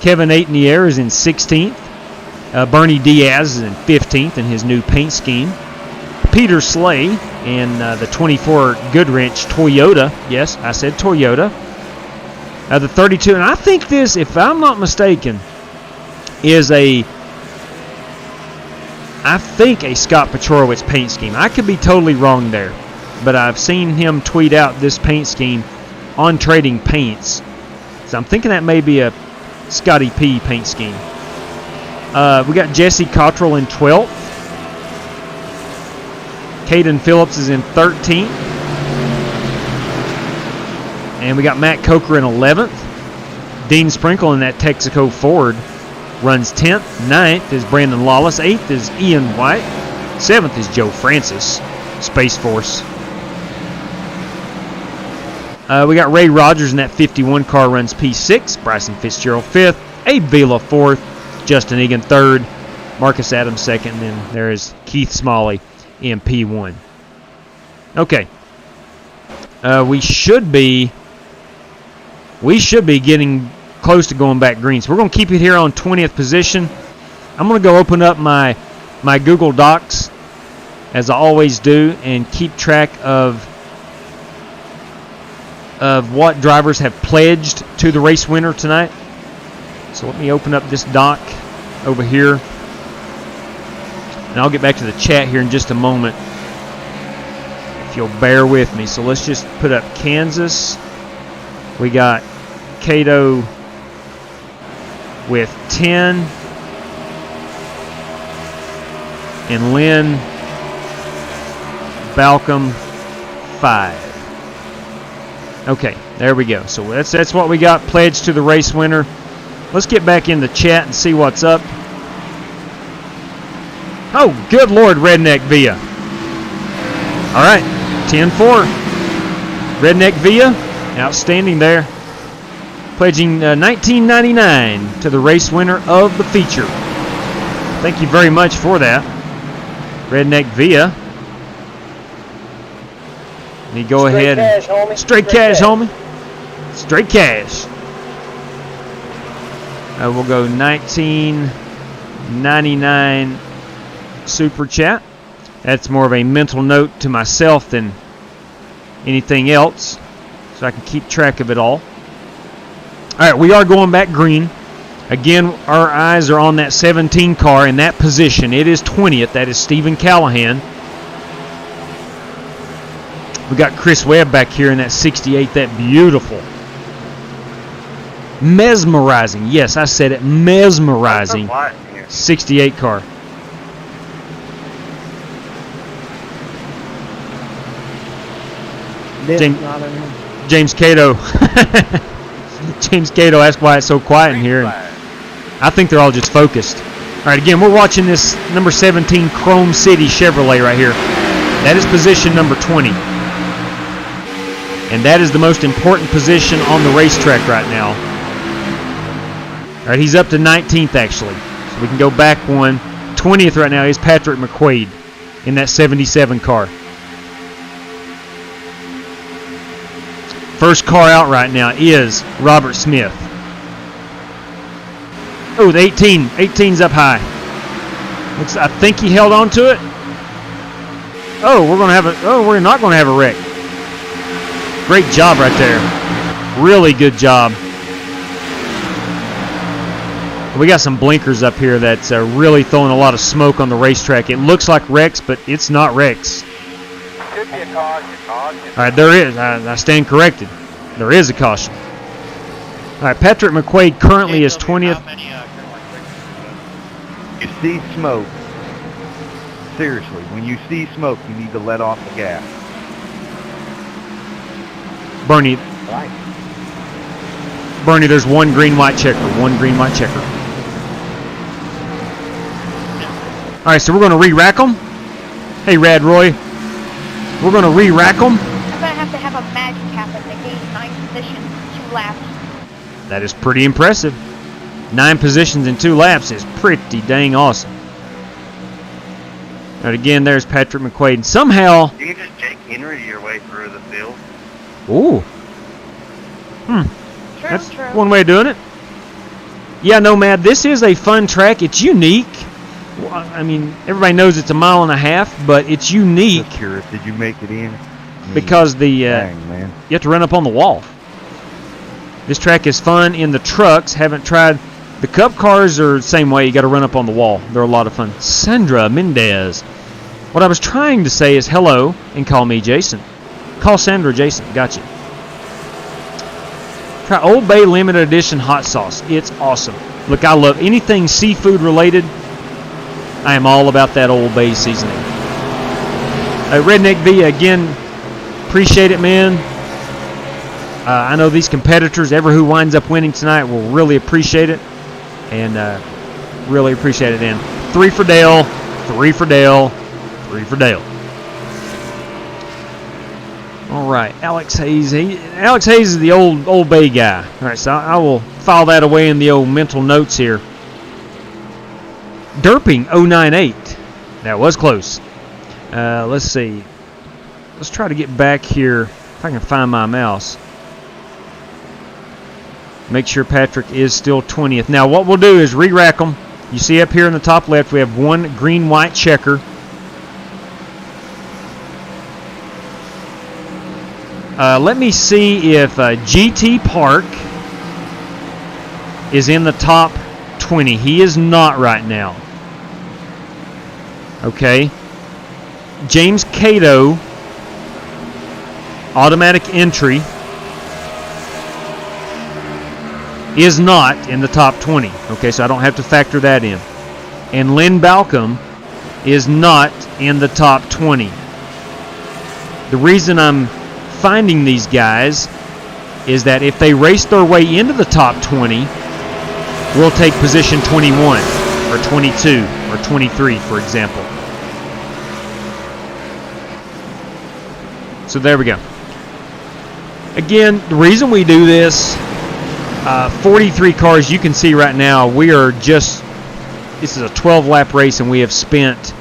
Kevin Aitenier is in 16th. Bernie Diaz is in 15th in his new paint scheme. Peter Slay in the 24 Goodwrench Toyota. Yes, I said Toyota. The 32, and I think this, if I'm not mistaken, is a Scott Petrowicz paint scheme. I could be totally wrong there, but I've seen him tweet out this paint scheme on Trading Paints. So I'm thinking that may be a Scotty P paint scheme. We got Jesse Cottrell in 12th. Caden Phillips is in 13th. And we got Matt Coker in 11th. Dean Sprinkle in that Texaco Ford runs 10th. 9th is Brandon Lawless. 8th is Ian White. 7th is Joe Francis, Space Force. We got Ray Rogers in that 51 car, runs P6. Bryson Fitzgerald 5th. Abe Vila 4th. Justin Egan 3rd. Marcus Adams 2nd. And then there is Keith Smalley in P1. Okay. We should be getting close to going back green. So we're going to keep it here on 20th position. I'm going to go open up my Google Docs, as I always do, and keep track of what drivers have pledged to the race winner tonight. So let me open up this doc over here, and I'll get back to the chat here in just a moment, if you'll bear with me. So let's just put up Kansas. We got Cato with 10, and Lynn Balcom 5. Okay, there we go. So that's what we got pledged to the race winner. Let's get back in the chat and see what's up. Oh, good Lord, Redneck Via. All right, 10-4. Redneck Via, outstanding there. Pledging $19.99 to the race winner of the feature. Thank you very much for that, Redneck Via. Let me go ahead and straight cash, homie. Straight cash. We'll go 1999 super chat. That's more of a mental note to myself than anything else, so I can keep track of it all. All right, we are going back green. Again, our eyes are on that 17 car in that position. It is 20th. That is Stephen Callahan. We got Chris Webb back here in that 68, that beautiful, mesmerizing, yes, I said it, mesmerizing 68 car. James Cato. James Cato asked why it's so quiet in here. And I think they're all just focused. All right, again, we're watching this number 17 Chrome City Chevrolet right here. That is position number 20. And that is the most important position on the racetrack right now. All right, he's up to 19th, actually. So we can go back one. 20th right now is Patrick McQuaid in that 77 car. First car out right now is Robert Smith. Oh, the 18. 18's up high. I think he held on to it. Oh, we're not going to have a wreck. Great job right there. Really good job. We got some blinkers up here that's really throwing a lot of smoke on the racetrack. It looks like Rex, but it's not Rex. Should be a caution. All right, there is. I stand corrected. There is a caution. All right, Patrick McQuaid currently is 20th. You see smoke. Seriously, when you see smoke, you need to let off the gas. Bernie, there's one green-white checker. One green-white checker. All right, so we're going to re-rack them. Hey, Rad Roy. We're going to re-rack them. I'm going to have to have a magic happen to gain 9 positions in 2 laps. That is pretty impressive. 9 positions in 2 laps is pretty dang awesome. And again, there's Patrick McQuaid. And somehow... You can just Jake Henry your way through the field. Ooh. That's one way of doing it. Yeah, Nomad, this is a fun track. It's unique. Well, I mean, everybody knows it's a 1.5 miles, but it's unique. Just curious, did you make it in? Because the dang, man. You have to run up on the wall. This track is fun in the trucks. Haven't tried. The Cup cars are the same way. You got to run up on the wall. They're a lot of fun. Sandra Mendez. What I was trying to say is hello and call me Jason. Call Sandra Jason. Gotcha. Try Old Bay Limited Edition hot sauce. It's awesome. Look, I love anything seafood related. I am all about that Old Bay seasoning. Redneck V, again, appreciate it, man. I know these competitors, ever who winds up winning tonight, will really appreciate it. And really appreciate it. And 3 for Dale, 3 for Dale, 3 for Dale. All right, Alex Hayes. Alex Hayes is the old Bay guy. All right, so I will file that away in the old mental notes here. Derping 098. That was close. Let's see. Let's try to get back here if I can find my mouse. Make sure Patrick is still 20th. Now what we'll do is re-rack them. You see up here in the top left we have one green-white checker. Let me see if GT Park is in the top 20. He is not right now. Okay. James Cato, automatic entry, is not in the top 20. Okay, so I don't have to factor that in. And Lynn Balcom is not in the top 20. The reason I'm finding these guys is that if they race their way into the top 20, we'll take position 21 or 22 or 23, for example. So there we go. Again, the reason we do this, 43 cars, you can see right now, we are just, this is a 12-lap race, and we have spent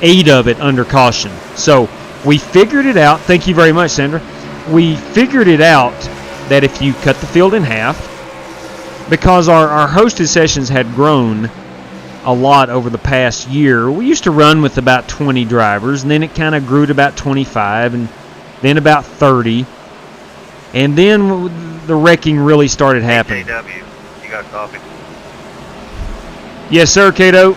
8 of it under caution. So we figured it out. Thank you very much, Sandra. We figured it out that if you cut the field in half, because our hosted sessions had grown a lot over the past year. We used to run with about 20 drivers, and then it kind of grew to about 25, and then about 30. And then the wrecking really started happening. JW, you got coffee? Yes, sir, Cato.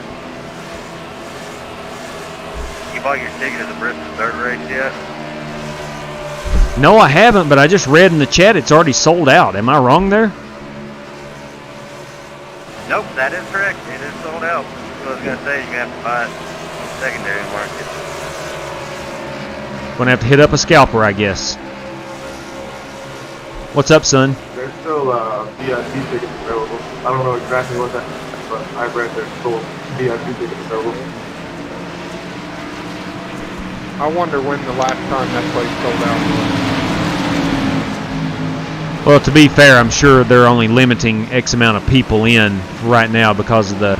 You bought your ticket to the Bristol Dirt Race yet? No, I haven't, but I just read in the chat it's already sold out. Am I wrong there? Nope, that is correct. It is sold out. So I was going to say, you're going to have to buy it on the secondary market. Gonna have to hit up a scalper, I guess. What's up, son? There's still VIP tickets available. I don't know exactly what that is, but I read there's still VIP tickets available. I wonder when the last time that place sold out was. Well, to be fair, I'm sure they're only limiting X amount of people in right now because of the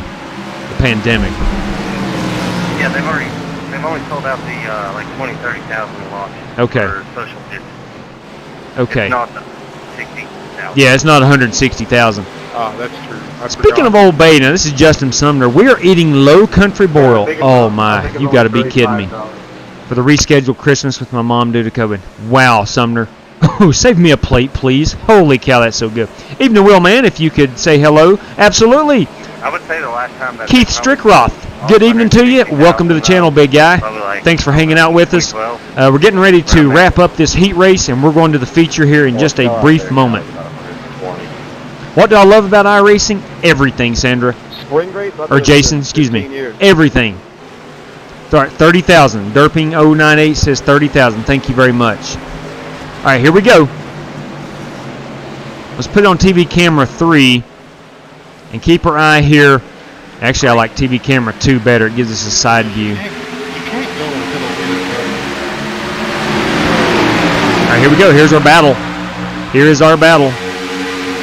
pandemic. Yeah, they've only sold out the like 30,000 lots. Okay. For social distance. Okay. It's not the 60,000. Yeah, it's not 160,000. Oh, that's true. Speaking of Old Bay, now this is Justin Sumner. We are eating Low Country Boil. Oh my, you got to be kidding me. For the rescheduled Christmas with my mom due to COVID. Wow, Sumner. Oh, save me a plate, please. Holy cow, that's so good. Evening, Will, man, if you could say hello. Absolutely. I would say the last time that Keith Strickroth, good evening to you. Welcome to the channel, big guy. Thanks for hanging out with us. We're getting ready to wrap up this heat race, and we're going to the feature here in just a brief moment. What do I love about iRacing? Everything, Sandra. Or Jason, excuse me. Everything. All right, 30,000. Derping098 says 30,000. Thank you very much. All right, here we go. Let's put it on TV camera 3 and keep our eye here. Actually, I like TV camera 2 better. It gives us a side view. All right, here we go. Here's our battle. Here is our battle.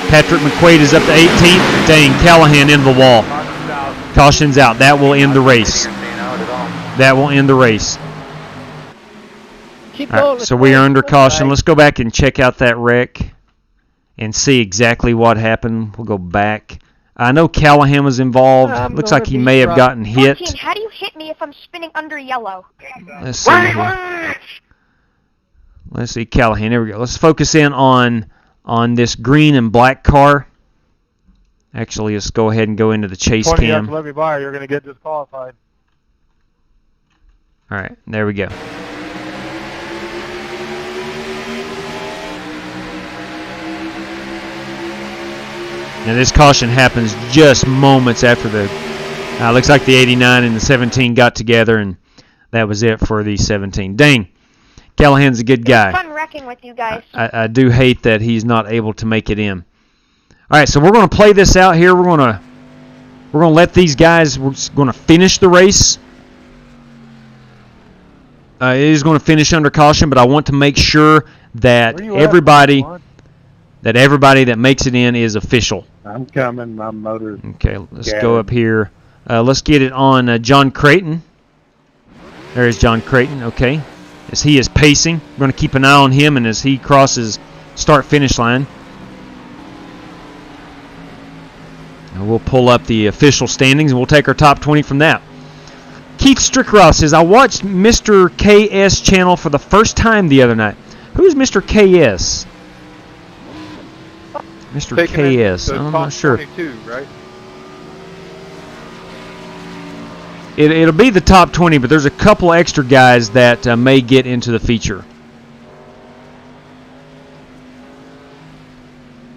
Patrick McQuaid is up to 18th. Dang, Callahan in the wall. Caution's out. That will end the race. That will end the race. All right, so we are under caution. Let's go back and check out that wreck and see exactly what happened. We'll go back. I know Callahan was involved. Looks like he may have gotten hit. 14, how do you hit me if I'm spinning under yellow? Let's see here. Let's see Callahan. There we go. Let's focus in on this green and black car. Actually, let's go ahead and go into the chase cam. 20 yards to levy by, you're going to get disqualified. All right, there we go. Now this caution happens just moments after the, looks like the 89 and the 17 got together, and that was it for the 17. Dang, Callahan's a good guy. It's fun wrecking with you guys. I do hate that he's not able to make it in. All right, so we're going to play this out here. We're going to let these guys. We're going to finish the race. It is going to finish under caution, but I want to make sure that everybody that makes it in is official. I'm coming. My motor. Okay, let's go up here. Let's get it on John Creighton. There is John Creighton. Okay, as he is pacing, we're going to keep an eye on him, and as he crosses start-finish line, we'll pull up the official standings, and we'll take our top 20 from that. Keith Strickroth says, I watched Mr. KS channel for the first time the other night. Who's Mr. KS? Mr. KS. I'm not sure. 22, right? It'll be the top 20, but there's a couple extra guys that may get into the feature.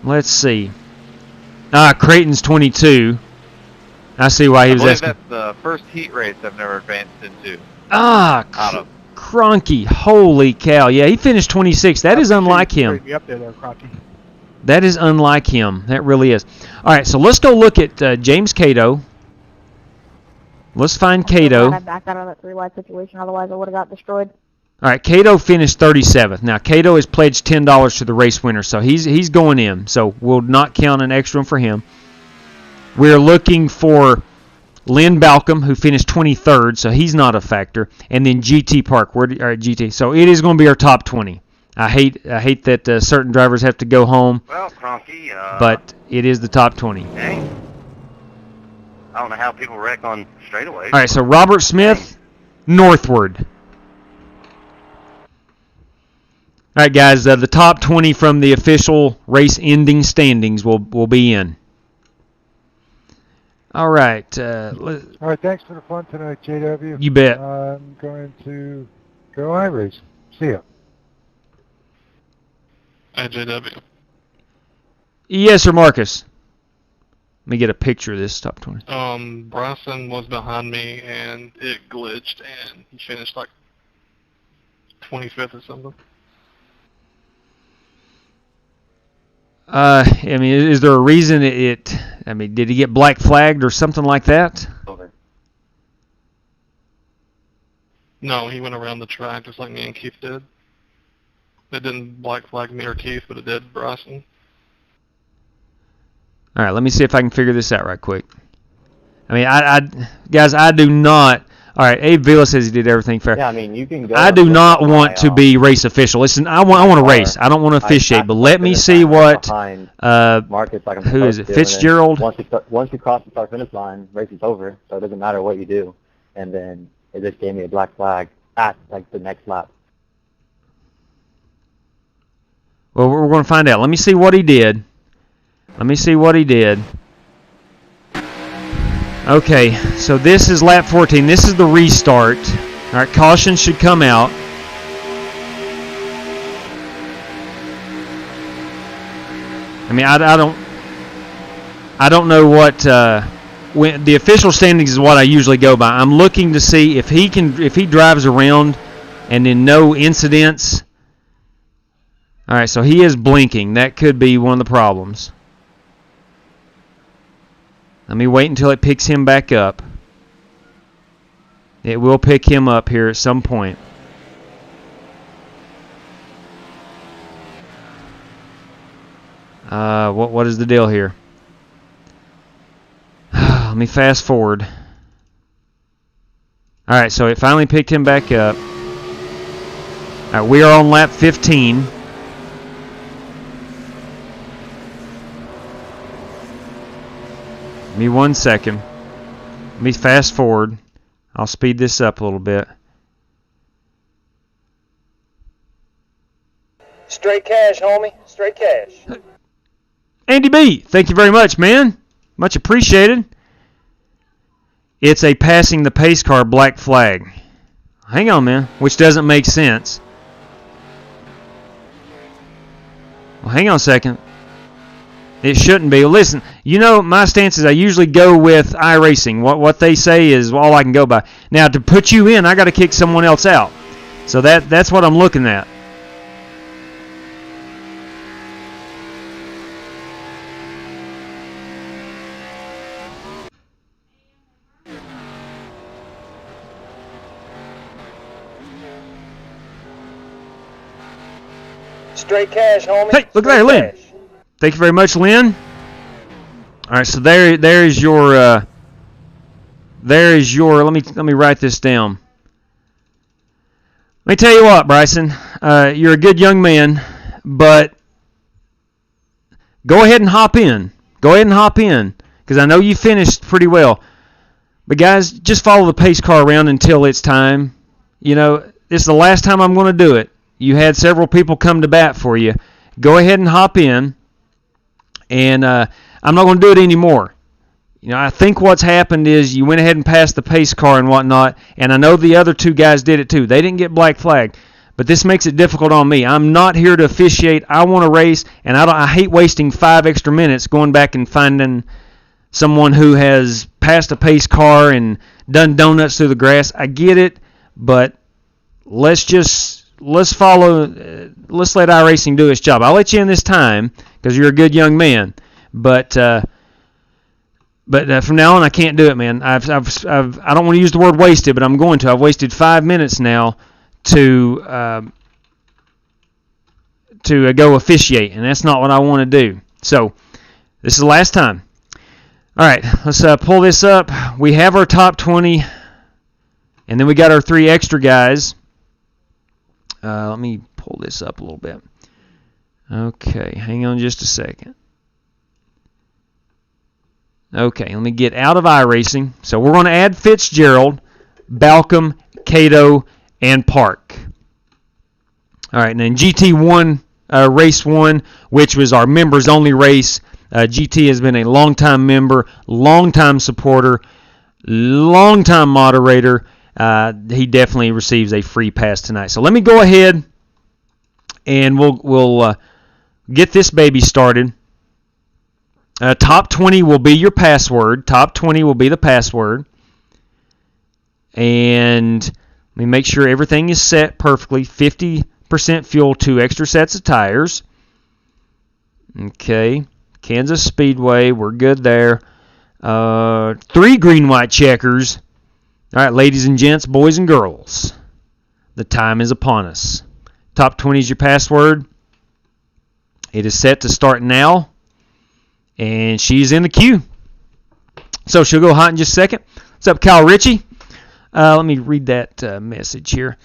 Let's see. Creighton's 22. I see why he was asking. That's the first heat race I've never advanced into. Cronky. Holy cow. Yeah, he finished 26. That is unlike him. That is unlike him. That really is. All right, so let's go look at James Cato. Let's find Cato. I backed out of that 3-wide situation, otherwise I would have got destroyed. All right, Cato finished 37th. Now, Cato has pledged $10 to the race winner, so he's going in. So we'll not count an extra one for him. We're looking for Lynn Balcom, who finished 23rd, so he's not a factor. And then GT Park. All right, GT. So it is going to be our top 20. I hate that certain drivers have to go home. Well, Cronky, but it is the top 20. Dang. I don't know how people wreck on straightaways. All right, so Robert Smith, northward. All right, guys, the top 20 from the official race ending standings will be in. All right. All right, thanks for the fun tonight, JW. You bet. I'm going to go iRacing. See ya. Hi, JW. Yes, sir, Marcus. Let me get a picture of this top 20. Bryson was behind me, and it glitched, and he finished like 25th or something. I mean, is there a reason I mean, did he get black flagged or something like that? Over. No, he went around the track just like me and Keith did. It didn't black flag me or Keith, but it did Bryson. All right, let me see if I can figure this out right quick. I mean, guys, I do not. All right, Abe Vila says he did everything fair. Yeah, I mean, you can go. I do not want to be race official. Listen, I want to race. I don't want to officiate, but let me see what. Who is it? Fitzgerald. Once you cross the start finish line, race is over. So it doesn't matter what you do. And then it just gave me a black flag at like the next lap. Well, we're going to find out. Let me see what he did. Okay, so this is lap 14. This is the restart. All right, caution should come out. I mean, I don't know what when the official standings is what I usually go by. I'm looking to see if he drives around and then no incidents. All right, so he is blinking. That could be one of the problems. Let me wait until it picks him back up. It will pick him up here at some point. What is the deal here? Let me fast forward. All right, so it finally picked him back up. All right, we are on lap 15. Give me 1 second. Let me fast forward. I'll speed this up a little bit. Straight cash, homie. Straight cash. Andy B, thank you very much, man. Much appreciated. It's a passing the pace car black flag. Hang on, man. Which doesn't make sense. Well, hang on a second. It shouldn't be. Listen, you know my stance is I usually go with iRacing. What they say is all I can go by. Now, to put you in, I got to kick someone else out. So that's what I'm looking at. Straight cash, homie. Hey, look at that, Lynn. Thank you very much, Lynn. All right, so there is your let me write this down. Let me tell you what, Bryson, you're a good young man, but go ahead and hop in. Go ahead and hop in because I know you finished pretty well. But guys, just follow the pace car around until it's time. You know, this is the last time I'm going to do it. You had several people come to bat for you. Go ahead and hop in. And I'm not going to do it anymore. You know, I think what's happened is you went ahead and passed the pace car and whatnot, and I know the other two guys did it too. They didn't get black flagged, but this makes it difficult on me. I'm not here to officiate. I want to race, and I hate wasting 5 extra minutes going back and finding someone who has passed a pace car and done donuts through the grass. I get it, but let's let iRacing do its job. I'll let you in this time because you're a good young man, but from now on I can't do it, man. I don't want to use the word wasted, but I'm going to. I've wasted 5 minutes now to go officiate, and that's not what I want to do. So this is the last time. All right, let's pull this up. We have our top 20, and then we got our 3 extra guys. Let me pull this up a little bit. Okay, hang on just a second. Okay, let me get out of iRacing. So we're going to add Fitzgerald, Balcom, Cato, and Park. All right, and then GT1, race 1, which was our members-only race. GT has been a long-time member, long-time supporter, long-time moderator. He definitely receives a free pass tonight. So let me go ahead and we'll get this baby started. Top 20 will be your password. Top 20 will be the password. And let me make sure everything is set perfectly. 50% fuel, 2 extra sets of tires. Okay. Kansas Speedway, we're good there. 3 green-white checkers. All right, ladies and gents, boys and girls, the time is upon us. Top 20 is your password. It is set to start now, and she's in the queue. So she'll go hot in just a second. What's up, Kyle Ritchie? Let me read that message here.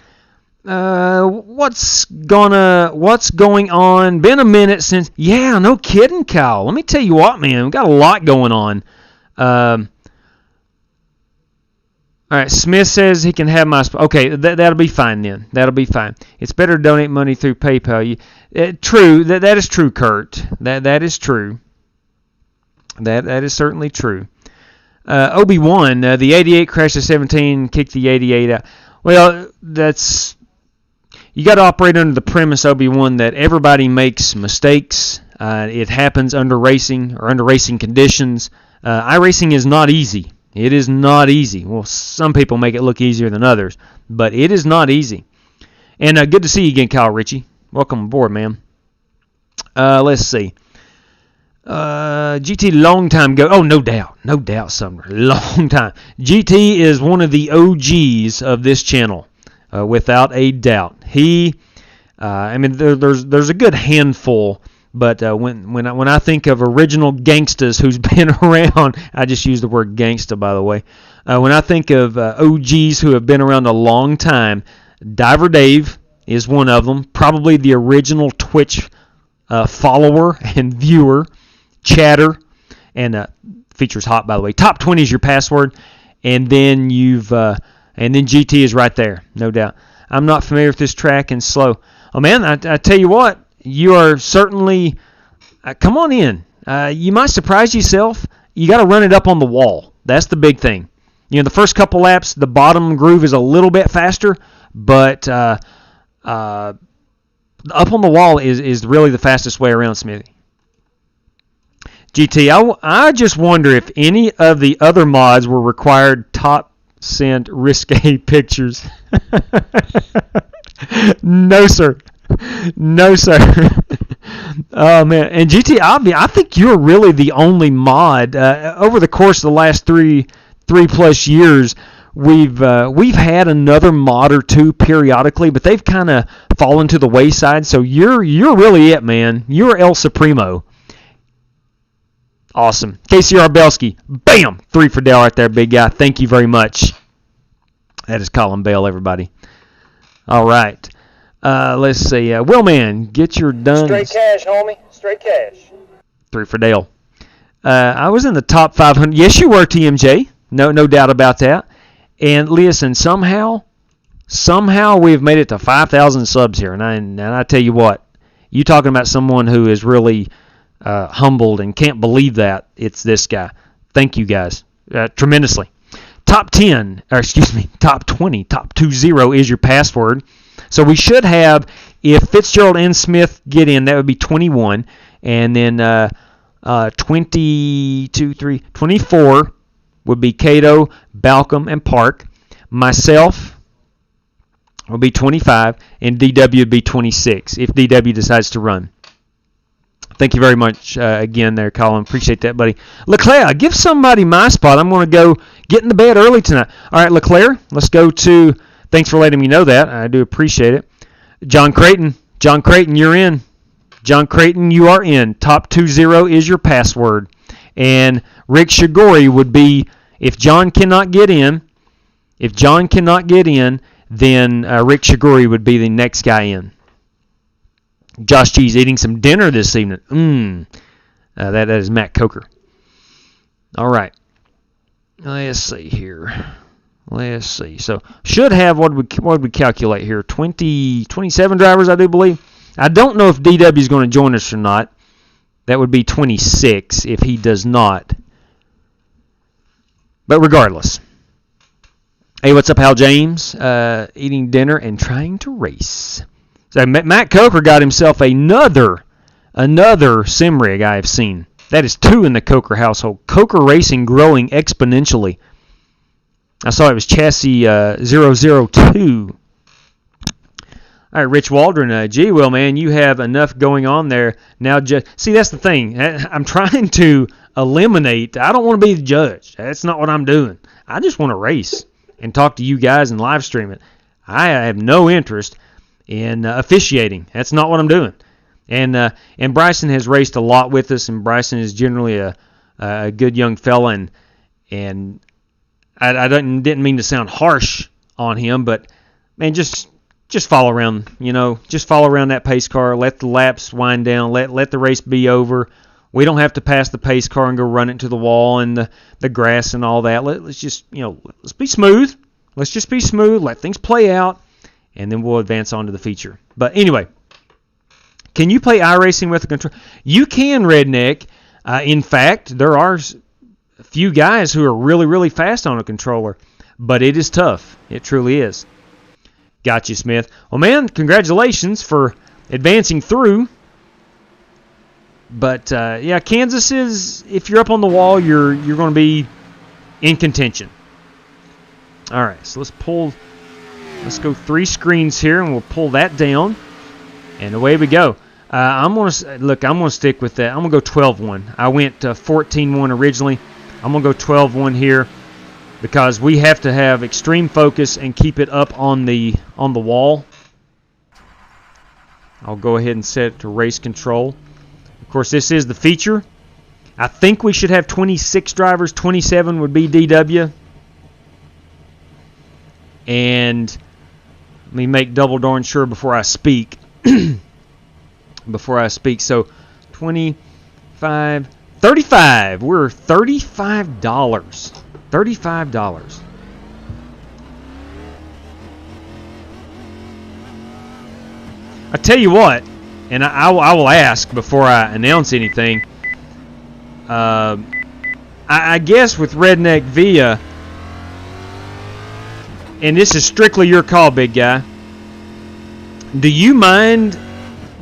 What's going on? Been a minute since. Yeah, no kidding, Kyle. Let me tell you what, man. We've got a lot going on. All right, Smith says he can have my... Okay, that'll be fine then. That'll be fine. It's better to donate money through PayPal. True. That is true, Kurt. That is true. That is certainly true. Obi-Wan, the 88 crashed the 17, kicked the 88 out. Well, that's... You got to operate under the premise, Obi-Wan, that everybody makes mistakes. It happens under racing or under racing conditions. iRacing is not easy. It is not easy. Well, some people make it look easier than others, but it is not easy. And good to see you again, Kyle Ritchie. Welcome aboard, man. Let's see. GT long time ago. Oh, no doubt, Sumner. Long time. GT is one of the OGs of this channel, without a doubt. I mean, there's a good handful. But when I think of original gangstas who's been around, I just use the word gangsta, by the way. When I think of OGs who have been around a long time, Diver Dave is one of them. Probably the original Twitch follower and viewer, chatter, and features hot, by the way. Top 20 is your password, and then GT is right there, no doubt. I'm not familiar with this track and slow. Oh man, I tell you what. You are certainly, come on in. You might surprise yourself. You got to run it up on the wall. That's the big thing. You know, the first couple laps, the bottom groove is a little bit faster, but up on the wall is really the fastest way around, Smithy. GT, I just wonder if any of the other mods were required top send risque pictures. No, sir. No, sir. Oh, man. And GT, I think you're really the only mod. Over the course of the last three plus years, we've had another mod or two periodically, but they've kind of fallen to the wayside. So you're really it, man. You're El Supremo. Awesome. KCR Belsky. Bam! 3 for Dale right there, big guy. Thank you very much. That is Colin Bell, everybody. All right. Let's see. Willman, get your done. Straight cash, homie. Straight cash. 3 for Dale. I was in the top 500. Yes, you were, TMJ. No doubt about that. And listen, somehow we've made it to 5,000 subs here. And I tell you what, you talking about someone who is really humbled and can't believe that it's this guy. Thank you guys tremendously. Top 20, top 20 is your password. So we should have, if Fitzgerald and Smith get in, that would be 21. And then 24 would be Cato, Balcom, and Park. Myself will be 25, and DW would be 26 if DW decides to run. Thank you very much again there, Colin. Appreciate that, buddy. Leclerc, give somebody my spot. I'm going to go get in the bed early tonight. All right, Leclerc, let's go to... Thanks for letting me know that. I do appreciate it. John Creighton, you're in. John Creighton, you are in. Top 20 is your password. And Rick Shigori would be, if John cannot get in, then Rick Shigori would be the next guy in. Josh G's eating some dinner this evening. That is Matt Coker. All right. Let's see here. Let's see. So should have, what would we calculate here? 27 drivers, I do believe. I don't know if DW is going to join us or not. That would be 26 if he does not. But regardless. Hey, what's up, Hal James? Eating dinner and trying to race. So Matt Coker got himself another sim rig I have seen. That is 2 in the Coker household. Coker Racing growing exponentially. I saw it was chassis 002. All right, Rich Waldron. Gee, well, man, you have enough going on there now. See, that's the thing. I'm trying to eliminate. I don't want to be the judge. That's not what I'm doing. I just want to race and talk to you guys and live stream it. I have no interest in officiating. That's not what I'm doing. And Bryson has raced a lot with us, and Bryson is generally a good young fella, and I didn't mean to sound harsh on him, but man, just follow around, just follow around that pace car, let the laps wind down, let the race be over. We don't have to pass the pace car and go run into the wall and the grass and all that. Let's just, let's be smooth. Let's just be smooth, let things play out, and then we'll advance on to the feature. But anyway, can you play iRacing with a controller? You can, Redneck. In fact, there are a few guys who are really, really fast on a controller, but it is tough. It truly is. Got you, Smith. Well, man, congratulations for advancing through. But, yeah, Kansas is, if you're up on the wall, you're going to be in contention. All right, so let's go 3 screens here, and we'll pull that down. And away we go. I'm going to stick with that. I'm going to go 12-1. I went 14-1 originally. I'm going to go 12-1 here because we have to have extreme focus and keep it up on the wall. I'll go ahead and set it to race control. Of course, this is the feature. I think we should have 26 drivers. 27 would be DW. And let me make double darn sure before I speak. So 25, 35. We're $35. $35. I tell you what, and I will ask before I announce anything. I guess with Redneck Via, and this is strictly your call, big guy. Do you mind?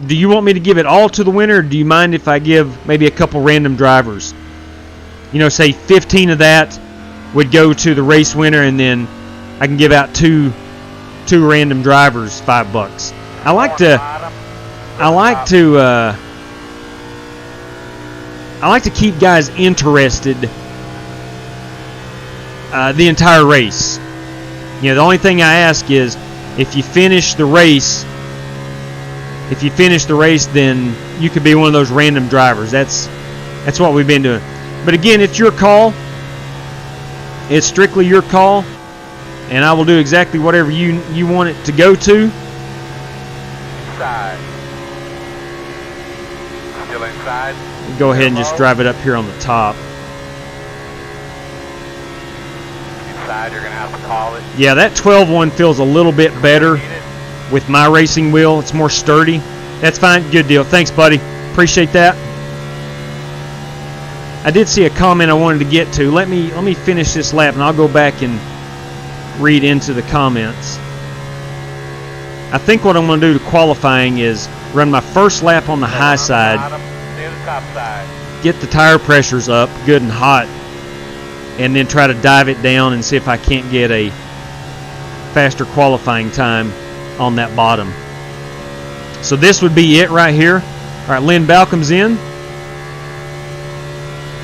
Do you want me to give it all to the winner, or do you mind if I give maybe a couple random drivers? Say 15 of that would go to the race winner, and then I can give out two random drivers $5. I like to keep guys interested the entire race. The only thing I ask is if you finish the race, then you could be one of those random drivers. That's what we've been doing. But again, it's your call. It's strictly your call, and I will do exactly whatever you want it to go to. Inside. Still inside. Go ahead and just drive it up here on the top. Inside, you're going to have to call it. Yeah, that 12-1 feels a little bit better with my racing wheel. It's more sturdy. That's fine. Good deal. Thanks, buddy. Appreciate that. I did see a comment I wanted to get to. Let me finish this lap, and I'll go back and read into the comments. I think what I'm going to do to qualifying is run my first lap on the high side, get the tire pressures up good and hot, and then try to dive it down and see if I can't get a faster qualifying time on that bottom. So this would be it right here. All right, Lynn Balcom's in.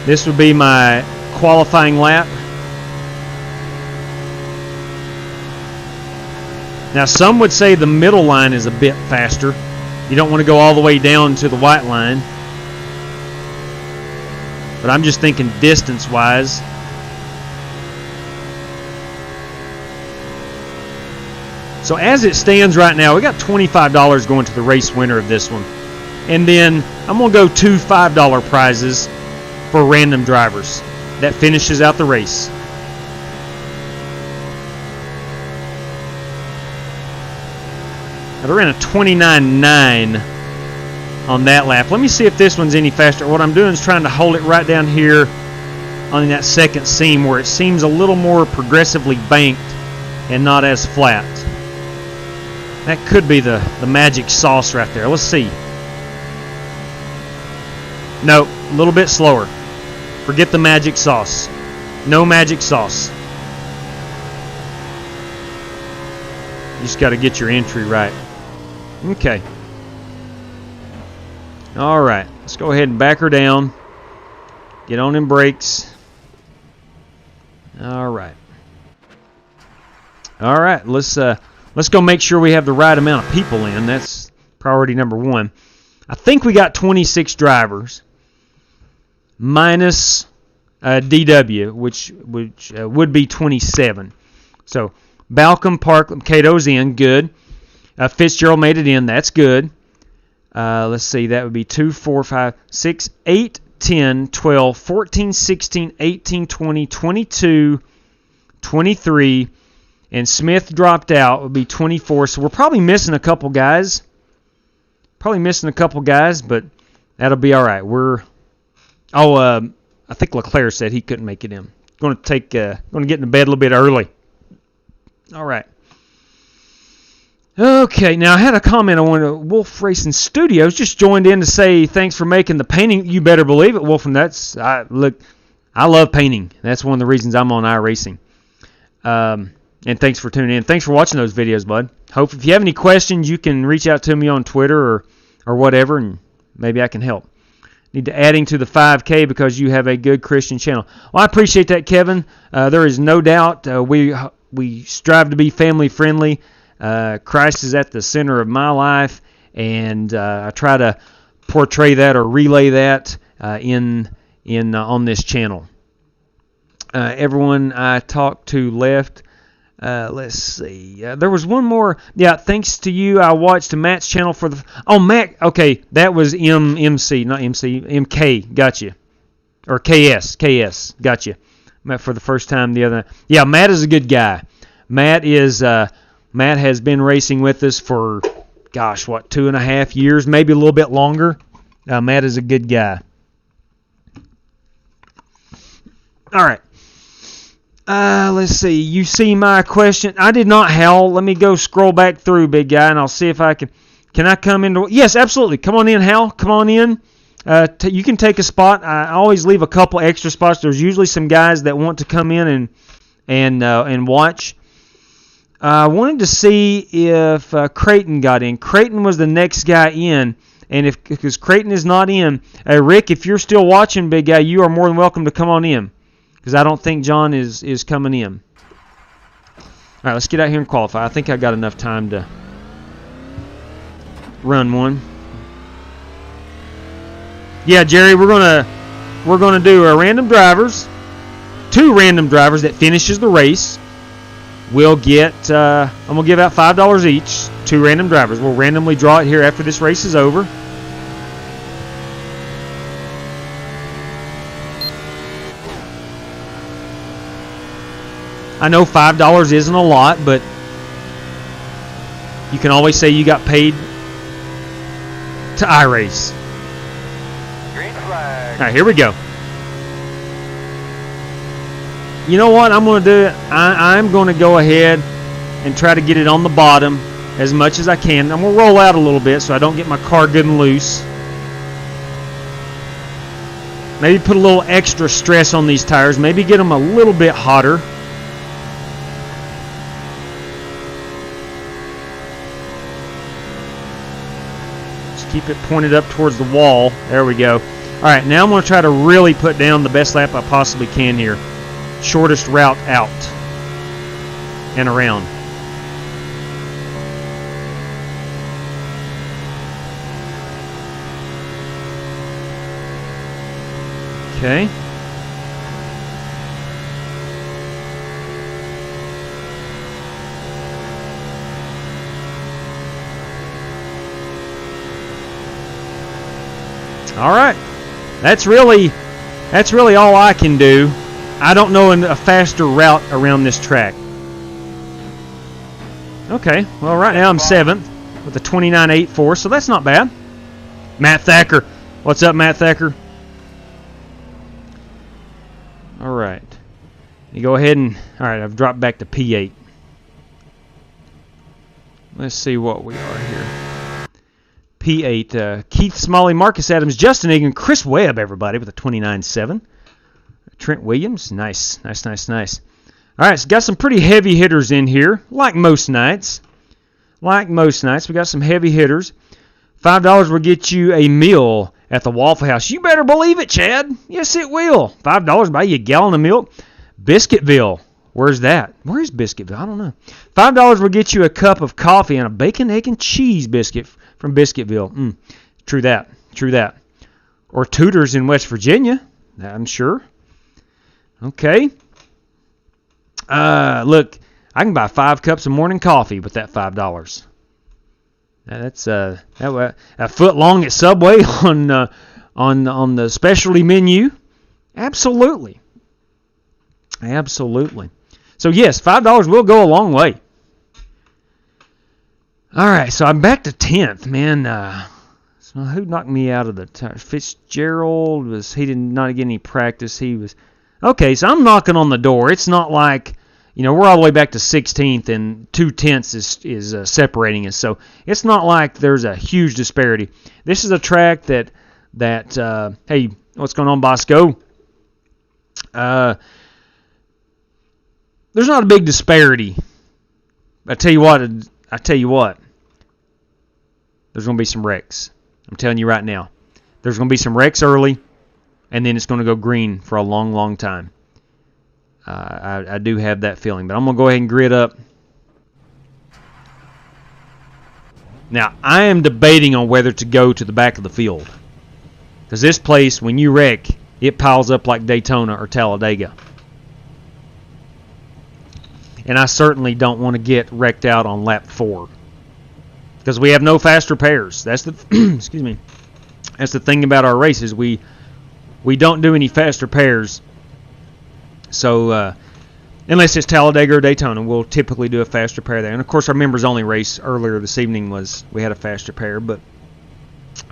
This would be my qualifying lap. Now, some would say the middle line is a bit faster. You don't want to go all the way down to the white line. But I'm just thinking distance-wise. So as it stands right now, we got $25 going to the race winner of this one. And then I'm going to go 2 $5 prizes for random drivers. That finishes out the race. I ran a 29.9 on that lap. Let me see if this one's any faster. What I'm doing is trying to hold it right down here on that second seam where it seems a little more progressively banked and not as flat. That could be the magic sauce right there. Let's see. No, a little bit slower. Forget the magic sauce. No magic sauce. You just got to get your entry right. Okay. All right. Let's go ahead and back her down. Get on in brakes. All right. All right. Let's go make sure we have the right amount of people in. That's priority number 1. I think we got 26 drivers minus DW, which would be 27. So Balcom, Parkland, Cato's in. Good. Fitzgerald made it in. That's good. Let's see. That would be 2, 4, 5, 6, 8, 10, 12, 14, 16, 18, 20, 22, 23. And Smith dropped out. It would be 24. So we're probably missing a couple guys. But that'll be all right. I think Leclerc said he couldn't make it in. Going to get into bed a little bit early. All right. Okay, now I had a comment on one of Wolf Racing Studios. Just joined in to say thanks for making the painting. You better believe it, Wolf. And I love painting. That's one of the reasons I'm on iRacing. And thanks for tuning in. Thanks for watching those videos, bud. Hope if you have any questions, you can reach out to me on Twitter or whatever, and maybe I can help. Need to adding to the 5K because you have a good Christian channel. Well, I appreciate that, Kevin. There is no doubt we strive to be family friendly. Christ is at the center of my life, and I try to portray that or relay that on this channel. Everyone I talked to left. Let's see. There was one more. Yeah, thanks to you, I watched Matt's channel for the. Oh, Matt. Okay, that was MC, not MC. MK. Gotcha. Or KS. Gotcha. Matt for the first time the other. Yeah, Matt is a good guy. Matt has been racing with us for, 2.5 years, maybe a little bit longer. Matt is a good guy. All right. Let's see. You see my question? I did not, Hal. Let me go scroll back through, big guy, and I'll see if I can. Can I come into? Yes, absolutely. Come on in, Hal. Come on in. You can take a spot. I always leave a couple extra spots. There's usually some guys that want to come in and watch. I wanted to see if Creighton got in. Creighton was the next guy in, and because Creighton is not in, Rick, if you're still watching, big guy, you are more than welcome to come on in. Because I don't think John is coming in. All right, let's get out here and qualify. I think I got enough time to run one. Yeah, Jerry, we're gonna do a random drivers, 2 random drivers that finishes the race. We'll get. I'm gonna give out $5 each. 2 random drivers. We'll randomly draw it here after this race is over. I know $5 isn't a lot, but you can always say you got paid to iRace. Green flag. All right, here we go. You know what I'm going to do? I'm going to go ahead and try to get it on the bottom as much as I can. I'm going to roll out a little bit so I don't get my car good and loose. Maybe put a little extra stress on these tires. Maybe get them a little bit hotter. Keep it pointed up towards the wall. There we go. All right, now I'm going to try to really put down the best lap I possibly can here. Shortest route out and around. Okay. All right. That's really all I can do. I don't know a faster route around this track. Okay, well, right now I'm 7th with a 29.84, so that's not bad. Matt Thacker. What's up, Matt Thacker? All right. You go ahead and... All right, I've dropped back to P8. Let's see what we are here. P8. Keith Smalley, Marcus Adams, Justin Egan, Chris Webb, everybody, with a 29.7. Trent Williams. Nice. All right, so got some pretty heavy hitters in here, like most nights. We got some heavy hitters. $5 will get you a meal at the Waffle House. You better believe it, Chad. Yes, it will. $5 buy you a gallon of milk. Biscuitville. Where's that? Where is Biscuitville? I don't know. $5 will get you a cup of coffee and a bacon, egg, and cheese biscuit from Biscuitville. True that. Or Tudor's in West Virginia, I'm sure. Okay. Look, I can buy 5 cups of morning coffee with that $5. That's a foot long at Subway on the specialty menu. Absolutely. So yes, $5 will go a long way. All right, so I'm back to 10th, man. So who knocked me out of the tire? Fitzgerald he did not get any practice. He was okay. So I'm knocking on the door. It's not like, we're all the way back to 16th and 2/10 is separating us. So it's not like there's a huge disparity. This is a track that hey, what's going on, Bosco? There's not a big disparity. I tell you what, there's going to be some wrecks. I'm telling you right now. There's going to be some wrecks early, and then it's going to go green for a long, long time. I do have that feeling, but I'm going to go ahead and grid up. Now, I am debating on whether to go to the back of the field. Because this place, when you wreck, it piles up like Daytona or Talladega. And I certainly don't want to get wrecked out on lap 4. Because we have no fast repairs. That's the excuse me. That's the thing about our races. We don't do any fast repairs. So unless it's Talladega or Daytona, we'll typically do a fast repair there. And of course, our members only race earlier this evening we had a fast repair. But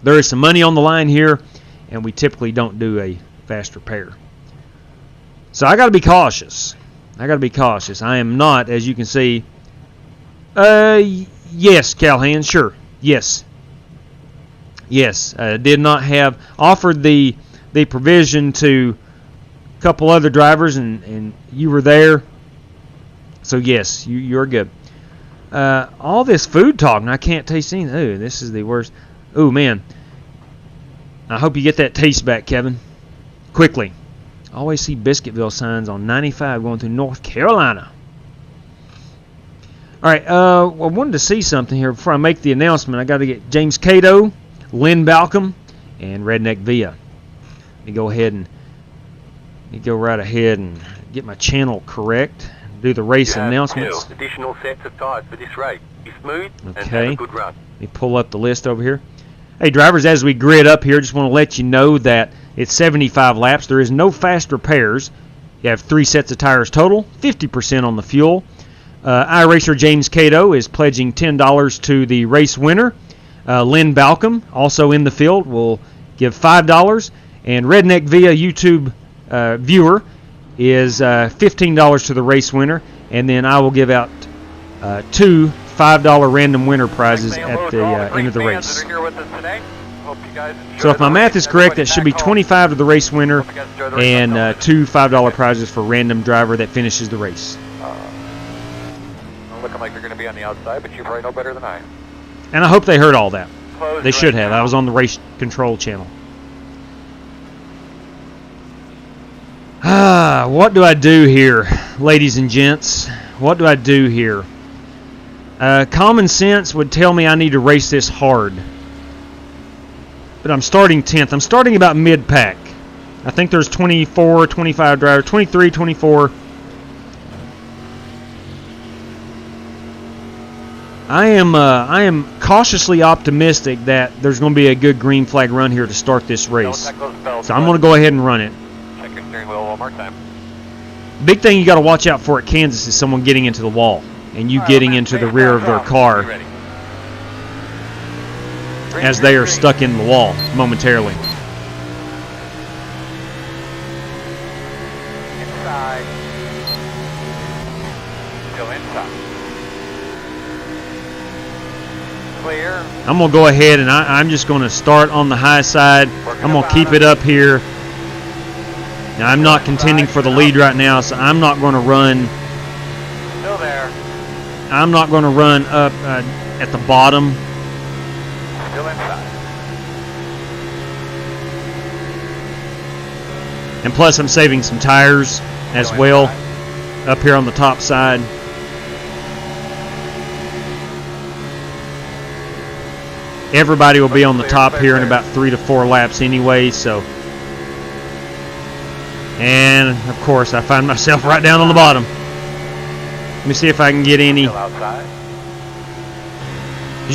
there is some money on the line here, and we typically don't do a fast repair. So I got to be cautious. I am not, as you can see. Yes, Calhan, sure. Yes. Did not have offered the provision to a couple other drivers, and you were there. So yes, you're good. All this food talk, and I can't taste anything. Ooh, this is the worst. Ooh, man. I hope you get that taste back, Kevin. Quickly. I always see Biscuitville signs on 95 going through North Carolina. All right, I wanted to see something here before I make the announcement. I got to get James Cato, Lynn Balcom, and Redneck Via. Let me go right ahead and get my channel correct. Do the race announcements. 2 additional sets of tires for this race. Be smooth and have Okay. a good run. Let me pull up the list over here. Hey, drivers, as we grid up here, just want to let you know that it's 75 laps. There is no fast repairs. You have 3 sets of tires total, 50% on the fuel. iRacer James Cato is pledging $10 to the race winner. Lynn Balcom, also in the field, will give $5. And Redneck Via YouTube viewer is $15 to the race winner. And then I will give out 2 $5 random winner prizes at the end of the race. So if my math is correct, that should be 25 to the race winner and 2 $5 prizes for random driver that finishes the race. Looking like they're going to be on the outside, but you probably know better than I. And I hope they heard all that. They should have. I was on the race control channel. What do I do here, ladies and gents? What do I do here? Common sense would tell me I need to race this hard. But I'm starting 10th. I'm starting about mid-pack. I think there's 24, 25 drivers, 23, 24. I am cautiously optimistic that there's going to be a good green flag run here to start this race. So I'm going to go ahead and run it. Check your steering wheel one more time. Big thing you got to watch out for at Kansas is someone getting into the wall and you getting into the rear of their car as they are stuck in the wall momentarily. Inside. Still inside. Clear. I'm going to go ahead and I'm just going to start on the high side. I'm going to keep it up here. Now, I'm not contending for the lead right now, so I'm not going to run. Still there. I'm not going to run up at the bottom. Still inside. And plus, I'm saving some tires as well up here on the top side. Everybody will be on the top here in about 3 to 4 laps anyway, so. And, of course, I find myself right down on the bottom. Let me see if I can get any. Because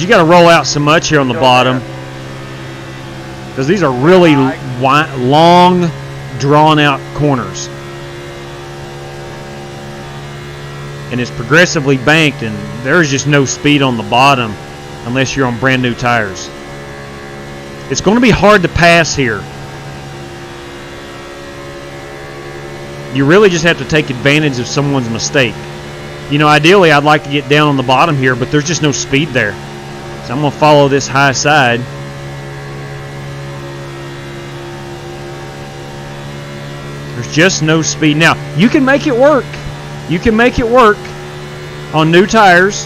you got to roll out so much here on the bottom. Because these are really long, drawn-out corners. And it's progressively banked, and there's just no speed on the bottom unless you're on brand new tires. It's going to be hard to pass here. You really just have to take advantage of someone's mistake. You know, ideally I'd like to get down on the bottom here, but there's just no speed there. So I'm going to follow this high side. There's just no speed. Now, you can make it work. You can make it work on new tires,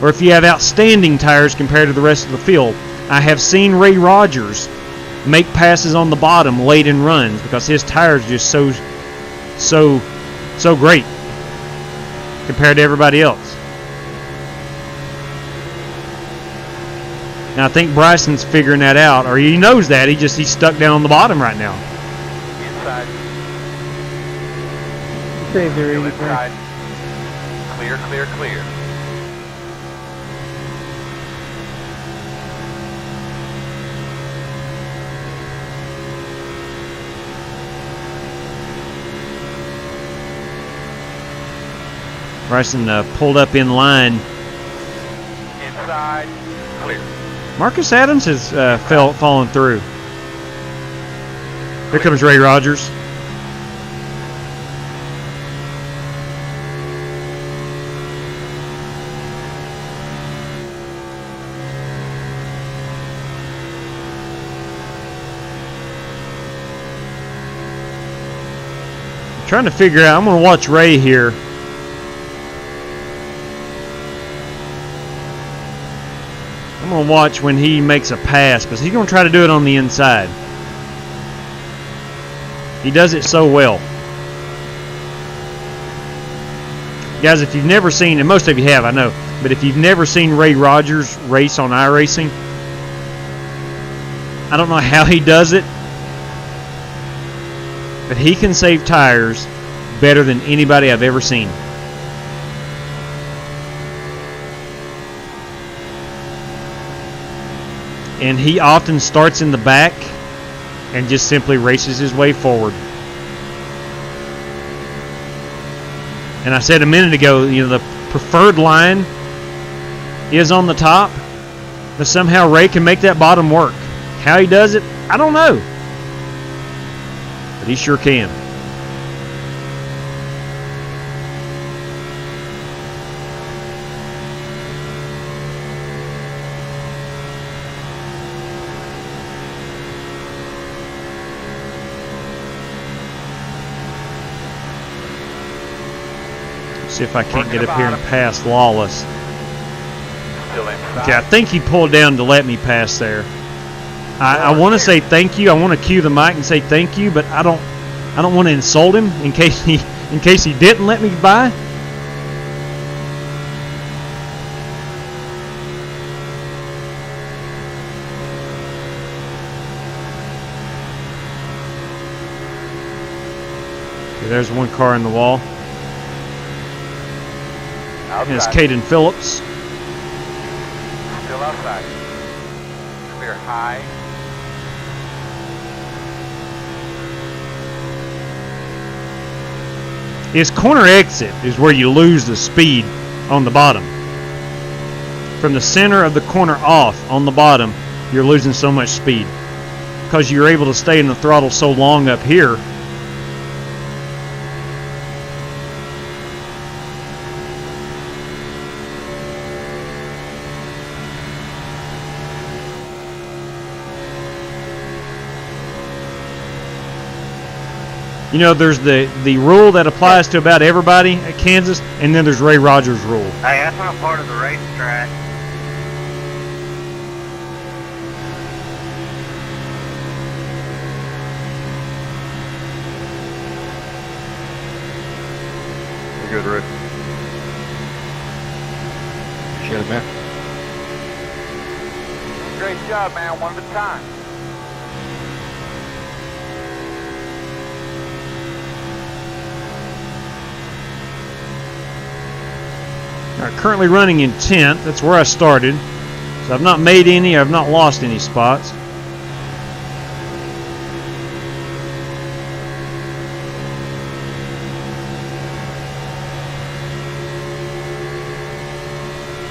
or if you have outstanding tires compared to the rest of the field. I have seen Ray Rogers make passes on the bottom late in runs because his tires are just so great compared to everybody else. Now I think Bryson's figuring that out, or he knows that. He's stuck down on the bottom right now. Inside. Save the Still inside. Clear, clear, clear. Bryson pulled up in line. Inside. Clear. Marcus Adams has fallen through. Here comes Ray Rogers. I'm trying to figure out. I'm going to watch Ray here. I'm going to watch when he makes a pass, because he's going to try to do it on the inside. He does it so well. Guys, if you've never seen, and most of you have, I know, but if you've never seen Ray Rogers race on iRacing, I don't know how he does it, but he can save tires better than anybody I've ever seen. And he often starts in the back and just simply races his way forward. And I said a minute ago, you know, the preferred line is on the top, but somehow Ray can make that bottom work. How he does it, I don't know. But he sure can. See if I can't get up here and pass Lawless. Okay, I think he pulled down to let me pass there. I want to say thank you. I want to cue the mic and say thank you, but I don't want to insult him in case he didn't let me by. Okay, there's one car in the wall. Outside. It's Caden Phillips. Still outside. Clear high. His corner exit is where you lose the speed on the bottom. From the center of the corner off on the bottom, you're losing so much speed because you're able to stay in the throttle so long up here. You know, there's the rule that applies to about everybody at Kansas, and then there's Ray Rogers' rule. Hey, that's not part of the racetrack. You're good, Rick. Appreciate it, man. Great job, man. One at a time. All right, currently running in 10th. That's where I started. So I've not made any. I've not lost any spots.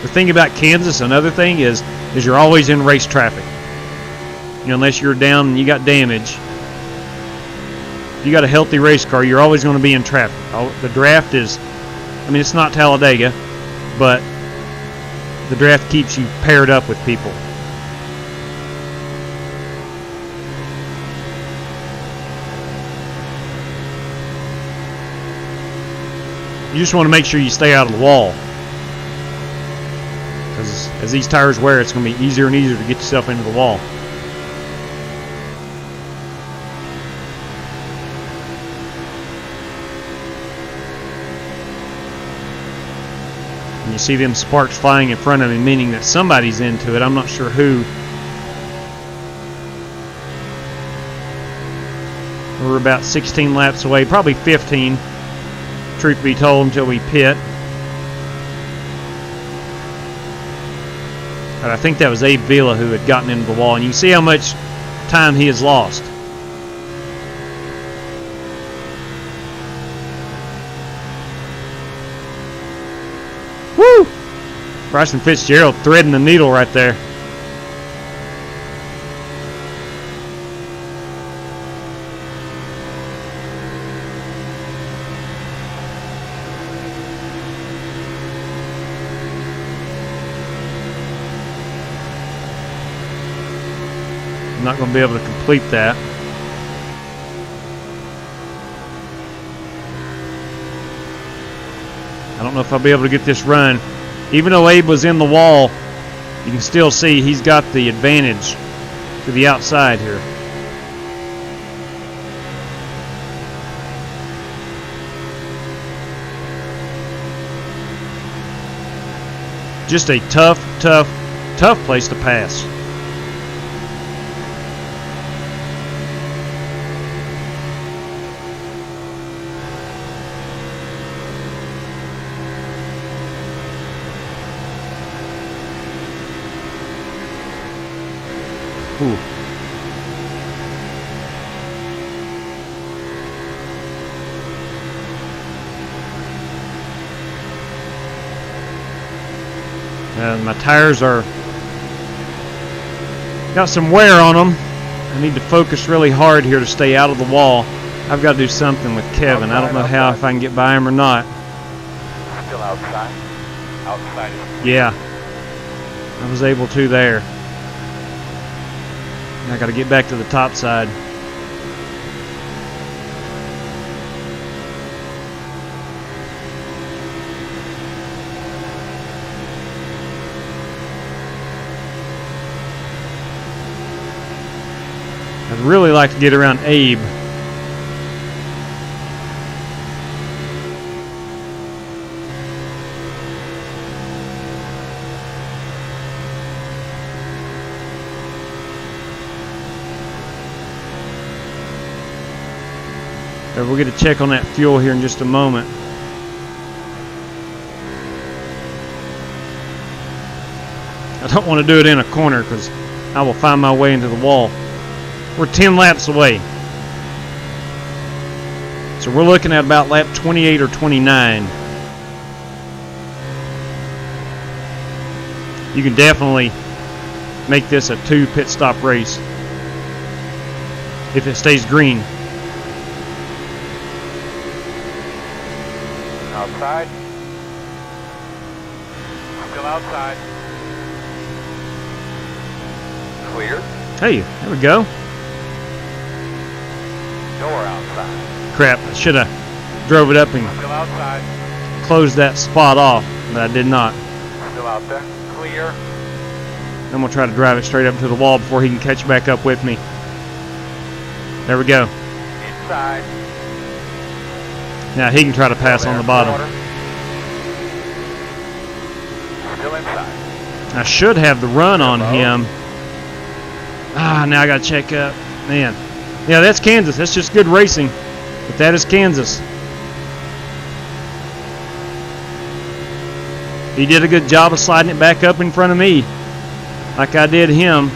The thing about Kansas, another thing is you're always in race traffic. You know, unless you're down and you got damage. If you got a healthy race car, you're always going to be in traffic. The draft is, I mean, it's not Talladega, but the draft keeps you paired up with people. You just want to make sure you stay out of the wall. Because as these tires wear, it's going to be easier and easier to get yourself into the wall. And you see them sparks flying in front of me, meaning that somebody's into it. I'm not sure who. We're about 16 laps away, probably 15, truth be told, until we pit. But I think that was Abe Vila who had gotten into the wall, and you see how much time he has lost. Woo! Bryson Fitzgerald threading the needle right there. I'm not going to be able to complete that. I don't know if I'll be able to get this run. Even though Abe was in the wall, you can still see he's got the advantage to the outside here. Just a tough place to pass. Ooh. My tires are got some wear on them. I need to focus really hard here to stay out of the wall. I've got to do something with Kevin. I don't know how, if I can get by him or not. Still outside. Outside. Yeah, I was able to there. I got to get back to the top side. I'd really like to get around Abe. We'll get a check on that fuel here in just a moment. I don't want to do it in a corner because I will find my way into the wall. We're 10 laps away. So we're looking at about lap 28 or 29. You can definitely make this a 2 pit stop race if it stays green. Outside. Still outside. Clear. Hey, there we go. Door outside. Crap, I should have drove it up and Still outside. closed that spot off, but I did not. Still out there. Clear. I'm going to try to drive it straight up to the wall before he can catch back up with me. There we go. Inside. Now he can try to pass on the bottom. Still inside. I should have the run on him. Now I got to check up. Man. Yeah, that's Kansas. That's just good racing. But that is Kansas. He did a good job of sliding it back up in front of me, like I did him.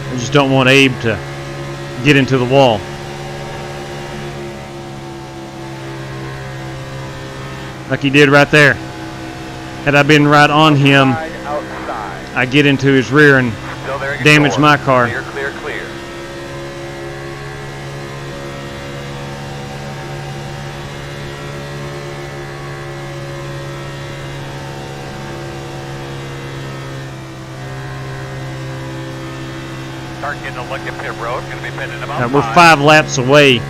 I just don't want Abe to get into the wall. Like he did right there. Had I been right on him, I get into his rear and damage my car. Clear, clear, clear. Start getting a look at pit road. Going to be pitting about We're 5 laps away.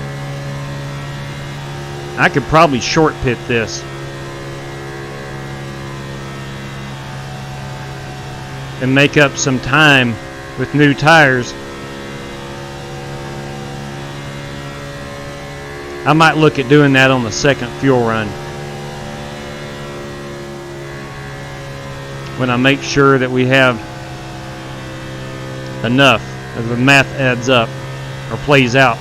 I could probably short pit this. And make up some time with new tires. I might look at doing that on the second fuel run, when I make sure that we have enough, as the math adds up or plays out.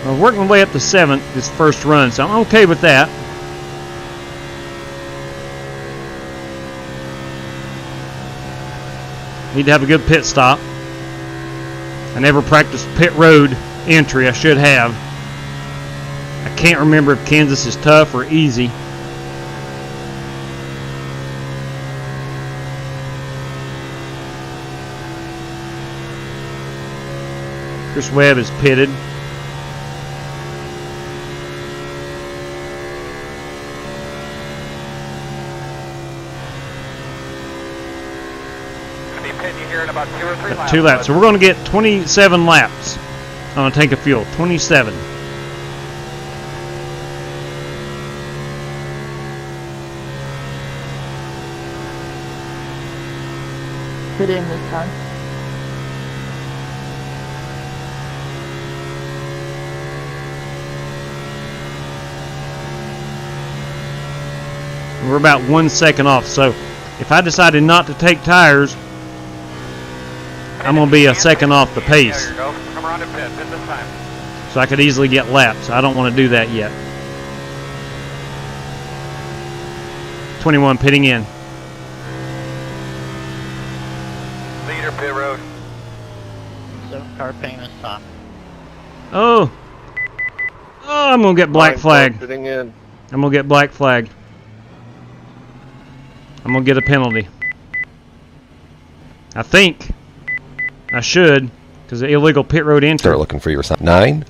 I'm working my way up to 7th this first run, so I'm okay with that. Need to have a good pit stop. I never practiced pit road entry. I should have. I can't remember if Kansas is tough or easy. Chris Webb is pitted. About 2 or 3 laps. 2 laps. So we're going to get 27 laps on a tank of fuel. 27. Put in this time. We're about 1 second off. So if I decided not to take tires, I'm going to be a second off the pace. Come around and pit this time. So I could easily get laps. I don't want to do that yet. 21 pitting in. Leader pit road. 7 car payments top. Oh, I'm going to get black flag. Sitting in. I'm going to get black flag. I'm going to get a penalty. I think. I should, because the illegal pit road entry. Start looking for your sign. 9,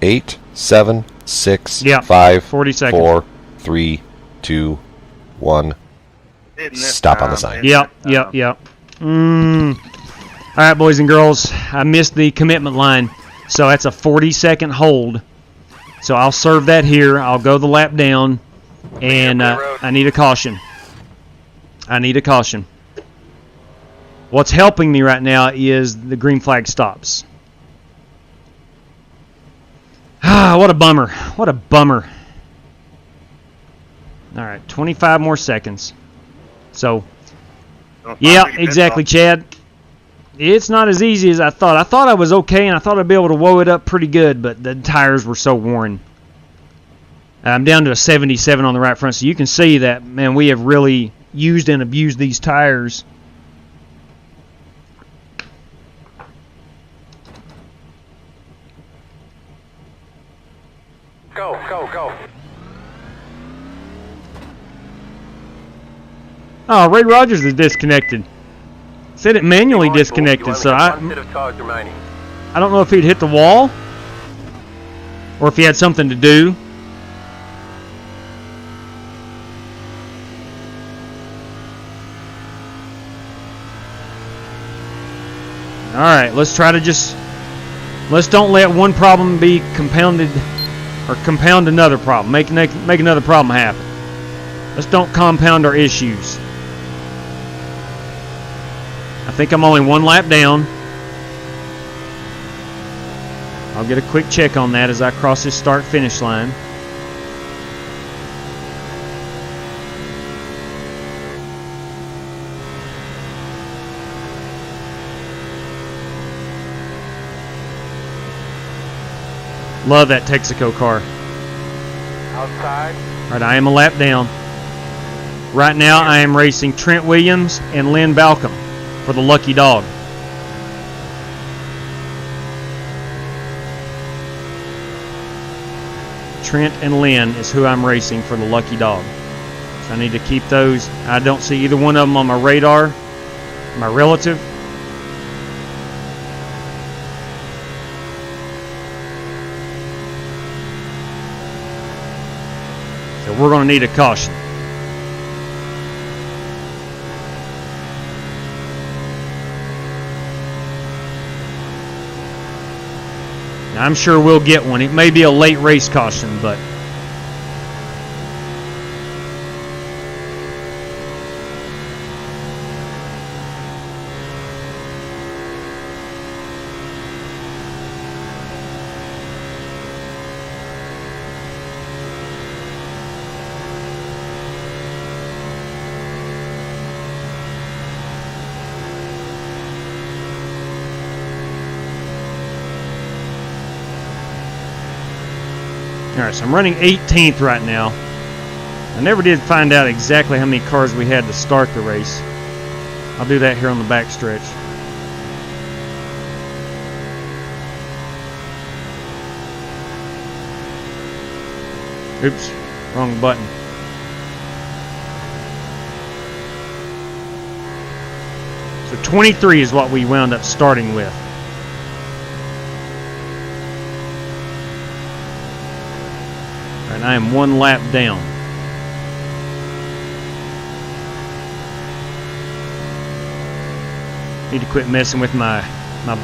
8, 7, 6, Yep, 5, 40 seconds. 4, 3, 2, 1. Stop on the sign. Yep. All right, boys and girls, I missed the commitment line, so that's a 40-second hold. So I'll serve that here. I'll go the lap down, and I need a caution. What's helping me right now is the green flag stops. Ah, what a bummer. What a bummer. All right, 25 more seconds. So, yeah, exactly, Chad. It's not as easy as I thought. I thought I was okay, and I thought I'd be able to woe it up pretty good, but the tires were so worn. I'm down to a 77 on the right front, so you can see that, man, we have really used and abused these tires. Go, go, go. Oh, Ray Rogers is disconnected. Said it manually disconnected, so I don't know if he'd hit the wall or if he had something to do. All right, let's try to let's don't let one problem be compounded or compound another problem. Make another problem happen. Let's don't compound our issues. I think I'm only one lap down. I'll get a quick check on that as I cross this start-finish line. Love that Texaco car. Outside. All right, I am a lap down. Right now, I am racing Trent Williams and Lynn Balcom for the Lucky Dog. Trent and Lynn is who I'm racing for the Lucky Dog. So I need to keep those. I don't see either one of them on my radar. My relative. So we're going to need a caution. Now, I'm sure we'll get one. It may be a late race caution, but alright, so I'm running 18th right now. I never did find out exactly how many cars we had to start the race. I'll do that here on the back stretch. Oops, wrong button. So 23 is what we wound up starting with. I am one lap down. Need to quit messing with my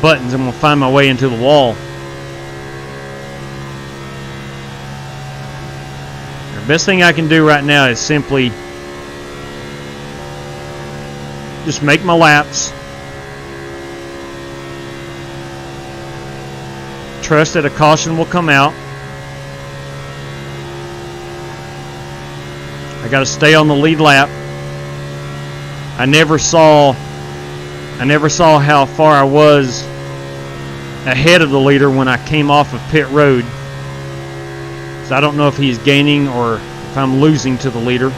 buttons. I'm going to find my way into the wall. The best thing I can do right now is simply just make my laps. Trust that a caution will come out. I got to stay on the lead lap. I never saw how far I was ahead of the leader when I came off of pit road. So I don't know if he's gaining or if I'm losing to the leader.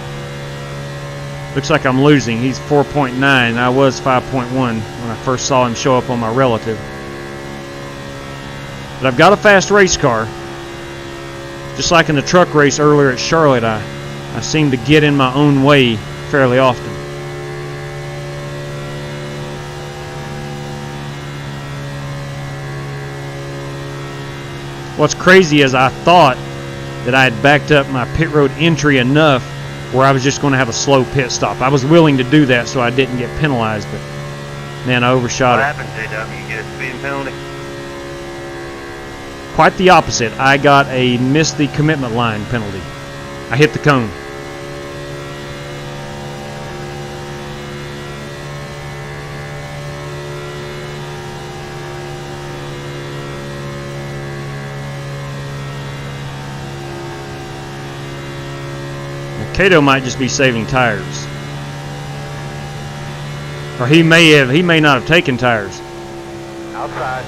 Looks like I'm losing. He's 4.9. I was 5.1 when I first saw him show up on my relative. But I've got a fast race car. Just like in the truck race earlier at Charlotte, I seem to get in my own way fairly often. What's crazy is I thought that I had backed up my pit road entry enough where I was just going to have a slow pit stop. I was willing to do that so I didn't get penalized, but man, I overshot it. What happened, JW? You get a speeding penalty? Quite the opposite. I got a missed the commitment line penalty. I hit the cone. Cato might just be saving tires. Or he may not have taken tires. Outside.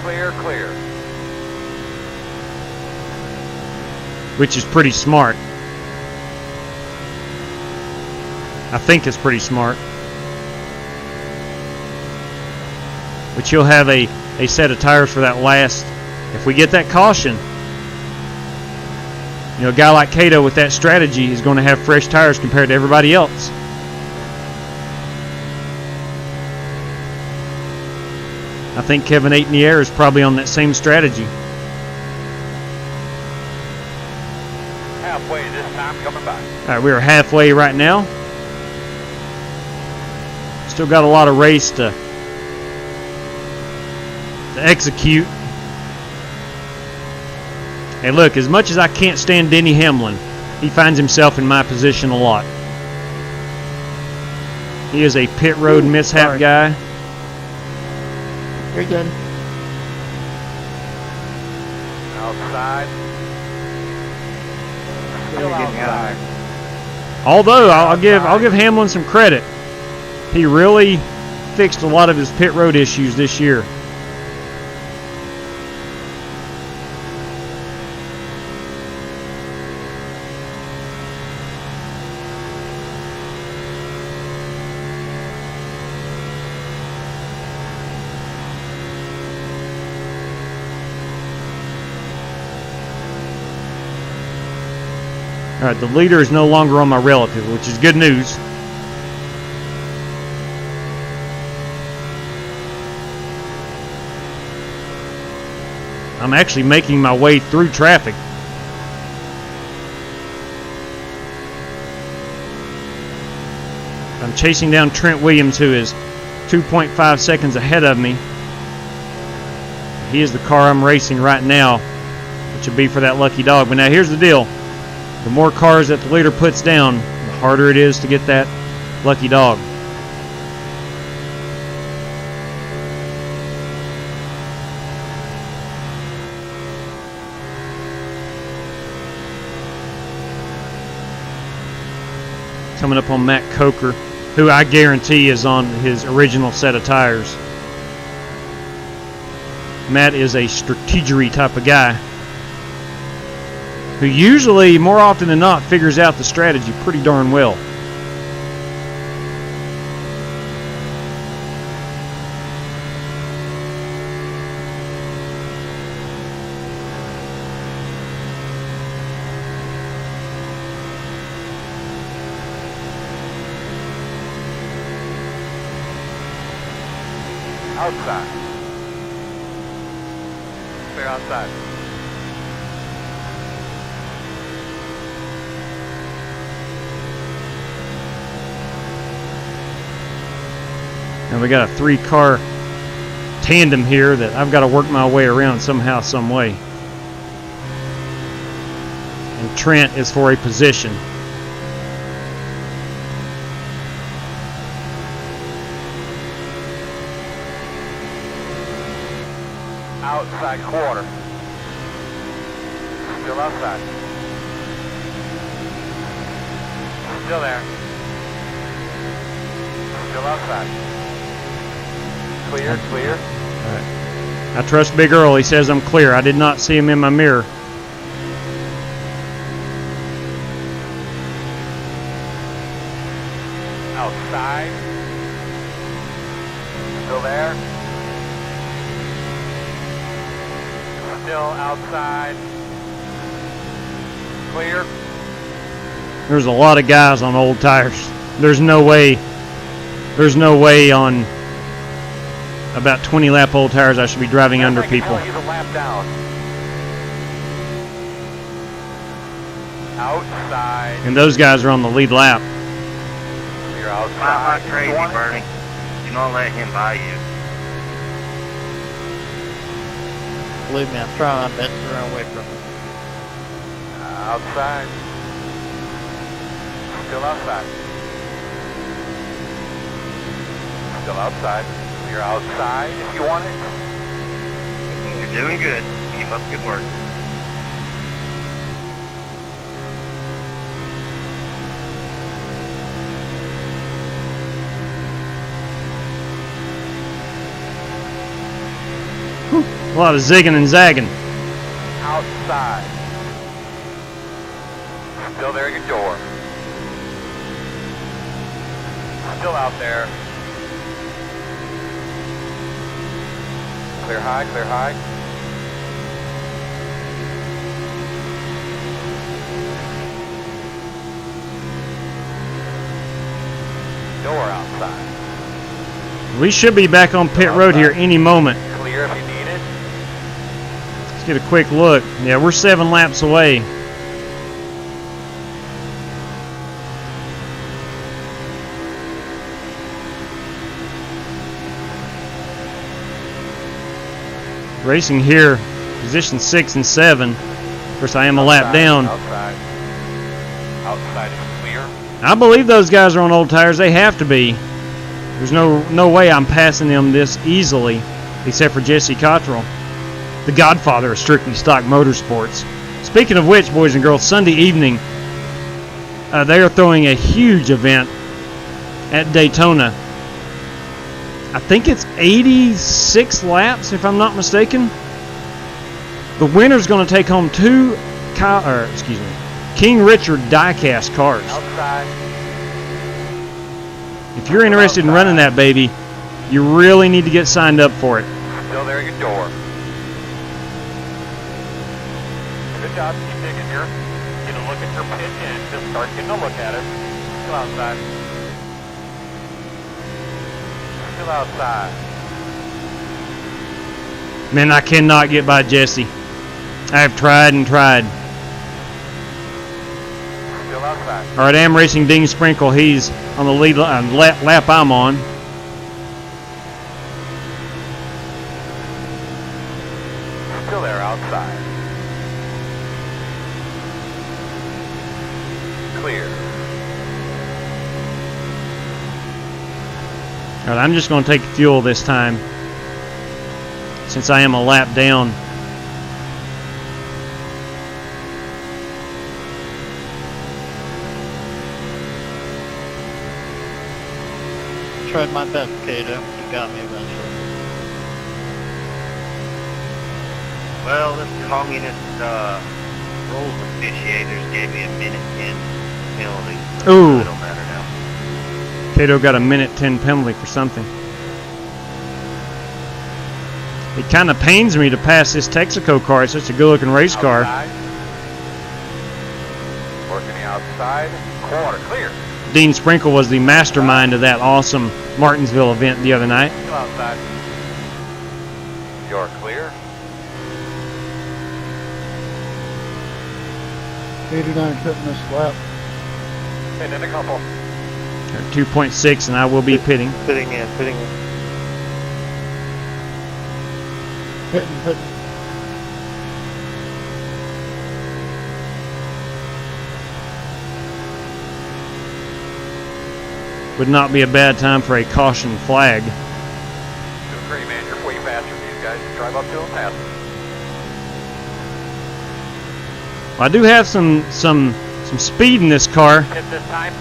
Clear, clear. Which is pretty smart. I think it's pretty smart. But you'll have a set of tires for that last. If we get that caution, you know, a guy like Cato with that strategy is going to have fresh tires compared to everybody else. I think Kevin Aitnier is probably on that same strategy. Halfway this time, coming by. All right, we are halfway right now. Still got a lot of race to execute. Hey, look, as much as I can't stand Denny Hamlin, he finds himself in my position a lot. He is a pit road mishap guy. You're good. Outside. Still outside. Although I'll give Hamlin some credit. He really fixed a lot of his pit road issues this year. All right, the leader is no longer on my relative, which is good news. I'm actually making my way through traffic. I'm chasing down Trent Williams, who is 2.5 seconds ahead of me. He is the car I'm racing right now, which would be for that lucky dog. But now here's the deal. The more cars that the leader puts down, the harder it is to get that lucky dog. Coming up on Matt Coker, who I guarantee is on his original set of tires. Matt is a strategery type of guy who usually, more often than not, figures out the strategy pretty darn well. Outside. Clear outside. And we got a 3-car tandem here that I've got to work my way around somehow, some way. And Trent is for a position. Outside quarter. Still outside. Still there. Still outside. Clear, clear. All right. I trust Big Earl. He says I'm clear. I did not see him in my mirror. Outside. Still there. Still outside. Clear. There's a lot of guys on old tires. There's no way on about 20 lap old tires I should be driving under people. He's a lap down. Outside. And those guys are on the lead lap. You're outside. Not crazy, Bernie. Do not let him buy you. Believe me, I'm trying my best to run away from him. Outside. Still outside. Still outside. You're outside if you want it. You're doing good. Keep up good work. A lot of zigging and zagging. Outside. Still there at your door. Still out there. Clear high, clear high. Door outside. We should be back on pit road here any moment. Clear if you need it. Let's get a quick look. Yeah, we're 7 laps away. Racing here, position 6 and 7. Of course, I am a lap down. Outside. Outside is clear. I believe those guys are on old tires. They have to be. There's no way I'm passing them this easily, except for Jesse Cottrell, the godfather of strictly stock motorsports. Speaking of which, boys and girls, Sunday evening, they are throwing a huge event at Daytona. I think it's 86 laps, if I'm not mistaken. The winner's going to take home 2 King Richard diecast cars. Outside. If you're interested in running that baby, you really need to get signed up for it. Still there at your door. Good job. Keep digging here. Get a look at your pit and just start getting a look at it. Still outside. Still outside. Man, I cannot get by Jesse. I have tried and tried. Still outside. All right, I'm racing Dean Sprinkle. He's on the lead lap I'm on. Still there outside. Clear. All right, I'm just going to take fuel this time, since I am a lap down. Tried my best, Kato. You got me eventually. Well, this communist rules officiators gave me a minute 10 penalty. Ooh. It don't matter now. Cato got a minute 10 penalty for something. It kind of pains me to pass this Texaco car. It's such a good-looking race car. Outside. Working the outside. Quarter clear. Dean Sprinkle was the mastermind of that awesome Martinsville event the other night. Still outside. You're clear. 89 cutting this lap. And then a couple. 2.6, and I will be pitting. Pitting in. Hitting. Would not be a bad time for a caution flag. Doing great, man. You're way faster than these guys. Drive up to them fast. I do have some speed in this car. Pit this time.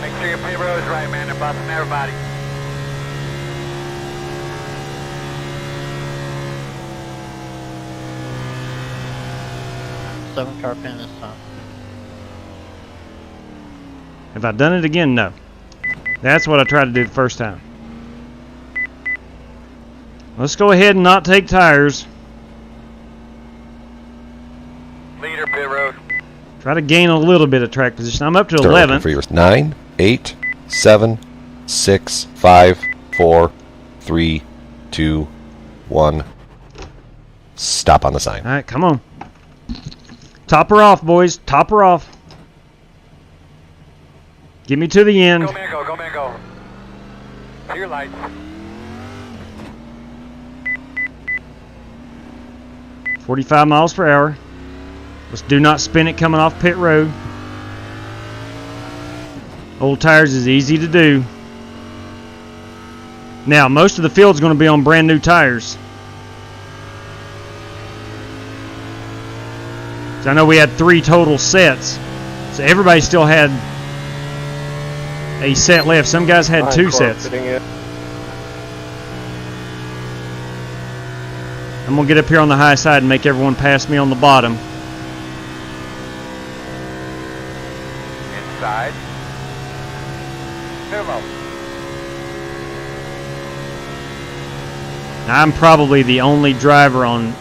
Make sure your pit road is right, man. They're busting everybody. Seven car pin this time. Have I done it again? No. That's what I tried to do the first time. Let's go ahead and not take tires. Leader, pit road. Try to gain a little bit of track position. I'm up to Start 11th. for yours. 9, 8, 7, 6, 5, 4, 3, 2, 1. Stop on the sign. All right, come on. Top her off, boys. Top her off. Get me to the end. Go, man, go. Go, man, go. To your lights. 45 miles per hour. Let's do not spin it coming off pit road. Old tires is easy to do. Now, most of the field's going to be on brand new tires. So I know we had 3 total sets. So everybody still had a set left. Some guys had 2 sets. I'm going to get up here on the high side and make everyone pass me on the bottom. Inside. Too low. Now, I'm probably the only driver on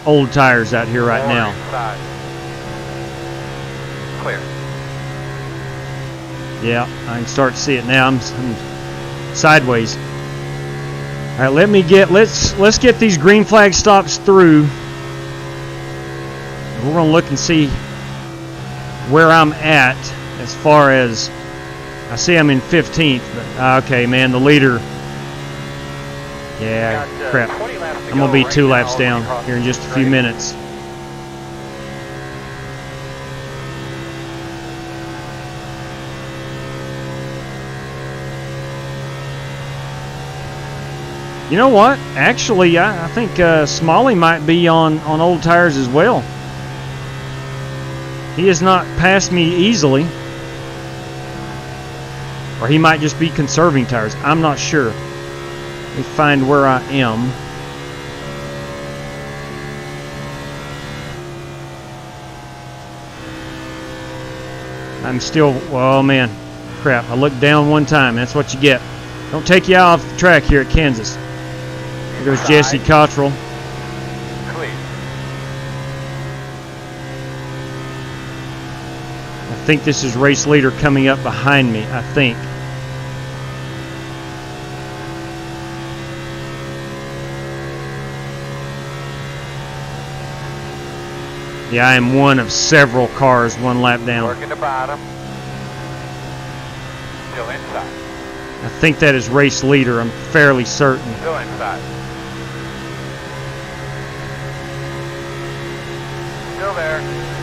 old tires out here right now. Inside. Clear. Yeah, I can start to see it now. I'm sideways. All right, let's get these green flag stops through. We're gonna look and see where I'm at as far as I see. I'm in 15th, but okay, man, the leader. Yeah, crap. I'm gonna be 2 laps down here in just a few minutes. You know what? Actually, I think Smalley might be on old tires as well. He has not passed me easily. Or he might just be conserving tires. I'm not sure. Let me find where I am. I'm still... Oh, man. Crap. I looked down one time. That's what you get. Don't take you out off the track here at Kansas. There goes Jesse Cottrell. Clear. I think this is race leader coming up behind me, I think. Yeah, I am one of several cars 1 lap down. Working the bottom. Still inside. I think that is race leader. I'm fairly certain. Still inside. Still there.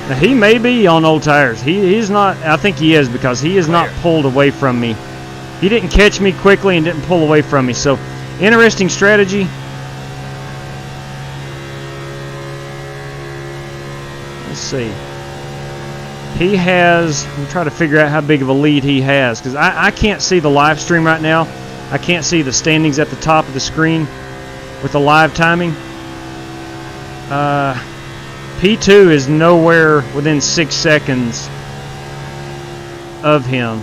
Now, he may be on old tires. He's not. I think he is because he is not pulled away from me. He didn't catch me quickly and didn't pull away from me. So, interesting strategy. Let's see. He has, I'm trying to figure out how big of a lead he has because I can't see the live stream right now. I can't see the standings at the top of the screen with the live timing. P2 is nowhere within 6 seconds of him.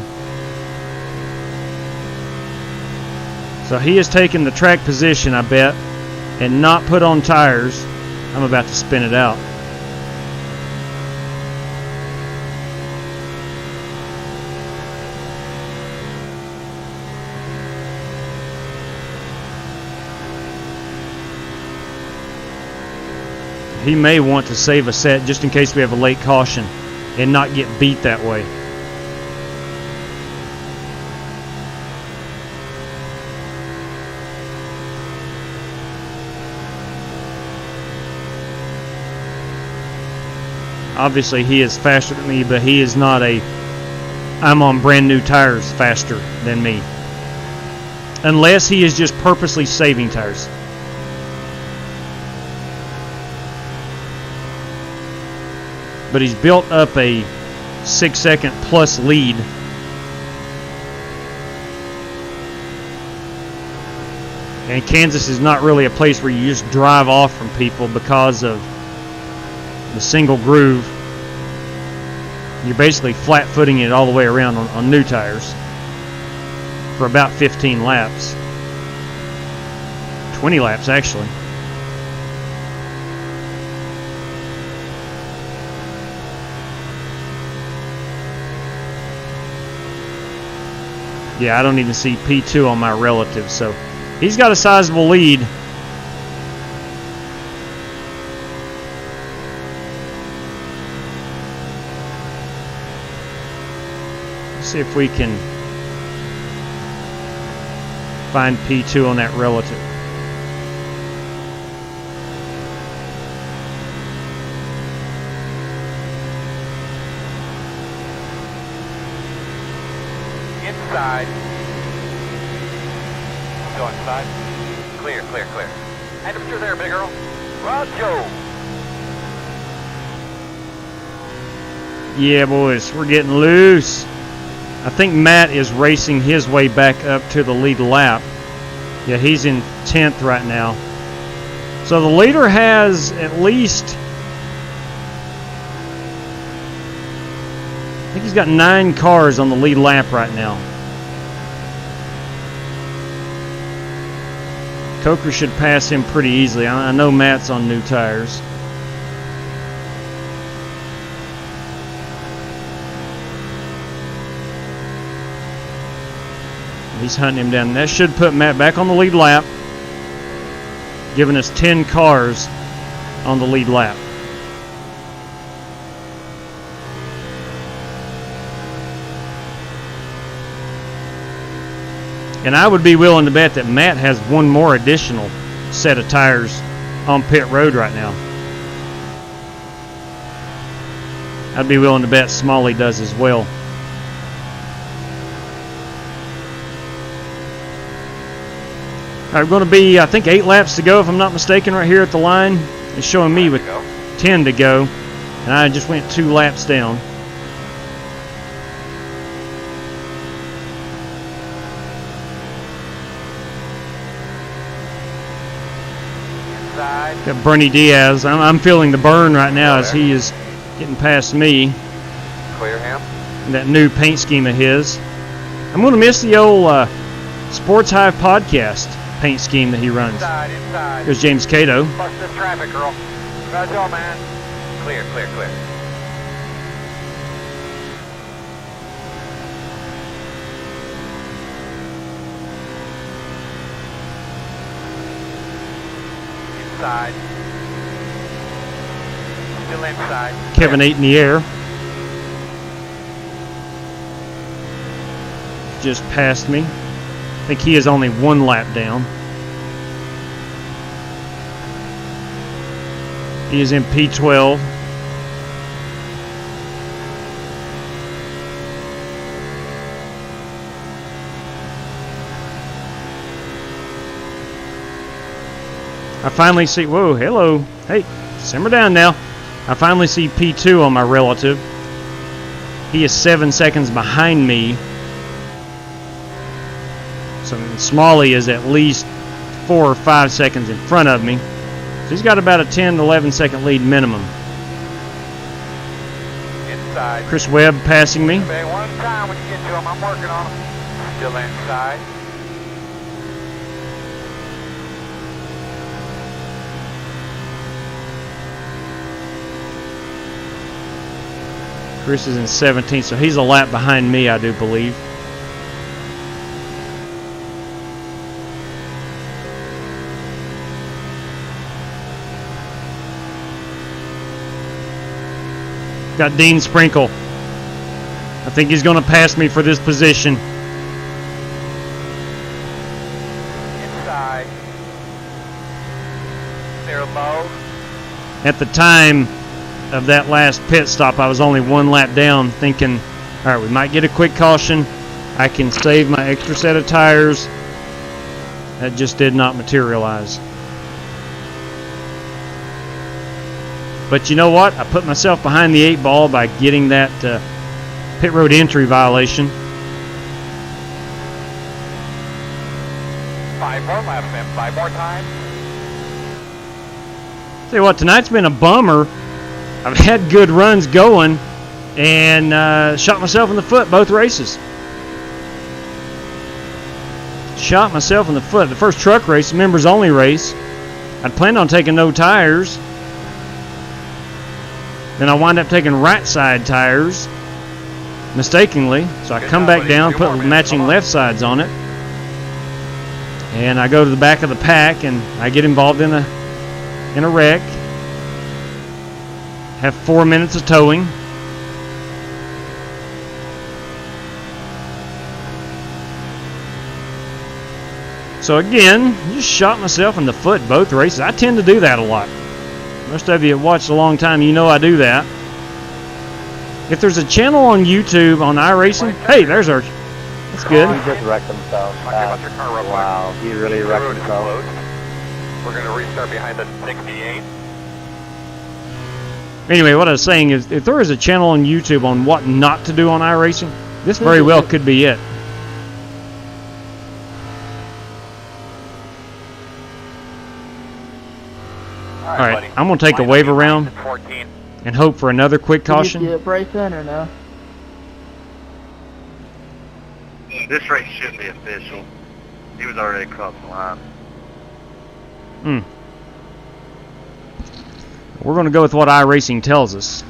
So he has taken the track position, I bet, and not put on tires. I'm about to spin it out. He may want to save a set just in case we have a late caution and not get beat that way. Obviously he is faster than me, but he is not I'm on brand new tires faster than me. Unless he is just purposely saving tires. But he's built up a 6 second plus lead. And Kansas is not really a place where you just drive off from people because of the single groove. You're basically flat footing it all the way around on new tires for about 15 laps. 20 laps actually. Yeah, I don't even see P2 on my relative, so he's got a sizable lead. Let's see if we can find P2 on that relative. Inside. Go inside. Clear, clear, clear. And if you're there, big girl. Roger. Yeah, boys, we're getting loose. I think Matt is racing his way back up to the lead lap. Yeah, he's in 10th right now. So the leader has at least, I think he's got 9 cars on the lead lap right now. Coker should pass him pretty easily. I know Matt's on new tires. He's hunting him down. That should put Matt back on the lead lap, giving us 10 cars on the lead lap. And I would be willing to bet that Matt has one more additional set of tires on pit road right now. I'd be willing to bet Smalley does as well. All right, we're going to be, I think, 8 laps to go, if I'm not mistaken, right here at the line. It's showing me with 10 to go, and I just went 2 laps down. Got Bernie Diaz. I'm feeling the burn right now as he is getting past me. Clear him. That new paint scheme of his. I'm going to miss the old Sports Hive podcast paint scheme that he runs. Inside. Here's James Cato. Bust this traffic, girl. Let's go, man. Clear. Inside. Still inside. Kevin 8 in the air. Just passed me. I think he is only 1 lap down. He is in P12. I finally see, whoa, hello. Hey, simmer down now. I finally see P2 on my relative. He is 7 seconds behind me. So Smalley is at least 4 or 5 seconds in front of me. So he's got about a 10 to 11 second lead minimum. Inside. Chris Webb passing me. Stay one time when you get to him. I'm working on him. Still inside. Chris is in 17th, so he's a lap behind me, I do believe. Got Dean Sprinkle. I think he's going to pass me for this position. Inside. They're low. At the time of that last pit stop, I was only 1 lap down, thinking, all right, we might get a quick caution. I can save my extra set of tires. That just did not materialize. But you know what? I put myself behind the 8 ball by getting that pit road entry violation. 5 more laps, man. 5 more times. Tell you what, tonight's been a bummer. I've had good runs going and shot myself in the foot both races. Shot myself in the foot. The first truck race, members only race, I'd planned on taking no tires. Then I wind up taking right side tires mistakenly. So I come back down, put matching left sides on it. And I go to the back of the pack and I get involved in a wreck. Have 4 minutes of towing. So again, just shot myself in the foot both races. I tend to do that a lot. Most of you have watched a long time, you know I do that. If there's a channel on YouTube on iRacing, hey, there's our. That's good. He just wrecked himself. Wow, he really wrecked himself. We're going to restart behind the 68. Anyway, what I was saying is, if there is a channel on YouTube on what not to do on iRacing, this very well could be it. All right, I'm going to take a wave around and hope for another quick caution. Did you see it break in or no? This race should be official. He was already across the line. We're going to go with what iRacing tells us.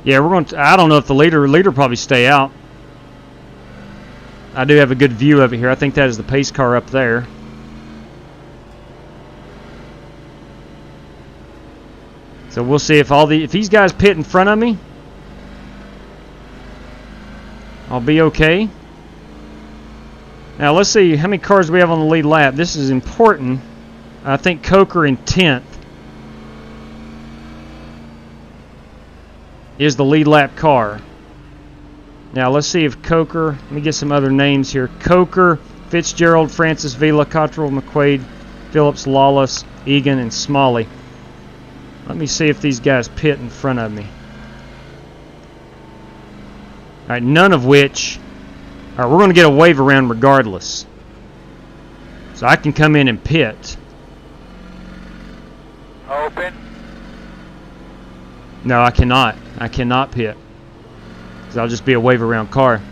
Yeah, we're going to. I don't know if the leader probably stay out. I do have a good view of it here. I think that is the pace car up there. So we'll see if these guys pit in front of me, I'll be okay. Now let's see how many cars do we have on the lead lap. This is important. I think Coker in 10th is the lead lap car. Now let's see if Coker, let me get some other names here. Coker, Fitzgerald, Francis, Vila, Cottrell, McQuaid, Phillips, Lawless, Egan, and Smalley. Let me see if these guys pit in front of me. All right, none of which. All right, we're going to get a wave around regardless. So I can come in and pit. Open. No, I cannot. I cannot pit. Because I'll just be a wave around car.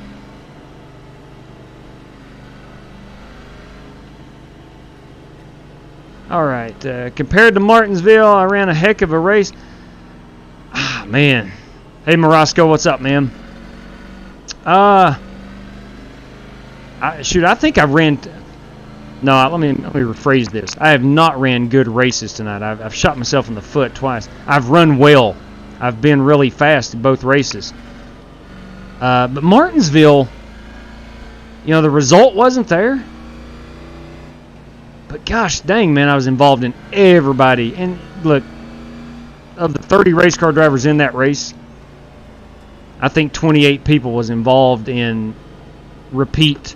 All right, compared to Martinsville, I ran a heck of a race. Ah, man. Hey, Morosco, what's up, man? I think I ran. No, let me rephrase this. I have not ran good races tonight. I've shot myself in the foot twice. I've run well. I've been really fast in both races. But Martinsville, the result wasn't there. But gosh dang, man, I was involved in everybody. And look, of the 30 race car drivers in that race, I think 28 people was involved in repeat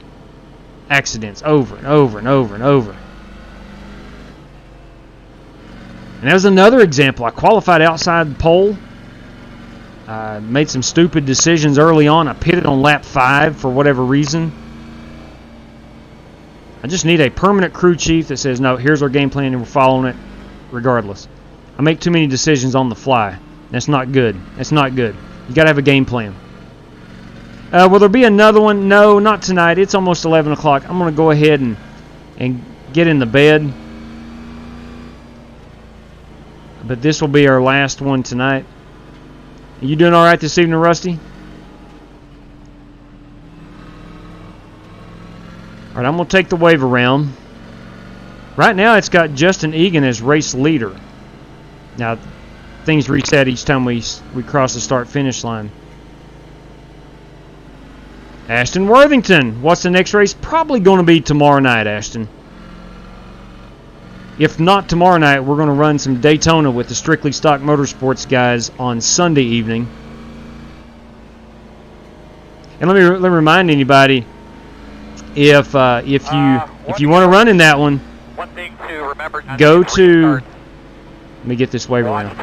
accidents over and over and over and over. And that was another example. I qualified outside the pole. I made some stupid decisions early on. I pitted on lap 5 for whatever reason. I just need a permanent crew chief that says, no, here's our game plan and we're following it regardless. I make too many decisions on the fly. That's not good. That's not good. You got to have a game plan. Will there be another one? No, not tonight. It's almost 11 o'clock. I'm going to go ahead and get in the bed. But this will be our last one tonight. Are you doing all right this evening, Rusty? All right, I'm going to take the wave around. Right now, it's got Justin Egan as race leader. Now, things reset each time we cross the start-finish line. Ashton Worthington, what's the next race? Probably going to be tomorrow night, Ashton. If not tomorrow night, we're going to run some Daytona with the Strictly Stock Motorsports guys on Sunday evening. And let me remind anybody, if you want to run in that one, One thing to remember, go to. Let me get this wave around.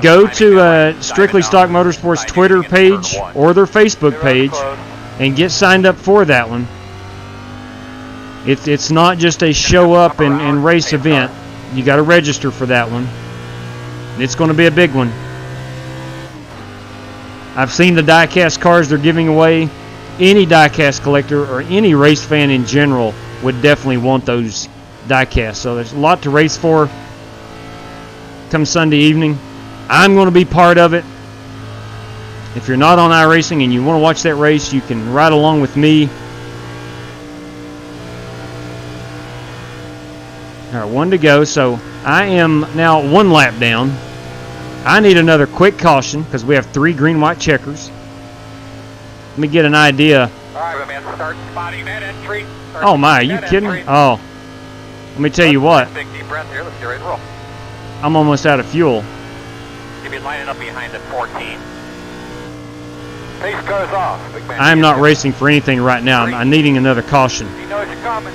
Go to Strictly Stock Motorsports Twitter page or their Facebook page and get signed up for that one. It's not just a show up and race event. You got to register for that one. It's going to be a big one. I've seen the diecast cars they're giving away. Any diecast collector or any race fan in general would definitely want those diecast. So there's a lot to race for come Sunday evening. I'm going to be part of it. If you're not on iRacing and you want to watch that race, you can ride along with me. All right, 1 to go. So I am now 1 lap down. I need another quick caution because we have 3 green-white checkers. Let me get an idea. All right, man, start spotting that entry. Oh my, are you kidding? Oh, let me tell you what. Big deep breath here. Let's get ready to roll. I'm almost out of fuel. You'll be lining up behind at 14. Pace goes off. Big man, I'm not racing for anything right now. I'm needing another caution. He knows you're coming.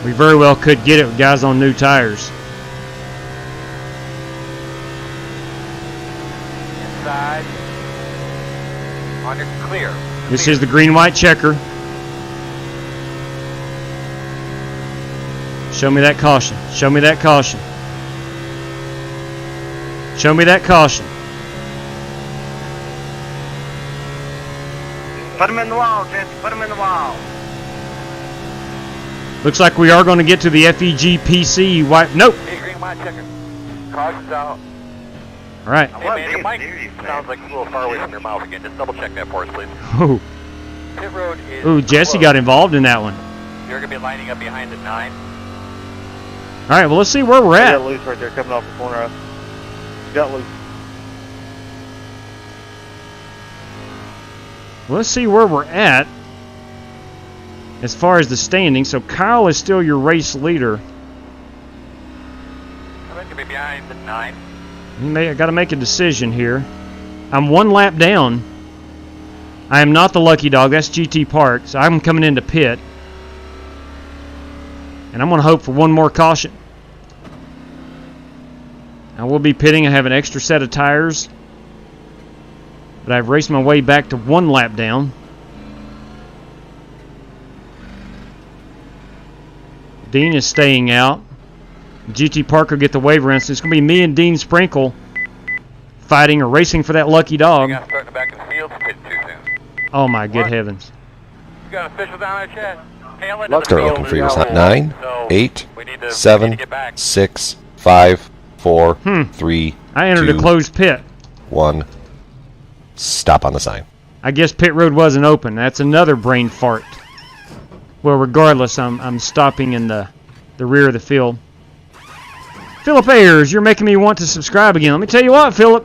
We very well could get it with guys on new tires. Inside. On your clear. This is the green-white checker. Show me that caution. Show me that caution. Show me that caution. Put him in the wall, Jesse. Put him in the wall. Looks like we are going to get to the FEG PC wipe. Nope. Hey, green light checker. Caution's out. All right. Hey, man, your mic sounds like a little far away from your mouth again. Just double check that for us, please. Ooh. Pit road is Ooh, Jesse closed. got involved in that one. You're going to be lining up behind the 9. All right, well, let's see where we're I at. got loose right there coming off the corner. Got loose. Let's see where we're at as far as the standing. So Kyle is still your race leader. I'm going to be behind the 9. I got to make a decision here. I'm 1 lap down. I am not the lucky dog. That's GT Park. So I'm coming into pit. And I'm going to hope for one more caution. I will be pitting. I have an extra set of tires. But I've raced my way back to 1 lap down. Dean is staying out. GT Park will get the waiver in. So it's going to be me and Dean Sprinkle fighting or racing for that lucky dog. You got to start in the back of the field. Pit too soon. Oh my good heavens. You got officials down there, Chad. Hey, I'll let Start the open for field yours. know. 9, So, 8, we need to 7, get back. 6, 5, 4, 3, I entered 2, a closed pit. 1. Stop on the sign. I guess pit road wasn't open. That's another brain fart. Well, regardless, I'm stopping in the rear of the field. Philip Ayers, you're making me want to subscribe again. Let me tell you what, Philip.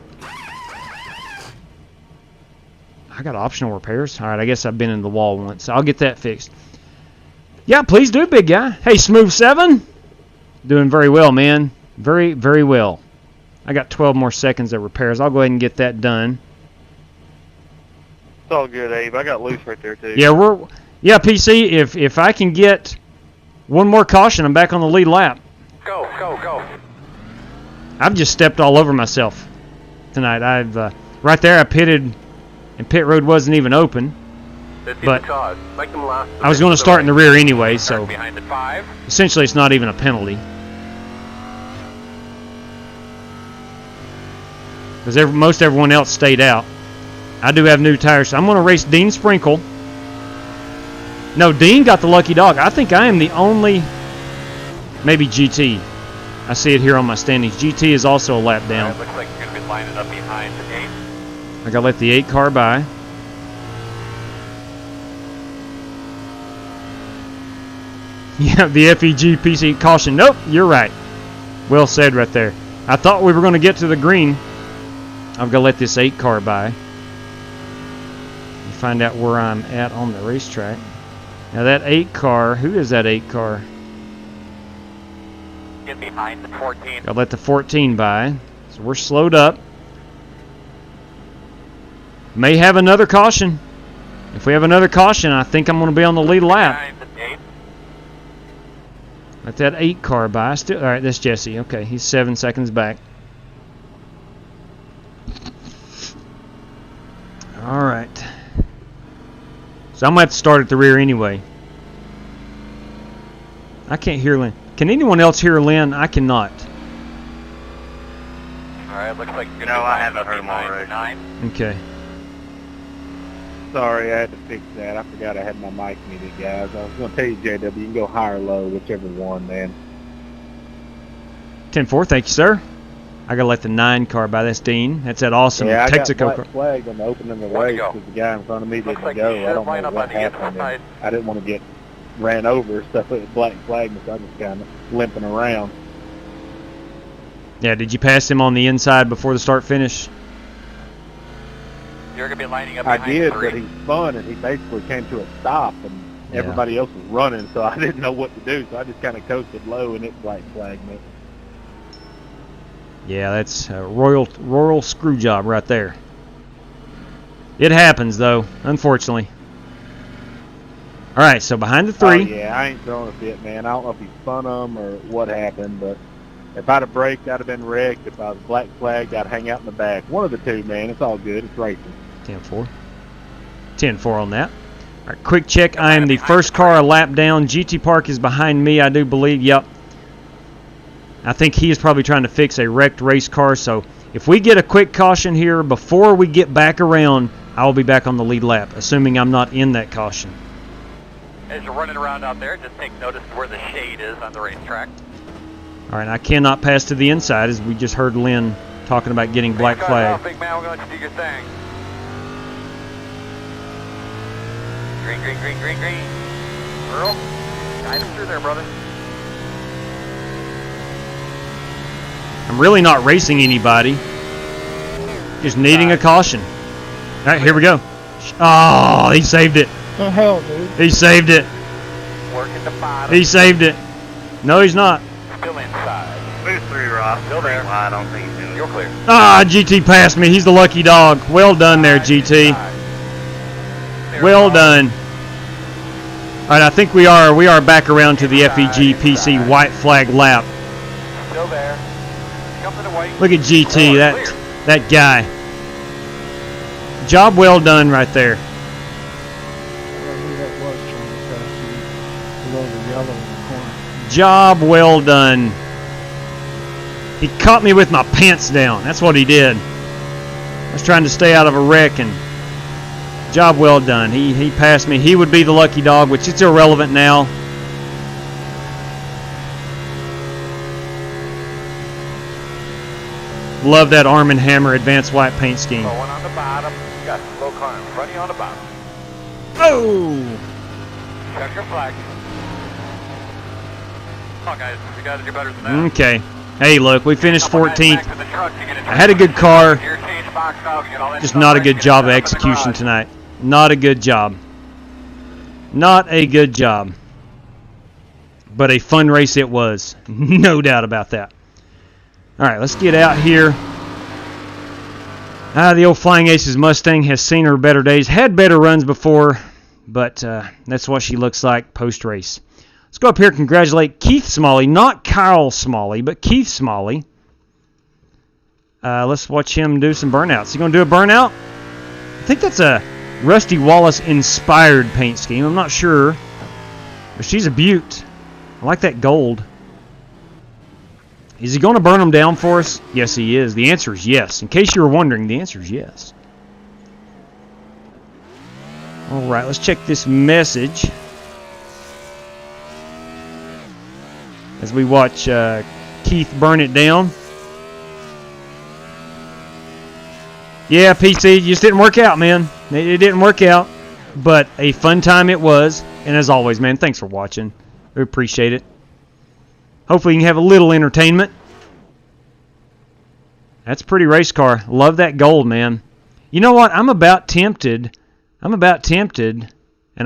I got optional repairs. All right, I guess I've been in the wall once. I'll get that fixed. Yeah, please do, big guy. Hey, Smooth 7. Doing very well, man. Very, very well. I got 12 more seconds of repairs. I'll go ahead and get that done. It's all good, Abe. I got loose right there, too. Yeah, PC, if I can get one more caution, I'm back on the lead lap. Go, go, go. I've just stepped all over myself tonight. Right there, I pitted, and pit road wasn't even open. But I was going to start in the rear anyway, so Behind the 5. essentially it's not even a penalty. Because most everyone else stayed out. I do have new tires, so I'm going to race Dean Sprinkle. No, Dean got the lucky dog. I think I am the only, maybe GT. I see it here on my standings. GT is also a lap down. It looks like you're going to be lining up behind the 8. I got to let the 8 car by. Yeah, the FEG PC caution. Nope, you're right. Well said right there. I thought we were going to get to the green. I've got to let this 8 car by. Find out where I'm at on the racetrack. Now that 8 car, who is that 8 car? Get behind the 14. I'll let the 14 by. So we're slowed up. May have another caution. If we have another caution, I think I'm going to be on the lead lap. Behind the 8. Let that 8 car by. Still, all right, that's Jesse. Okay, he's 7 seconds back. All right. So I'm going to have to start at the rear anyway. I can't hear Lynn. Can anyone else hear Lynn? I cannot. Alright, looks like you're going to No, be I lining haven't up heard him behind already. the 9. Okay. Sorry, I had to fix that. I forgot I had my mic muted, guys. I was going to tell you, JW, you can go high or low, whichever one, man. 10-4, thank you, sir. I got to let the 9 car by. That's Dean. That's that awesome Yeah, I got Texaco black car. flagged on the opening of the Way to race go. because the guy in front of me didn't like go. you I don't should line know up what on the happened. inside. I didn't want to get ran over, so it black flagged me, so I was kind of limping around. Yeah, did you pass him on the inside before the start finish? You're going to be lining up I behind did, the 3. but he spun and he basically came to a stop, and Yeah. everybody else was running, so I didn't know what to do, so I just kind of coasted low, and it black flagged me. Yeah, that's a royal screw job right there. It happens, though, unfortunately. All right, so behind the 3. Oh, yeah, I ain't throwing a fit, man. I don't know if he spun them or what happened, but if I'd have braked, I'd have been wrecked. If I was black flagged, I'd hang out in the back. One of the two, man. It's all good. It's racing. 10-4. 10-4 on that. All right, quick check. I am the first car a lap down. GT Park is behind me, I do believe. Yep. I think he is probably trying to fix a wrecked race car. So if we get a quick caution here before we get back around, I will be back on the lead lap, assuming I'm not in that caution. As you're running around out there, just take notice where the shade is on the racetrack. All right, I cannot pass to the inside, as we just heard Lynn talking about getting black flag. Big man, we're going to do your thing. Green, green, green, green, green. Earl, guide him through there, brother. I'm really not racing anybody. Just needing a caution. All right, here we go. Oh, he saved it. The hell, dude? He saved it. Working the bottom. He saved it. No, he's not. Still inside. Move through, Rob. Still there. I don't think he's doing it. You're clear. Ah, GT passed me. He's the lucky dog. Well done there, GT. Well done. All right, I think we are back around to the FEG PC white flag lap. Still there. Jump to the white. Look at GT, that guy. Job well done right there. Job well done. He caught me with my pants down. That's what he did. I was trying to stay out of a wreck, and job well done. He passed me. He would be the lucky dog, which it's irrelevant now. Love that Arm & Hammer advanced white paint scheme. Slow one on the bottom. You got a slow car in front of you on the bottom. Oh! Check your flag. Come on, guys. We got to do better than that. Okay. Hey, look, we finished 14th. I had a good car. Just not a good job of execution tonight. Not a good job. Not a good job. But a fun race it was. No doubt about that. All right, let's get out here. The old Flying Aces Mustang has seen her better days. Had better runs before, but that's what she looks like post-race. Let's go up here and congratulate Keith Smalley. Not Kyle Smalley, but Keith Smalley. Let's watch him do some burnouts. He going to do a burnout? I think that's a Rusty Wallace-inspired paint scheme. I'm not sure. But she's a beaut. I like that gold. Is he going to burn them down for us? Yes, he is. The answer is yes. In case you were wondering, the answer is yes. All right, let's check this message as we watch Keith burn it down. Yeah, PC, just didn't work out, man. It didn't work out, but a fun time it was. And as always, man, thanks for watching. We appreciate it. Hopefully you can have a little entertainment. That's a pretty race car. Love that gold, man. You know what? I'm about tempted, and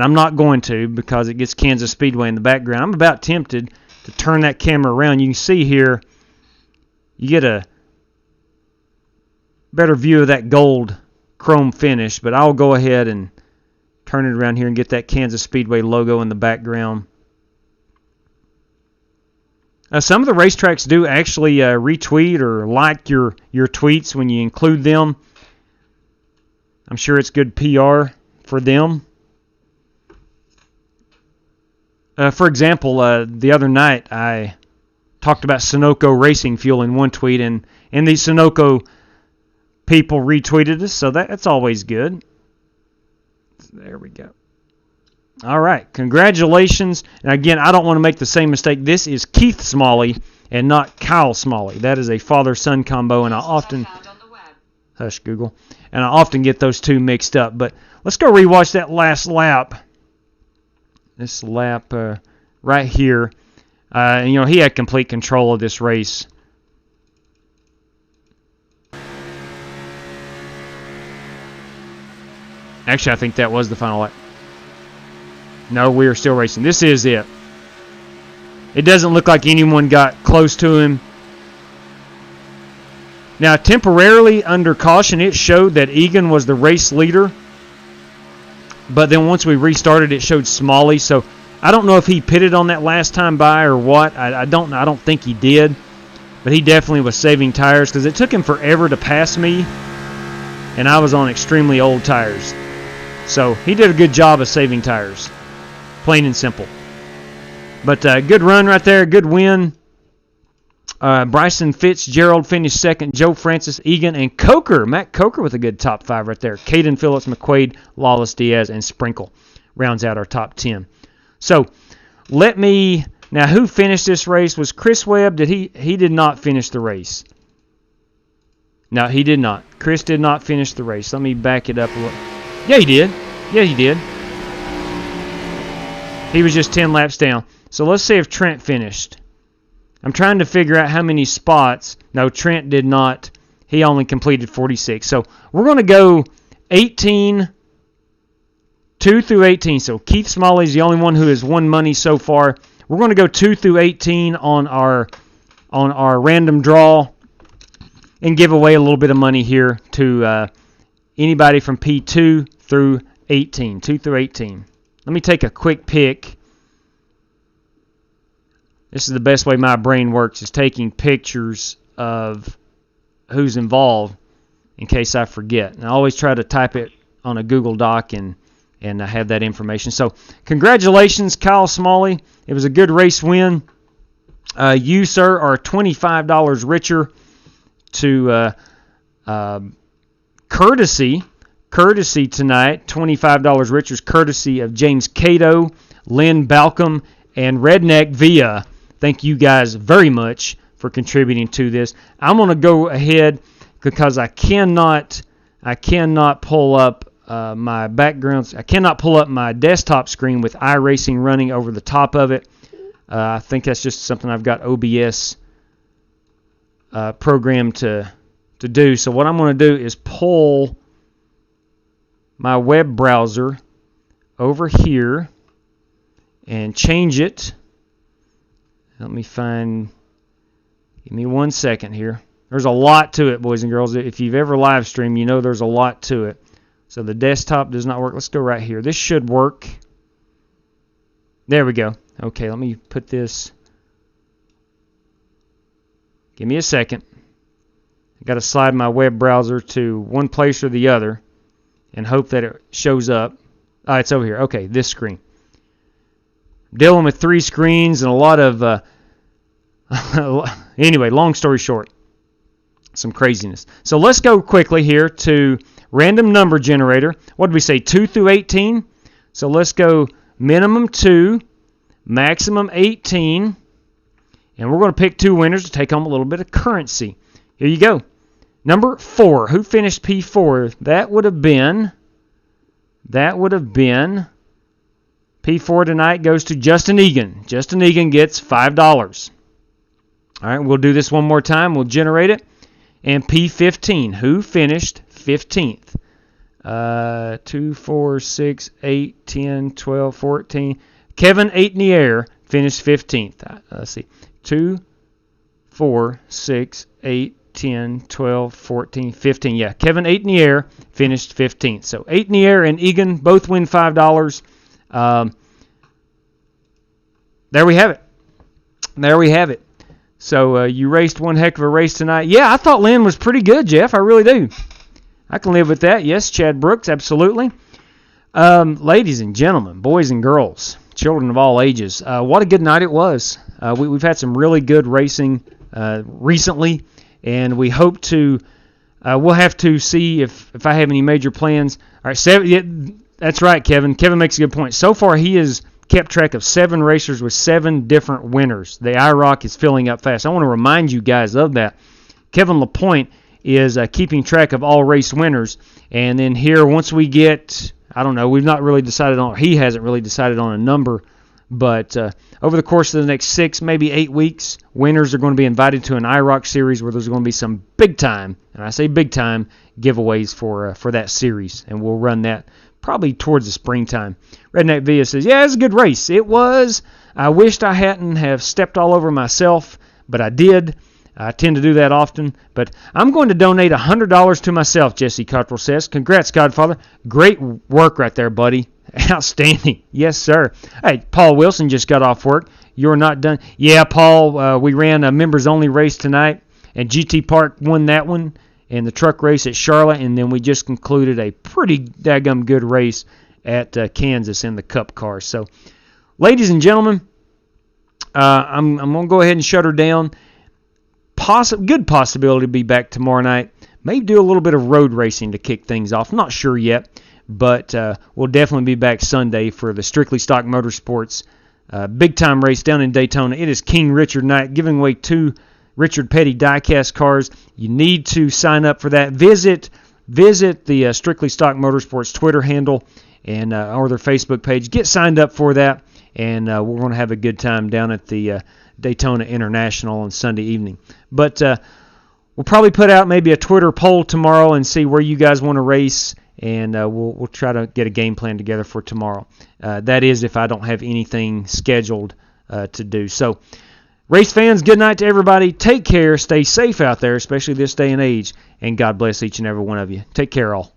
I'm not going to because it gets Kansas Speedway in the background. I'm about tempted to turn that camera around. You can see here, you get a better view of that gold chrome finish, but I'll go ahead and turn it around here and get that Kansas Speedway logo in the background. Some of the racetracks do actually retweet or like your tweets when you include them. I'm sure it's good PR for them. For example, the other night I talked about Sunoco racing fuel in one tweet, and the Sunoco people retweeted us, so that's always good. There we go. All right, congratulations. And again, I don't want to make the same mistake. This is Keith Smalley and not Kyle Smalley. That is a father-son combo, and I often... Hush, Google. And I often get those two mixed up. But let's go rewatch that last lap. This lap right here. You know, he had complete control of this race. Actually, I think that was the final lap. No, we are still racing. This is it. It doesn't look like anyone got close to him. Now, temporarily under caution, it showed that Egan was the race leader. But then once we restarted, it showed Smalley. So I don't know if he pitted on that last time by or what. I don't think he did. But he definitely was saving tires because it took him forever to pass me. And I was on extremely old tires. So he did a good job of saving tires. Plain and simple. But good run right there. Good win. Bryson Fitzgerald finished second. Joe Francis, Egan, and Coker. Matt Coker with a good top 5 right there. Caden Phillips, McQuaid, Lawless Diaz, and Sprinkle rounds out our top 10. So now who finished this race? Was Chris Webb? He did not finish the race. No, he did not. Chris did not finish the race. Let me back it up a little. Yeah, he did. Yeah, he did. He was just 10 laps down. So let's see if Trent finished. I'm trying to figure out how many spots. No, Trent did not. He only completed 46. So we're going to go 2 through 18. So Keith Smalley's the only one who has won money so far. We're going to go 2 through 18 on our random draw and give away a little bit of money here to anybody from P2 through 18. 2 through 18. Let me take a quick pick. This is the best way my brain works, is taking pictures of who's involved in case I forget. And I always try to type it on a Google Doc and I have that information. So congratulations, Kyle Smalley. It was a good race win. You, sir, are $25 richer to courtesy tonight. $25 richer is courtesy of James Cato, Lynn Balcom, and Redneck Via. Thank you guys very much for contributing to this. I'm going to go ahead because I cannot pull up my backgrounds. I cannot pull up my desktop screen with iRacing running over the top of it. I think that's just something I've got OBS programmed to do. So what I'm going to do is pull my web browser over here and change it. Let me give me 1 second here. There's a lot to it, boys and girls. If you've ever live streamed, you know there's a lot to it. So the desktop does not work. Let's go right here. This should work. There we go. Okay, let me put this. Give me a second. I've got to slide my web browser to one place or the other and hope that it shows up. Oh, it's over here. Okay, this screen. Dealing with 3 screens and a lot of anyway, long story short, some craziness. So let's go quickly here to random number generator. What did we say, 2 through 18? So let's go minimum 2, maximum 18, and we're going to pick 2 winners to take home a little bit of currency. Here you go. Number 4. Who finished P4? That would have been P4 tonight goes to Justin Egan. Justin Egan gets $5. All right, we'll do this one more time. We'll generate it. And P15. Who finished 15th? 2, 4, 6, 8, 10, 12, 14. Kevin Aitnier finished 15th. Let's see. 2, 4, 6, 8, 10, 12, 14, 15. Yeah, Kevin Aitnier finished 15th. So Aitnier and Egan both win $5. There we have it. So you raced one heck of a race tonight. Yeah, I thought Lynn was pretty good, Jeff. I really do. I can live with that. Yes, Chad Brooks, absolutely. Ladies and gentlemen, boys and girls, children of all ages, what a good night it was. We've had some really good racing recently, and we hope to. We'll have to see if I have any major plans. All right, that's right, Kevin. Kevin makes a good point. So far, he has kept track of 7 racers with 7 different winners. The IROC is filling up fast. I want to remind you guys of that. Kevin LaPointe is keeping track of all race winners. And then here, once we get, I don't know, we've not really decided on, he hasn't really decided on a number, but over the course of the next 6, maybe 8 weeks, winners are going to be invited to an IROC series where there's going to be some big time, and I say big time, giveaways for that series. And we'll run that probably towards the springtime. Redneck Via says, yeah, it was a good race. It was. I wished I hadn't have stepped all over myself, but I did. I tend to do that often. But I'm going to donate $100 to myself, Jesse Cottrell says. Congrats, Godfather. Great work right there, buddy. Outstanding. Yes, sir. Hey, Paul Wilson just got off work. You're not done. Yeah, Paul, we ran a members-only race tonight, and GT Park won that one. And the truck race at Charlotte, and then we just concluded a pretty daggum good race at Kansas in the Cup car. So, ladies and gentlemen, I'm going to go ahead and shut her down. good possibility to be back tomorrow night. Maybe do a little bit of road racing to kick things off. Not sure yet, but we'll definitely be back Sunday for the Strictly Stock Motorsports big-time race down in Daytona. It is King Richard night, giving away 2 Richard Petty diecast cars. You need to sign up for that. Visit the Strictly Stock Motorsports Twitter handle and or their Facebook page. Get signed up for that, and we're going to have a good time down at the Daytona International on Sunday evening. But we'll probably put out maybe a Twitter poll tomorrow and see where you guys want to race, and we'll try to get a game plan together for tomorrow. That is if I don't have anything scheduled to do. So, race fans, good night to everybody. Take care. Stay safe out there, especially this day and age, and God bless each and every one of you. Take care, all.